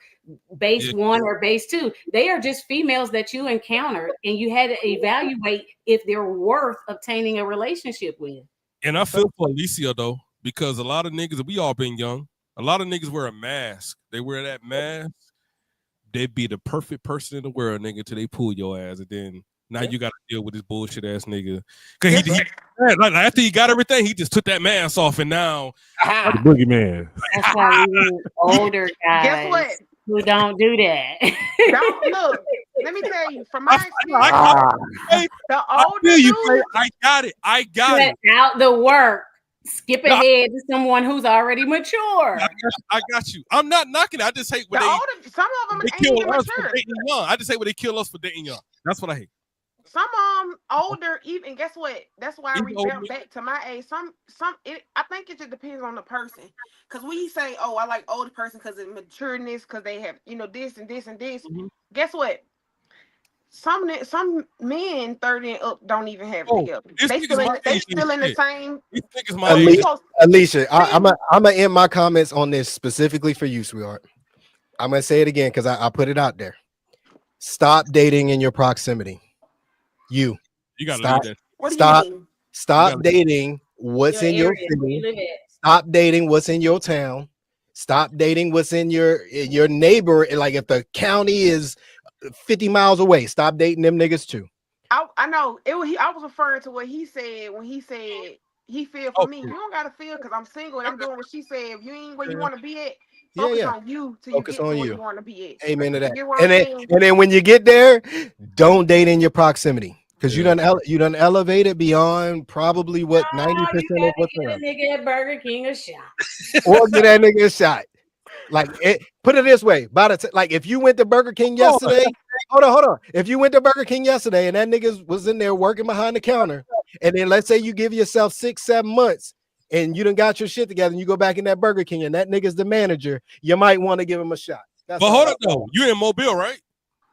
Speaker 6: base 1 or base 2. They are just females that you encountered, and you had to evaluate if they're worth obtaining a relationship with.
Speaker 2: And I feel for Alicia though, because a lot of niggas, we all been young. A lot of niggas wear a mask. They wear that mask. They'd be the perfect person in the world, nigga, till they pull your ass, and then now you got to deal with this bullshit ass nigga. Cause like, after he got everything, he just took that mask off, and now
Speaker 1: the boogeyman.
Speaker 6: That's why we need older guys. Guess what? Who don't do that.
Speaker 3: Don't look. Let me tell you, from my experience, the older dude,
Speaker 2: I got it.
Speaker 6: Out the work. Skip ahead to someone who's already mature.
Speaker 2: I got you. I'm not knocking it. I just hate when
Speaker 3: some of them ain't even mature.
Speaker 2: Young. I just hate when they kill us for dating young. That's what I hate.
Speaker 3: Some older, even guess what? That's why I revert back to my age. I think it just depends on the person. Because when you say, "Oh, I like older person because of matureness, because they have this and this and this," guess what? Some men 30 and up don't even have it together. They still in the same.
Speaker 4: Alicia, I'm gonna end my comments on this specifically for you, sweetheart. I'm gonna say it again because I put it out there. Stop dating in your proximity. You gotta stop dating what's in your city. Stop dating what's in your town. Stop dating what's in your neighbor. Like if the county is 50 miles away, stop dating them niggas too.
Speaker 3: I know it. I was referring to what he said when he said he feel for me. You don't gotta feel because I'm single and I'm doing what she said. If you ain't where you want to be at, focus on you till you get to where you want to be at.
Speaker 4: Amen to that. And then when you get there, don't date in your proximity. Because you done elevated beyond probably what 90% of what's around.
Speaker 6: Nigga at Burger King a shot.
Speaker 4: Or get that nigga a shot. Like Put it this way: like if you went to Burger King yesterday, hold on. If you went to Burger King yesterday and that nigga was in there working behind the counter, and then let's say you give yourself 6-7 months and you done got your shit together, and you go back in that Burger King and that nigga's the manager, you might want to give him a shot.
Speaker 2: But hold up though, you in Mobile, right?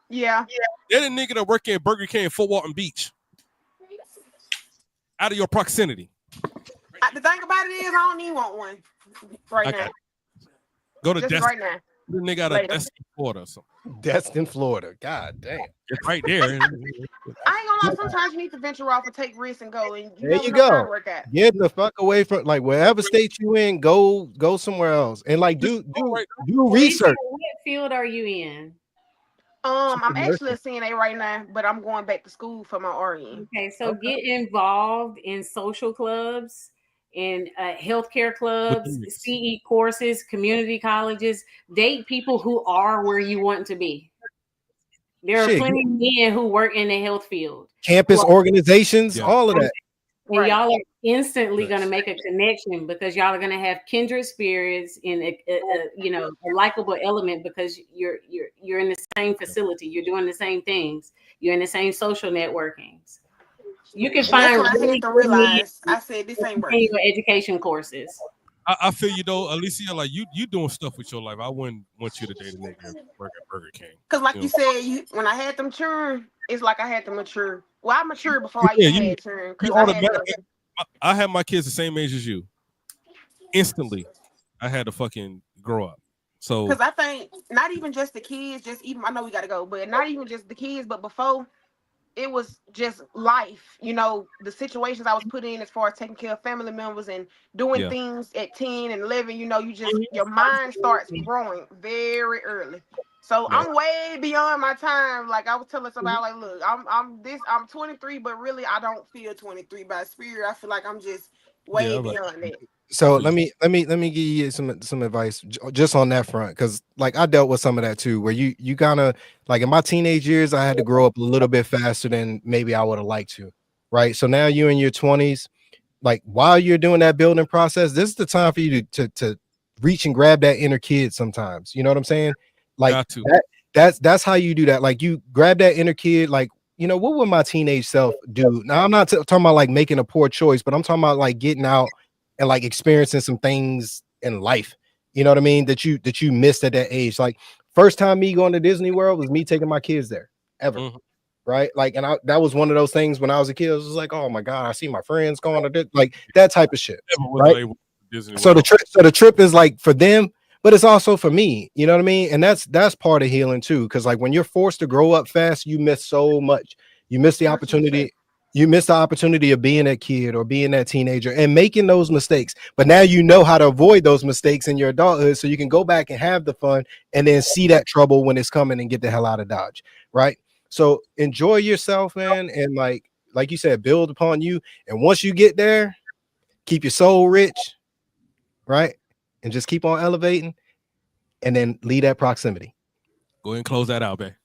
Speaker 3: Yeah.
Speaker 2: They're the nigga that work at Burger King in Fort Walton Beach. Out of your proximity.
Speaker 3: The thing about it is, I don't even want one right now.
Speaker 2: Go to
Speaker 3: just right now.
Speaker 2: The nigga out of Destin, Florida or something.
Speaker 4: Destin, Florida. God damn.
Speaker 2: It's right there.
Speaker 3: I ain't gonna lie. Sometimes you need to venture off and take risks and go. And
Speaker 4: there you go. Get the fuck away from like wherever state you in. Go somewhere else and like do research.
Speaker 6: What field are you in?
Speaker 3: I'm actually a CNA right now, but I'm going back to school for my RN.
Speaker 6: Okay, so get involved in social clubs, in healthcare clubs, CE courses, community colleges. Date people who are where you want to be. There are plenty of men who work in the health field.
Speaker 4: Campus organizations, all of that.
Speaker 6: And y'all are instantly going to make a connection because y'all are going to have kindred spirits in a likable element because you're in the same facility, you're doing the same things, you're in the same social networkings. You can find
Speaker 3: really to realize I said this ain't working.
Speaker 6: Education courses.
Speaker 2: I feel you though, Alicia. Like you doing stuff with your life. I wouldn't want you to date a nigga work at Burger King.
Speaker 3: Because like you said, when I had them children, it's like I had to mature. Well, I matured before I even had children.
Speaker 2: I had my kids the same age as you. Instantly, I had to fucking grow up. So
Speaker 3: because I think not even just the kids, I know we gotta go, but not even just the kids, but before. It was just life, the situations I was put in as far as taking care of family members and doing things at 10 and 11, your mind starts growing very early. So I'm way beyond my time. Like I was telling somebody, like, look, I'm 23, but really I don't feel 23 by spirit. I feel like I'm just way beyond that.
Speaker 4: So let me give you some advice just on that front, because like I dealt with some of that too, where you kind of like in my teenage years I had to grow up a little bit faster than maybe I would have liked to, right? So now you're in your 20s, like while you're doing that building process, this is the time for you to reach and grab that inner kid. Sometimes, you know what I'm saying? Like that's how you do that. Like you grab that inner kid, like. What would my teenage self do? Now I'm not talking about like making a poor choice, but I'm talking about like getting out and like experiencing some things in life, you know what I mean, that you missed at that age. Like first time me going to Disney World was me taking my kids there ever. Right? Like, and that was one of those things when I was a kid. I was like, oh my God, I see my friends going to this, like that type of shit. Right? So the trip is like for them, but it's also for me, you know what I mean? And that's part of healing too. Because like when you're forced to grow up fast, you miss so much. You miss the opportunity. You miss the opportunity of being that kid or being that teenager and making those mistakes. But now you know how to avoid those mistakes in your adulthood, so you can go back and have the fun and then see that trouble when it's coming and get the hell out of Dodge. Right? So enjoy yourself, man. And like you said, build upon you. And once you get there, keep your soul rich. Right? And just keep on elevating and then leave that proximity.
Speaker 2: Go ahead and close that out, man.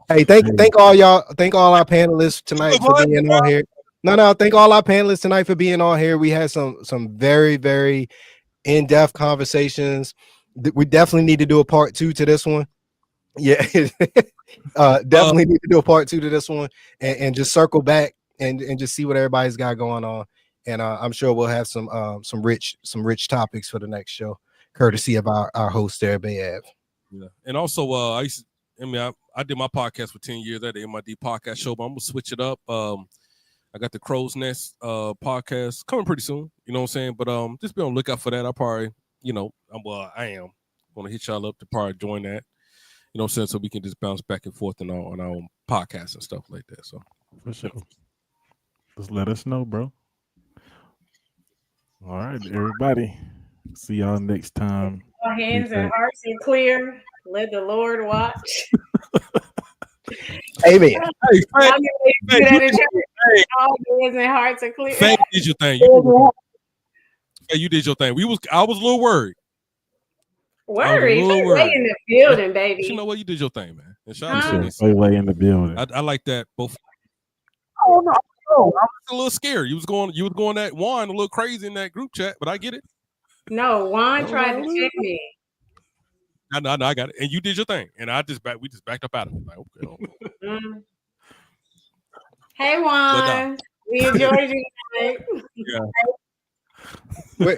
Speaker 4: Hey, thank all our panelists tonight for being on here. No, thank all our panelists tonight for being on here. We had some very, very in-depth conversations. We definitely need to do a part 2 to this one. Yeah, definitely need to do a part 2 to this one and just circle back and just see what everybody's got going on. And I'm sure we'll have some rich topics for the next show, courtesy of our host there, Bay Ave.
Speaker 2: Yeah, and also I did my podcast for 10 years at the MID podcast show, but I'm gonna switch it up. I got the Crow's Nest podcast coming pretty soon. You know what I'm saying? But just be on the lookout for that. I probably, I am gonna hit y'all up to probably join that. You know what I'm saying? So we can just bounce back and forth on our own podcasts and stuff like that. So
Speaker 1: for sure. Just let us know, bro. All right, everybody. See y'all next time.
Speaker 6: Our hands and hearts are clear. Let the Lord watch.
Speaker 4: Amen.
Speaker 6: All hands and hearts are clear.
Speaker 2: Faye did your thing. You did your thing. I was a little worried.
Speaker 6: Worried? Way in the building, baby.
Speaker 2: You know what? You did your thing, man. And shout out
Speaker 1: to way in the building.
Speaker 2: I like that. Both.
Speaker 4: Oh no.
Speaker 2: I was a little scared. You was going that Juan a little crazy in that group chat, but I get it.
Speaker 6: No, Juan tried to check me.
Speaker 2: No, I got it. And you did your thing, and we just backed up out of it. Like, okay.
Speaker 6: Mm. Hey, Juan. We enjoyed you tonight.
Speaker 2: Yeah.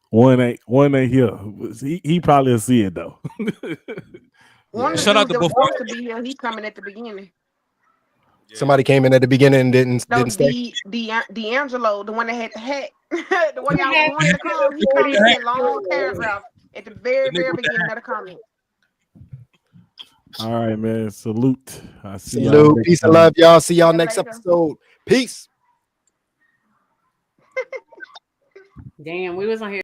Speaker 1: One ain't here. He probably will see it though.
Speaker 3: One of the
Speaker 2: Shout out
Speaker 3: dudes
Speaker 2: to
Speaker 3: that was
Speaker 2: both.
Speaker 3: supposed to be here, he's coming at the beginning.
Speaker 4: Somebody came in at the beginning and didn't stay.
Speaker 3: D'Angelo, the one that had the hat, the one y'all was wanting to come, he commented that long paragraph at the very beginning of the comment.
Speaker 1: All right, man. Salute. I see y'all.
Speaker 4: Salute. Peace and love, y'all. See y'all next
Speaker 3: later.
Speaker 4: episode. Peace.
Speaker 6: Damn, we was on here